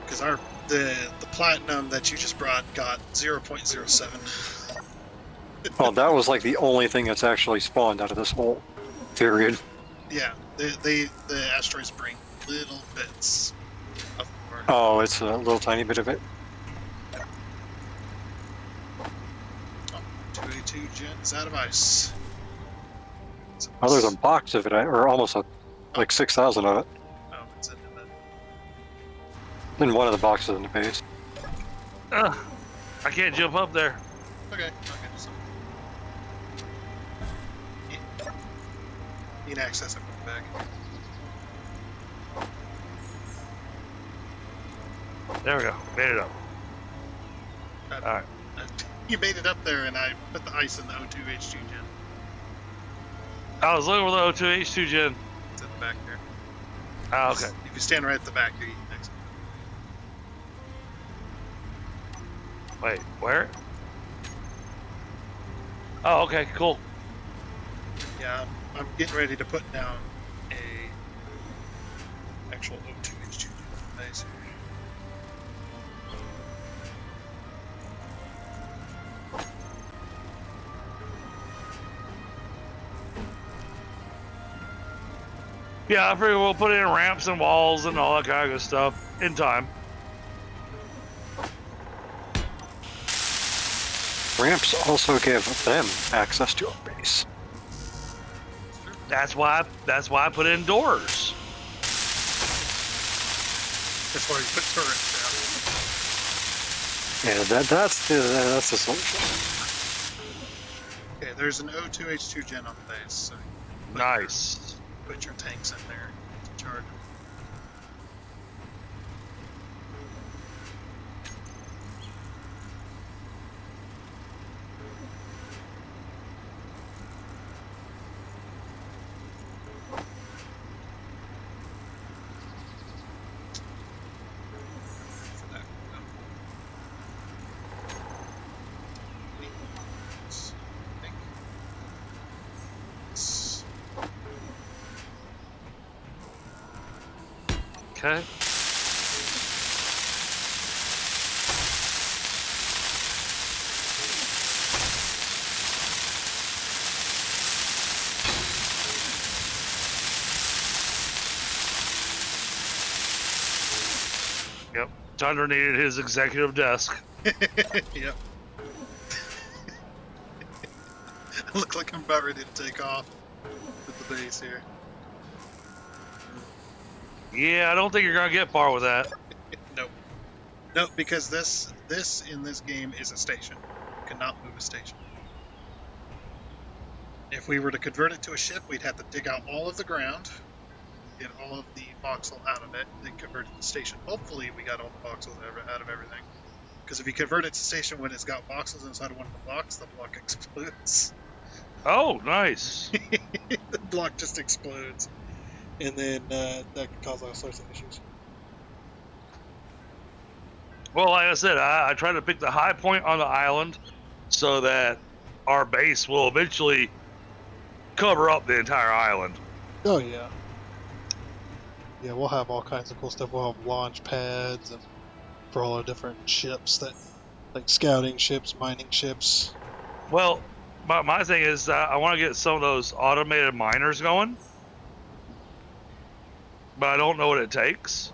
Speaker 1: Because the platinum that you just brought got 0.07.
Speaker 4: Oh, that was like the only thing that's actually spawned out of this whole period.
Speaker 1: Yeah, the asteroids bring little bits of more.
Speaker 4: Oh, it's a little tiny bit of it.
Speaker 1: 282 gens out of ice.
Speaker 4: Oh, there's a box of it, or almost like 6,000 of it.
Speaker 1: Oh, it's in
Speaker 4: In one of the boxes in the base.
Speaker 2: Ugh, I can't jump up there.
Speaker 1: Okay, I'll get you some. Yeah. You can access it from the back.
Speaker 2: There we go. Made it up. Alright.
Speaker 1: You made it up there, and I put the ice in the O2H2 gen.
Speaker 2: I was looking for the O2H2 gen.
Speaker 1: It's in the back there.
Speaker 2: Oh, okay.
Speaker 1: If you stand right at the back, you're next.
Speaker 2: Wait, where? Oh, okay, cool.
Speaker 1: Yeah, I'm getting ready to put down a actual O2H2 base.
Speaker 2: Yeah, I figure we'll put in ramps and walls and all that kind of good stuff in time.
Speaker 4: Ramps also give them access to a base.
Speaker 2: That's why I put in doors.
Speaker 1: That's why you put turrets
Speaker 4: Yeah, that's the solution.
Speaker 1: down. Okay, there's an O2H2 gen on the base, so
Speaker 2: Nice.
Speaker 1: put your tanks in there to charge them. For that, I think. It's-
Speaker 2: Okay. Yep. Thunder needed his executive desk.
Speaker 1: Yep. I look like I'm about ready to take off with the base here.
Speaker 2: Yeah, I don't think you're gonna get far with that.
Speaker 1: Nope. Nope, because this in this game is a station. You cannot move a station. If we were to convert it to a ship, we'd have to dig out all of the ground, get all of the voxel out of it, then convert it to station. Hopefully we got all the voxels out of everything. Because if you convert it to station when it's got voxels inside of one of the blocks, the block explodes.
Speaker 2: Oh, nice.
Speaker 1: The block just explodes. And then that could cause all sorts of issues.
Speaker 2: Well, like I said, I try to pick the high point on the island so that our base will eventually cover up the entire island.
Speaker 1: Oh, yeah. Yeah, we'll have all kinds of cool stuff. We'll have launch pads and for all our different ships that, like scouting ships, mining ships.
Speaker 2: Well, my thing is I want to get some of those automated miners going but I don't know what it takes.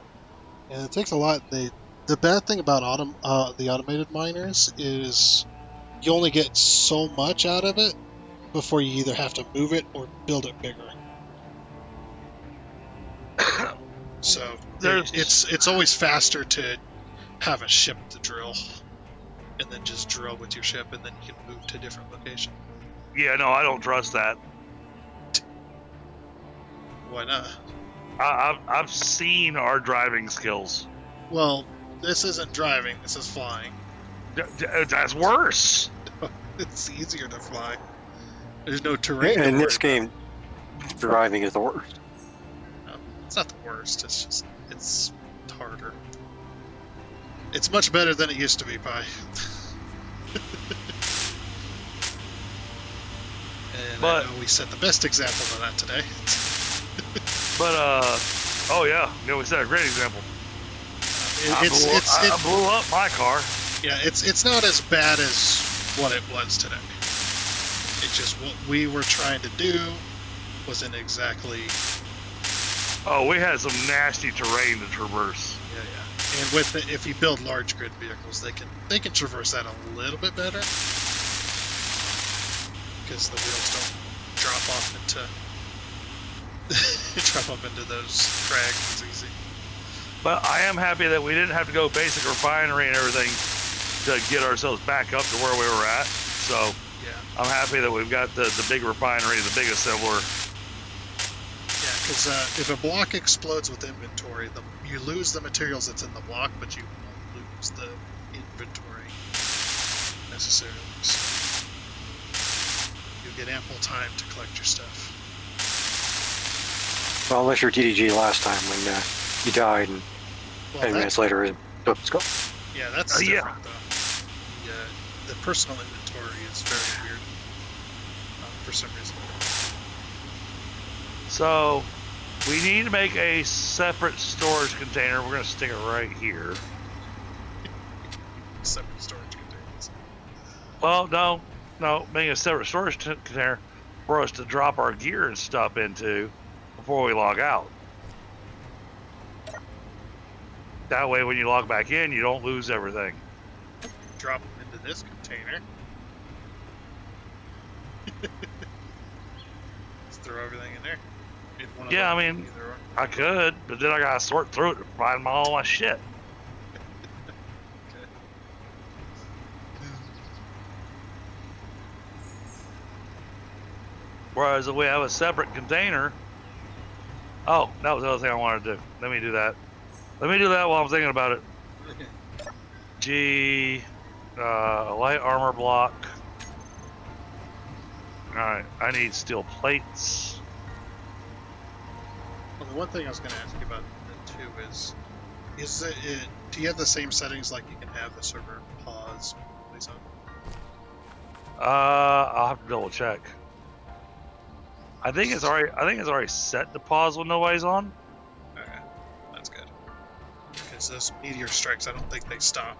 Speaker 1: Yeah, it takes a lot. The bad thing about the automated miners is you only get so much out of it before you either have to move it or build it bigger. So it's always faster to have a ship to drill, and then just drill with your ship, and then you can move to a different location.
Speaker 2: Yeah, no, I don't trust that.
Speaker 1: Why not?
Speaker 2: I've seen our driving skills.
Speaker 1: Well, this isn't driving. This is flying.
Speaker 2: That's worse.
Speaker 1: It's easier to fly. There's no terrain.
Speaker 4: In this game, driving is the worst.
Speaker 1: No, it's not the worst. It's harder. It's much better than it used to be, Pi. And I know we set the best example of that today.
Speaker 2: But oh yeah, we set a great example. I blew up my car.
Speaker 1: Yeah, it's not as bad as what it was today. It's just what we were trying to do wasn't exactly.
Speaker 2: Oh, we had some nasty terrain to traverse.
Speaker 1: Yeah. And with if you build large grid vehicles, they can traverse that a little bit better because the wheels don't drop off into those crags as easy.
Speaker 2: But I am happy that we didn't have to go basic refinery and everything to get ourselves back up to where we were at. So
Speaker 1: yeah,
Speaker 2: I'm happy that we've got the big refinery, the big assembler.
Speaker 1: Yeah, because if a block explodes with inventory, you lose the materials that's in the block, but you won't lose the inventory necessarily. So you get ample time to collect your stuff.
Speaker 4: Well, unless you're TDG last time when you died and 10 minutes later it was gone.
Speaker 1: Yeah, that's different though. The personal inventory is very weird for some reason.
Speaker 2: So we need to make a separate storage container. We're going to stick it right here.
Speaker 1: Separate storage containers.
Speaker 2: Well, no, make a separate storage container for us to drop our gear and stuff into before we log out. That way, when you log back in, you don't lose everything.
Speaker 1: Drop them into this container. Just throw everything in there.
Speaker 2: Yeah, I mean, I could, but then I gotta sort through it to find all my shit.
Speaker 1: Okay.
Speaker 2: Whereas if we have a separate container. Oh, that was the other thing I wanted to do. Let me do that. Let me do that while I'm thinking about it. G, light armor block. Alright, I need steel plates.
Speaker 1: Well, the one thing I was going to ask you about too is do you have the same settings like you can have the server pause always on?
Speaker 2: I'll have to double check. I think it's already set to pause when nobody's on.
Speaker 1: Okay, that's good. Because those meteor strikes, I don't think they stop.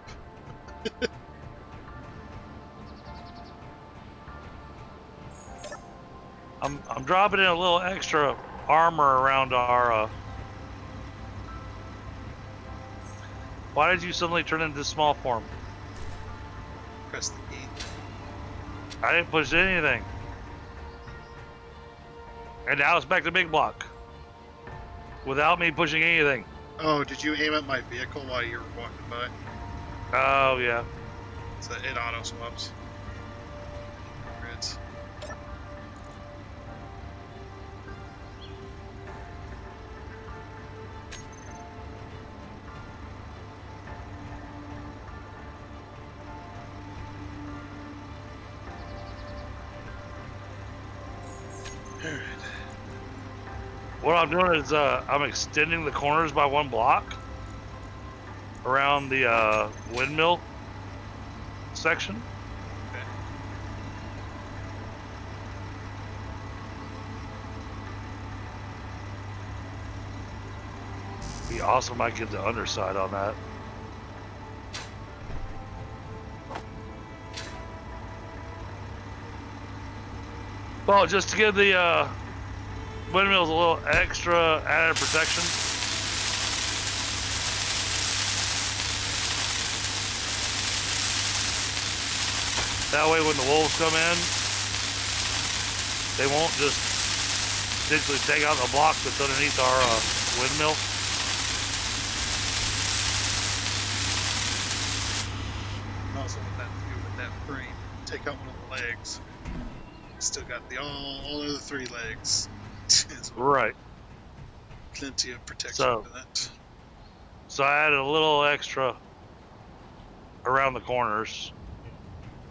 Speaker 2: I'm dropping in a little extra armor around our. Why did you suddenly turn into small form?
Speaker 1: Press the E.
Speaker 2: I didn't push anything. And now it's back to big block. Without me pushing anything.
Speaker 1: Oh, did you aim at my vehicle while you were walking by?
Speaker 2: Oh, yeah.
Speaker 1: So it auto swaps. Grids. Alright.
Speaker 2: What I'm doing is I'm extending the corners by one block around the windmill section.
Speaker 1: Okay.
Speaker 2: Be awesome. I get the underside on that. Well, just to give the windmills a little extra added protection. That way when the wolves come in, they won't just essentially take out the block that's underneath our windmill.
Speaker 1: And also what that do with that frame. Take out one of the legs. Still got all of the 3 legs.
Speaker 2: Right.
Speaker 1: Plenty of protection
Speaker 2: So-
Speaker 1: for that.
Speaker 2: So I added a little extra around the corners,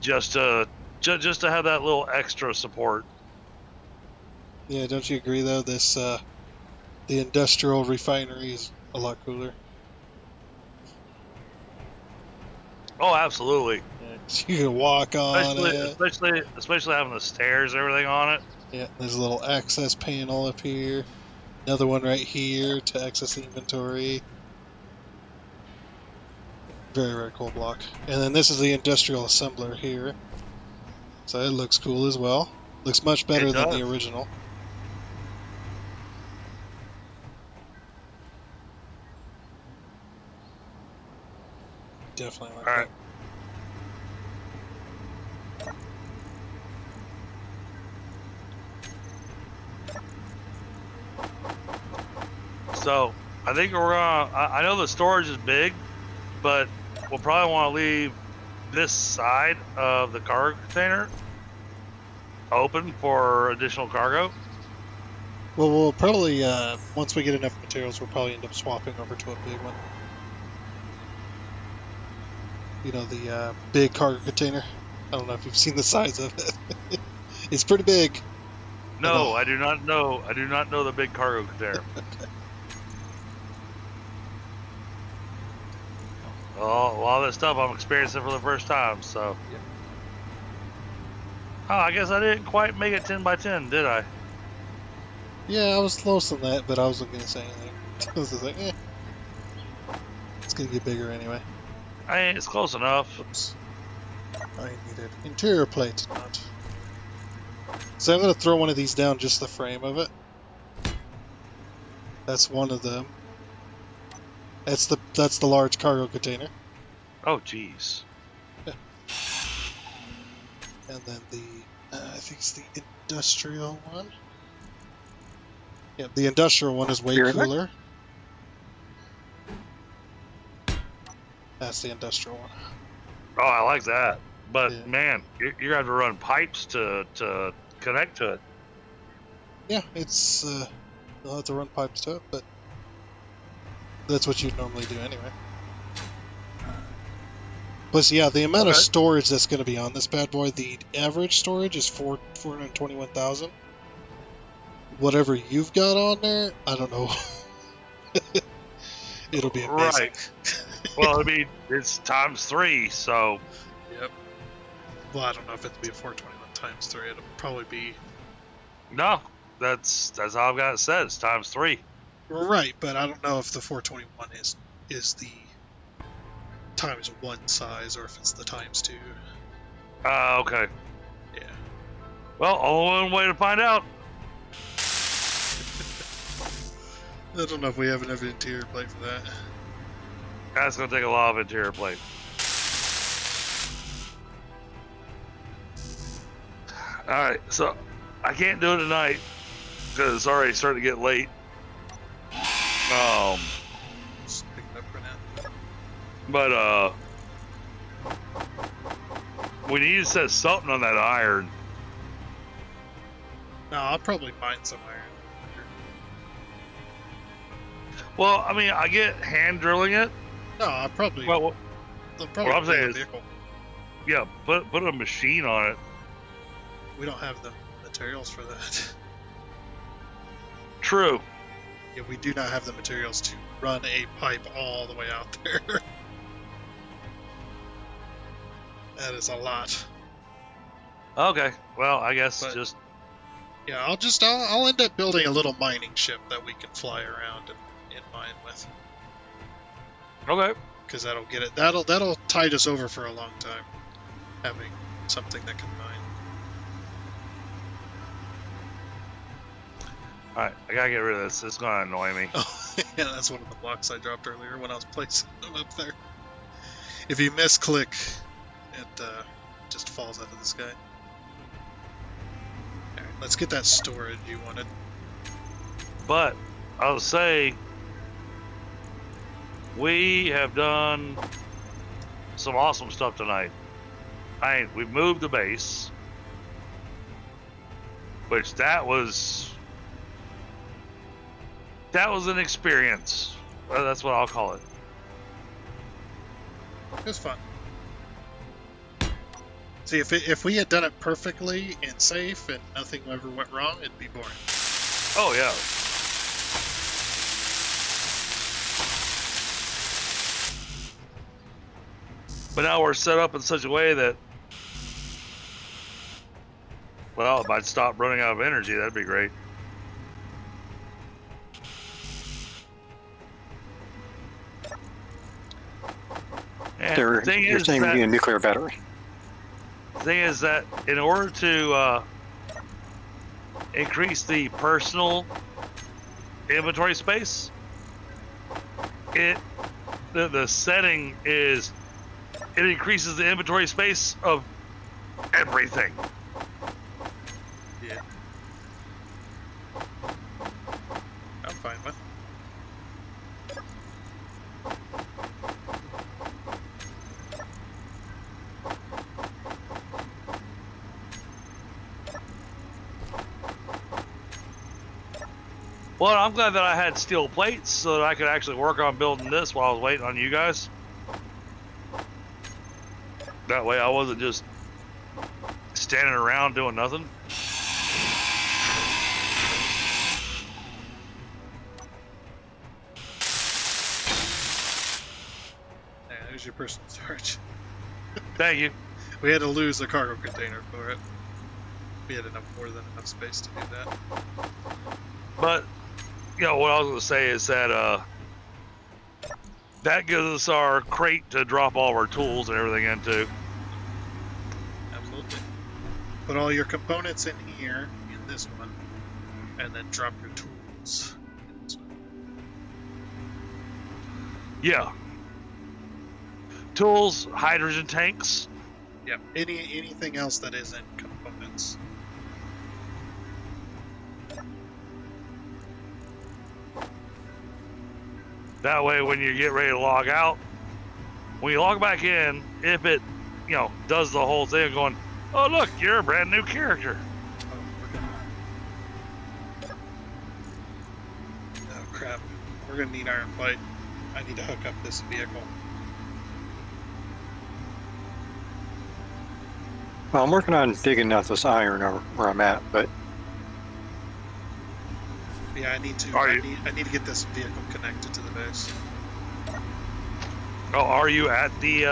Speaker 2: just to have that little extra support.
Speaker 1: Yeah, don't you agree though? This the industrial refinery is a lot cooler.
Speaker 2: Oh, absolutely.
Speaker 1: Yeah, 'cause you can walk on it.
Speaker 2: Especially having the stairs and everything on it.
Speaker 1: Yeah, there's a little access panel up here. Another one right here to access the inventory. Very, very cool block. And then this is the industrial assembler here. So it looks cool as well. Looks much better than the
Speaker 2: does.
Speaker 1: original. Definitely like
Speaker 2: All right. So I think we're gonna. I know the storage is big, but we'll probably want to leave this side of the cargo container open for additional cargo.
Speaker 1: Well, we'll probably, once we get enough materials, we'll probably end up swapping over to a big one. You know, the big cargo container. I don't know if you've seen the size of it. It's pretty big.
Speaker 2: No, I do not know. I do not know the big cargo container. Oh, a lot of this stuff I'm experiencing for the first time. So.
Speaker 1: Yep.
Speaker 2: Oh, I guess I didn't quite make it 10 by 10, did I?
Speaker 1: Yeah, I was close on that, but I wasn't going to say anything. I was just like, it's going to get bigger anyway.
Speaker 2: It's close enough.
Speaker 1: Oops. I needed interior plate, not. So I'm going to throw one of these down, just the frame of it. That's one of them. That's the large cargo container.
Speaker 2: Oh, jeez.
Speaker 1: And then the, I think it's the industrial one. Yeah, the industrial one is way
Speaker 4: Here, Nick?
Speaker 1: cooler. That's the industrial one.
Speaker 2: Oh, I like that. But
Speaker 1: Yeah.
Speaker 2: man, you're gonna have to run pipes to connect to it.
Speaker 1: Yeah, it's, you'll have to run pipes to it, but that's what you'd normally do anyway. Plus, yeah, the amount of
Speaker 2: Okay.
Speaker 1: storage that's going to be on this bad boy, the average storage is 421,000. Whatever you've got on there, I don't know. It'll be amazing.
Speaker 2: Right. Well, I mean, it's ×3, so
Speaker 1: Yep. Well, I don't know if it'll be a 421 times 3. It'll probably be
Speaker 2: no, that's how I've got it set. It's ×3.
Speaker 1: right, but I don't know if the 421 is the ×1 size or if it's the ×2.
Speaker 2: Okay.
Speaker 1: Yeah.
Speaker 2: Well, only one way to find out.
Speaker 1: I don't know if we have enough interior plate for that.
Speaker 2: That's gonna take a lot of interior plate. All right, so I can't do it tonight because it's already starting to get late.
Speaker 1: Just pick it up for now.
Speaker 2: But we need to set something on that iron.
Speaker 1: No, I'll probably mine some iron.
Speaker 2: Well, I mean, I get hand drilling it.
Speaker 1: No, I'll probably.
Speaker 2: Well,
Speaker 1: I'll probably
Speaker 2: what I'm saying
Speaker 1: build a
Speaker 2: is-
Speaker 1: vehicle.
Speaker 2: yeah, put a machine on it.
Speaker 1: We don't have the materials for that.
Speaker 2: True.
Speaker 1: Yeah, we do not have the materials to run a pipe all the way out there. That is a lot.
Speaker 2: Okay. Well, I guess
Speaker 1: But-
Speaker 2: just
Speaker 1: Yeah, I'll end up building a little mining ship that we can fly around and mine with,
Speaker 2: okay.
Speaker 1: because that'll get it. That'll tide us over for a long time, having something that can mine.
Speaker 2: All right, I gotta get rid of this. It's gonna annoy me.
Speaker 1: Oh, yeah, that's one of the blocks I dropped earlier when I was placing them up there. If you misclick, it just falls out of the sky. Alright, let's get that storage you wanted.
Speaker 2: But I'll say we have done some awesome stuff tonight. We've moved the base, which that was an experience. That's what I'll call it.
Speaker 1: It was fun. See, if we had done it perfectly and safe and nothing ever went wrong, it'd be boring.
Speaker 2: Oh yeah. But now we're set up in such a way that, well, if I'd stop running out of energy, that'd be great. And
Speaker 4: You're
Speaker 2: the thing is
Speaker 4: saying we
Speaker 2: that,
Speaker 4: need a nuclear battery.
Speaker 2: the thing is that in order to increase the personal inventory space, the setting is it increases the inventory space of everything.
Speaker 1: Yeah. I'm fine with.
Speaker 2: Well, I'm glad that I had steel plates so that I could actually work on building this while I was waiting on you guys. That way I wasn't just standing around doing nothing.
Speaker 1: Yeah, there's your personal storage.
Speaker 2: Thank you.
Speaker 1: We had to lose a cargo container for it. We had more than enough space to do that.
Speaker 2: But, you know, what I was going to say is that that gives us our crate to drop all of our tools and everything into.
Speaker 1: Absolutely. Put all your components in here, in this one, and then drop your tools in this one.
Speaker 2: Yeah. Tools, hydrogen tanks.
Speaker 1: Yep. Anything else that isn't components.
Speaker 2: That way when you get ready to log out, when you log back in, if it, you know, does the whole thing going, oh look, you're a brand new character.
Speaker 1: Oh crap. We're gonna need iron plate. I need to hook up this vehicle.
Speaker 4: Well, I'm working on digging out this iron where I'm at, but
Speaker 1: Yeah, I need to. I need to get this vehicle connected to the base.
Speaker 2: Oh, are you at the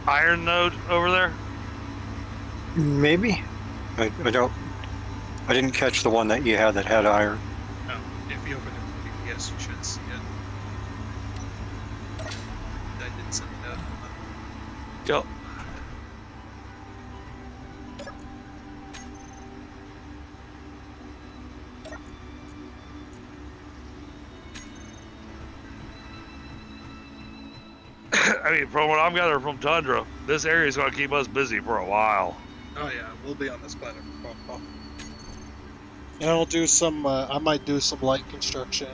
Speaker 2: iron node over there?
Speaker 4: maybe I didn't catch the one that you had that had iron.
Speaker 1: Oh, if you open it, yes, you should see it. I didn't send it out.
Speaker 2: Yep. I mean, from what I'm gathering from Tundra, this area is going to keep us busy for a while.
Speaker 1: Oh yeah, we'll be on this planet for a while. And I'll do some. I might do some light construction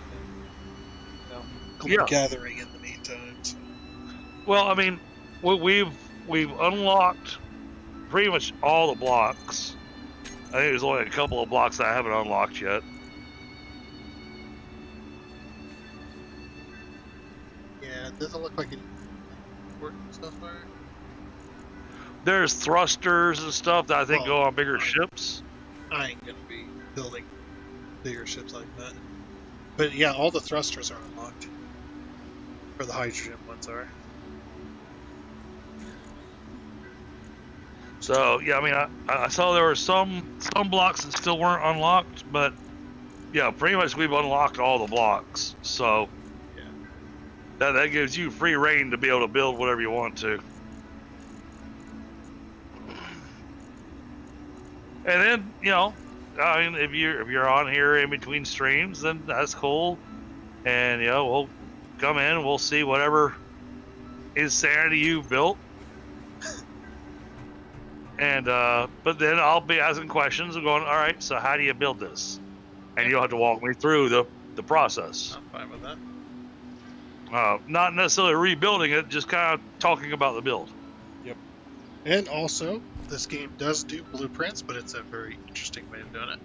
Speaker 1: and,
Speaker 2: Yeah.
Speaker 1: gathering in the meantime. So.
Speaker 2: Well, I mean, we've unlocked pretty much all the blocks. I think there's only a couple of blocks that I haven't unlocked yet.
Speaker 1: Yeah, it doesn't look like any important stuff there.
Speaker 2: There's thrusters and stuff that I think go on bigger ships.
Speaker 1: I ain't gonna be building bigger ships like that. But yeah, all the thrusters are unlocked. Or the hydrogen ones are.
Speaker 2: So yeah, I mean, I saw there were some blocks that still weren't unlocked, but yeah, pretty much we've unlocked all the blocks. So
Speaker 1: Yeah.
Speaker 2: that gives you free reign to be able to build whatever you want to. And then, you know, I mean, if you're on here in between streams, then that's cool. And you know, we'll come in, we'll see whatever insanity you've built, And but then I'll be asking questions and going, all right, so how do you build this? And you'll have to walk me through the process.
Speaker 1: I'm fine with that.
Speaker 2: Not necessarily rebuilding it, just kind of talking about the build.
Speaker 1: Yep. And also, this game does do blueprints, but it's a very interesting way of doing it.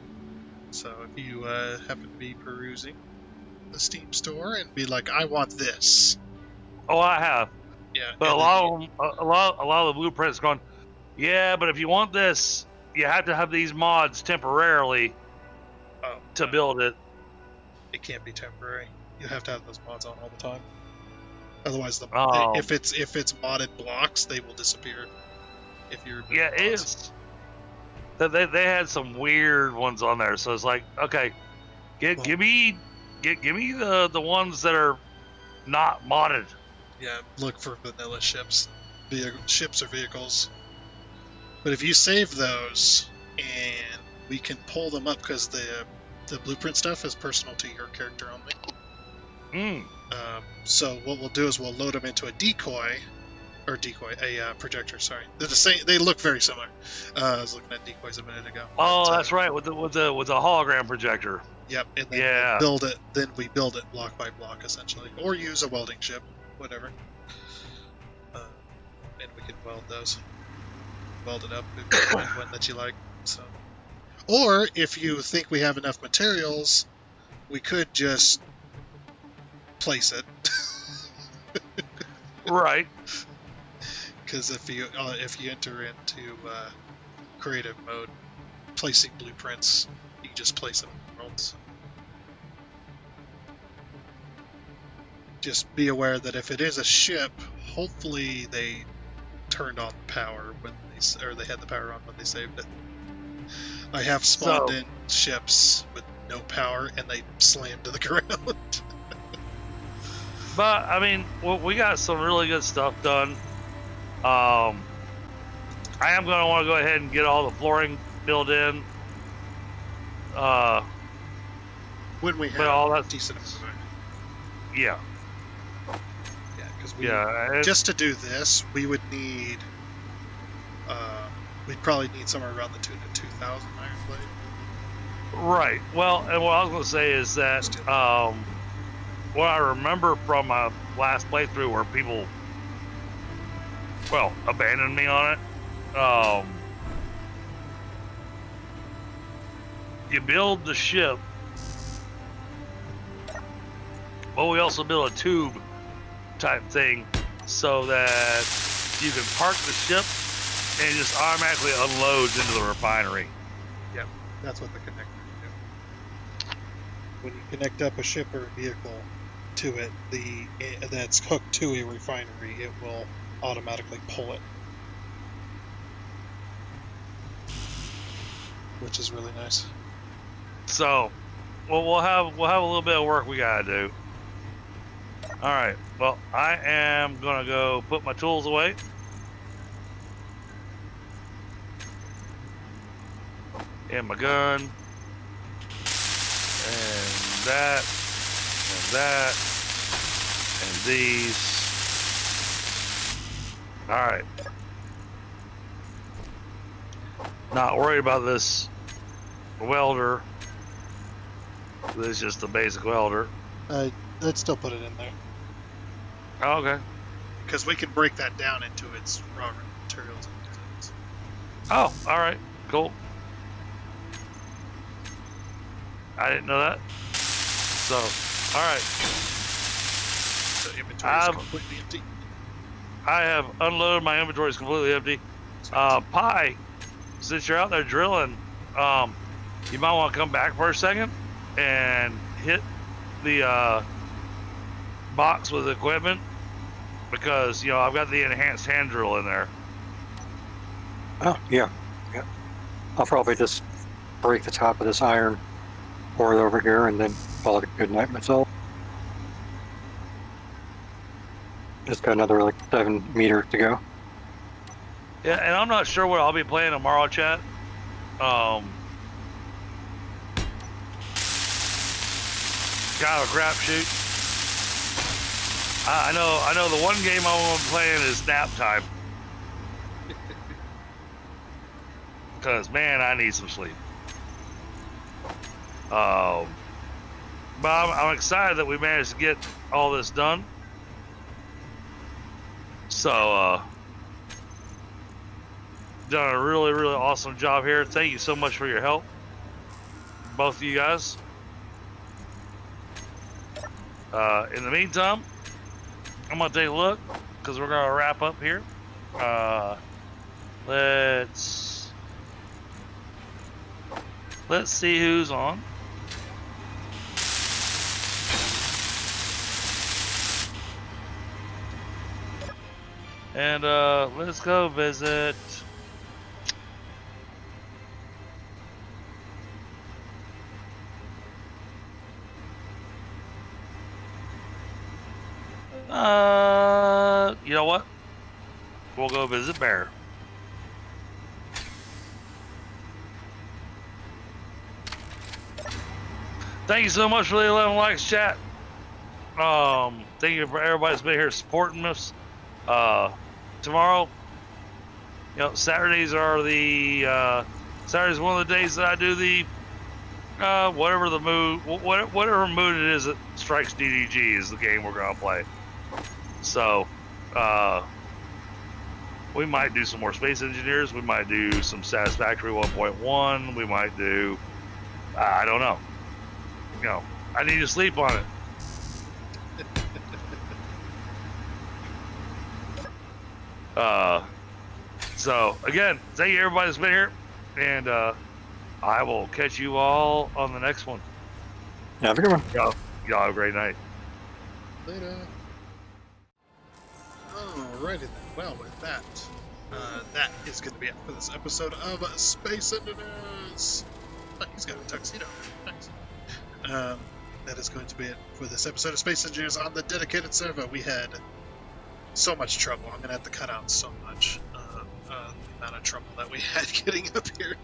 Speaker 1: So if you happen to be perusing the Steam store and be like, I want this.
Speaker 2: Oh, I have.
Speaker 1: Yeah.
Speaker 2: But a
Speaker 1: and then
Speaker 2: lot of them, a lot of the blueprints going, yeah, but if you want this, you have to have these mods temporarily to build it.
Speaker 1: It can't be temporary. You have to have those mods on all the time. Otherwise,
Speaker 2: Oh.
Speaker 1: if it's modded blocks, they will disappear. If you're
Speaker 2: Yeah, it's they had some weird ones on there, so it's like, okay, give me the ones that are not modded.
Speaker 1: Yeah, look for vanilla ships, ships or vehicles. But if you save those, and we can pull them up because the blueprint stuff is personal to your character only. So what we'll do is we'll load them into a projector. Sorry, they're the same. They look very similar. I was looking at decoys a minute ago.
Speaker 2: Oh, that's right, with the hologram projector.
Speaker 1: Yep, and then we'll build it. Then we build it block by block, essentially, or use a welding ship, whatever. And we can weld those. Weld it up if you find one that you like. So, or if you think we have enough materials, we could just place it.
Speaker 2: Right.
Speaker 1: Because if you enter into creative mode, placing blueprints, you can just place them in worlds. Just be aware that if it is a ship, hopefully they turned on the power they had the power on when they saved it. I have spawned in ships with no power and they slammed to the ground.
Speaker 2: But I mean, we got some really good stuff done. I am going to want to go ahead and get all the flooring built in.
Speaker 1: When we have
Speaker 2: all that
Speaker 1: decent.
Speaker 2: Yeah.
Speaker 1: Yeah, because just to do this, we would need. We'd probably need somewhere around the tune of 2,000 iron plate.
Speaker 2: Right. Well, and what I was going to say is that what I remember from my last playthrough where people, abandoned me on it. You build the ship, but we also build a tube type thing so that you can park the ship and it just automatically unloads into the refinery.
Speaker 1: Yep, that's what the connectors do. When you connect up a ship or a vehicle to it, that's hooked to a refinery, it will automatically pull it, which is really nice.
Speaker 2: So, we'll have a little bit of work we gotta do. All right. Well, I am gonna go put my tools away. And my gun. And that. And that. And these. Alright. Not worried about this welder. This is just a basic welder.
Speaker 1: I'd still put it in there.
Speaker 2: Oh, okay.
Speaker 1: Because we can break that down into its raw materials and things.
Speaker 2: Oh, alright. Cool. I didn't know that. So, alright.
Speaker 1: The inventory is completely empty.
Speaker 2: I have unloaded my inventory. Is completely empty. Pi, since you're out there drilling, you might want to come back for a second and hit the box with equipment because I've got the enhanced hand drill in there.
Speaker 4: Oh yeah. I'll probably just break the top of this iron, pour it over here, and then call it a good night myself. Just got another like 7 meter to go.
Speaker 2: Yeah, and I'm not sure what I'll be playing tomorrow, chat. Kind of a crapshoot. I know the one game I'm playing is Nap Time. because man, I need some sleep. But I'm excited that we managed to get all this done. So, done a really, really awesome job here. Thank you so much for your help, both of you guys. In the meantime, I'm gonna take a look because we're gonna wrap up here. Let's see who's on. And let's go visit. You know what? We'll go visit Bear. Thank you so much for the 11 likes, chat. Thank you for everybody that's been here supporting us. Tomorrow, Saturdays are the Saturday's one of the days that I do the whatever the mood, whatever mood it is that strikes DDG is the game we're gonna play. So, we might do some more Space Engineers. We might do some Satisfactory 1.1. We might do, I don't know. I need to sleep on it. So again, thank you everybody that's been here, and I will catch you all on the next one.
Speaker 4: Have a good one.
Speaker 2: Y'all have a great night.
Speaker 1: Later. Alrighty then. Well, with that, that is going to be it for this episode of Space Engineers. Oh, he's got a tuxedo. Nice. That is going to be it for this episode of Space Engineers on the dedicated server. We had so much trouble. I'm going to have to cut out so much. The amount of trouble that we had getting up here.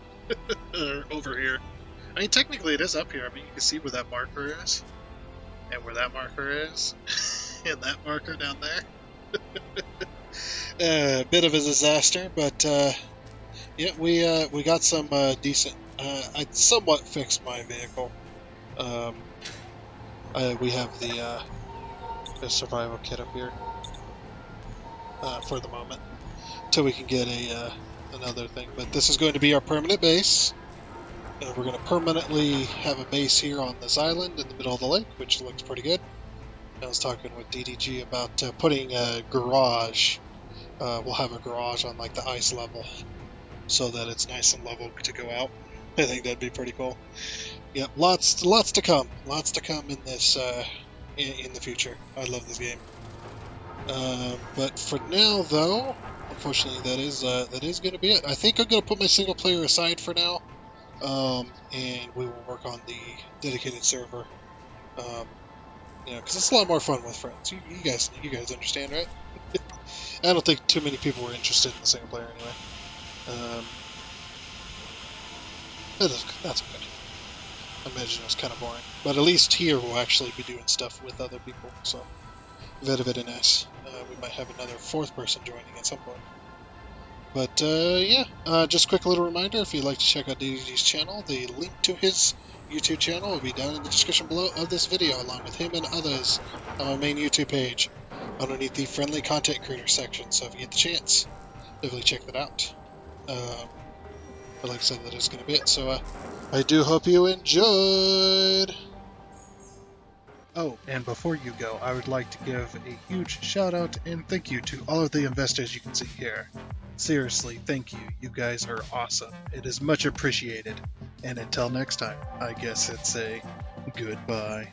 Speaker 1: Or over here. I mean, technically it is up here. I mean, you can see where that marker is. And where that marker is. And that marker down there. A bit of a disaster, but yeah, we got some decent. I somewhat fixed my vehicle. We have the survival kit up here for the moment, till we can get another thing. But this is going to be our permanent base. We're going to permanently have a base here on this island in the middle of the lake, which looks pretty good. I was talking with DDG about putting a garage. We'll have a garage on like the ice level, so that it's nice and level to go out. I think that'd be pretty cool. Yep, lots to come. Lots to come in this in the future. I love this game. But for now, though, unfortunately, that is going to be it. I think I'm going to put my single player aside for now, and we will work on the dedicated server. Because it's a lot more fun with friends. You guys understand, right? I don't think too many people were interested in the single player anyway. That's okay. I imagine it was kind of boring, but at least here we'll actually be doing stuff with other people. So very nice. We might have another fourth person joining at some point. But yeah, just a quick little reminder, if you'd like to check out DDG's channel, the link to his YouTube channel will be down in the description below of this video, along with him and others on my main YouTube page, underneath the friendly content creator section. So if you get the chance, definitely check that out. But like I said, that is going to be it. So I do hope you enjoyed. Oh, and before you go, I would like to give a huge shout out and thank you to all of the investors you can see here. Seriously, thank you. You guys are awesome. It is much appreciated. And until next time, I guess it's a goodbye.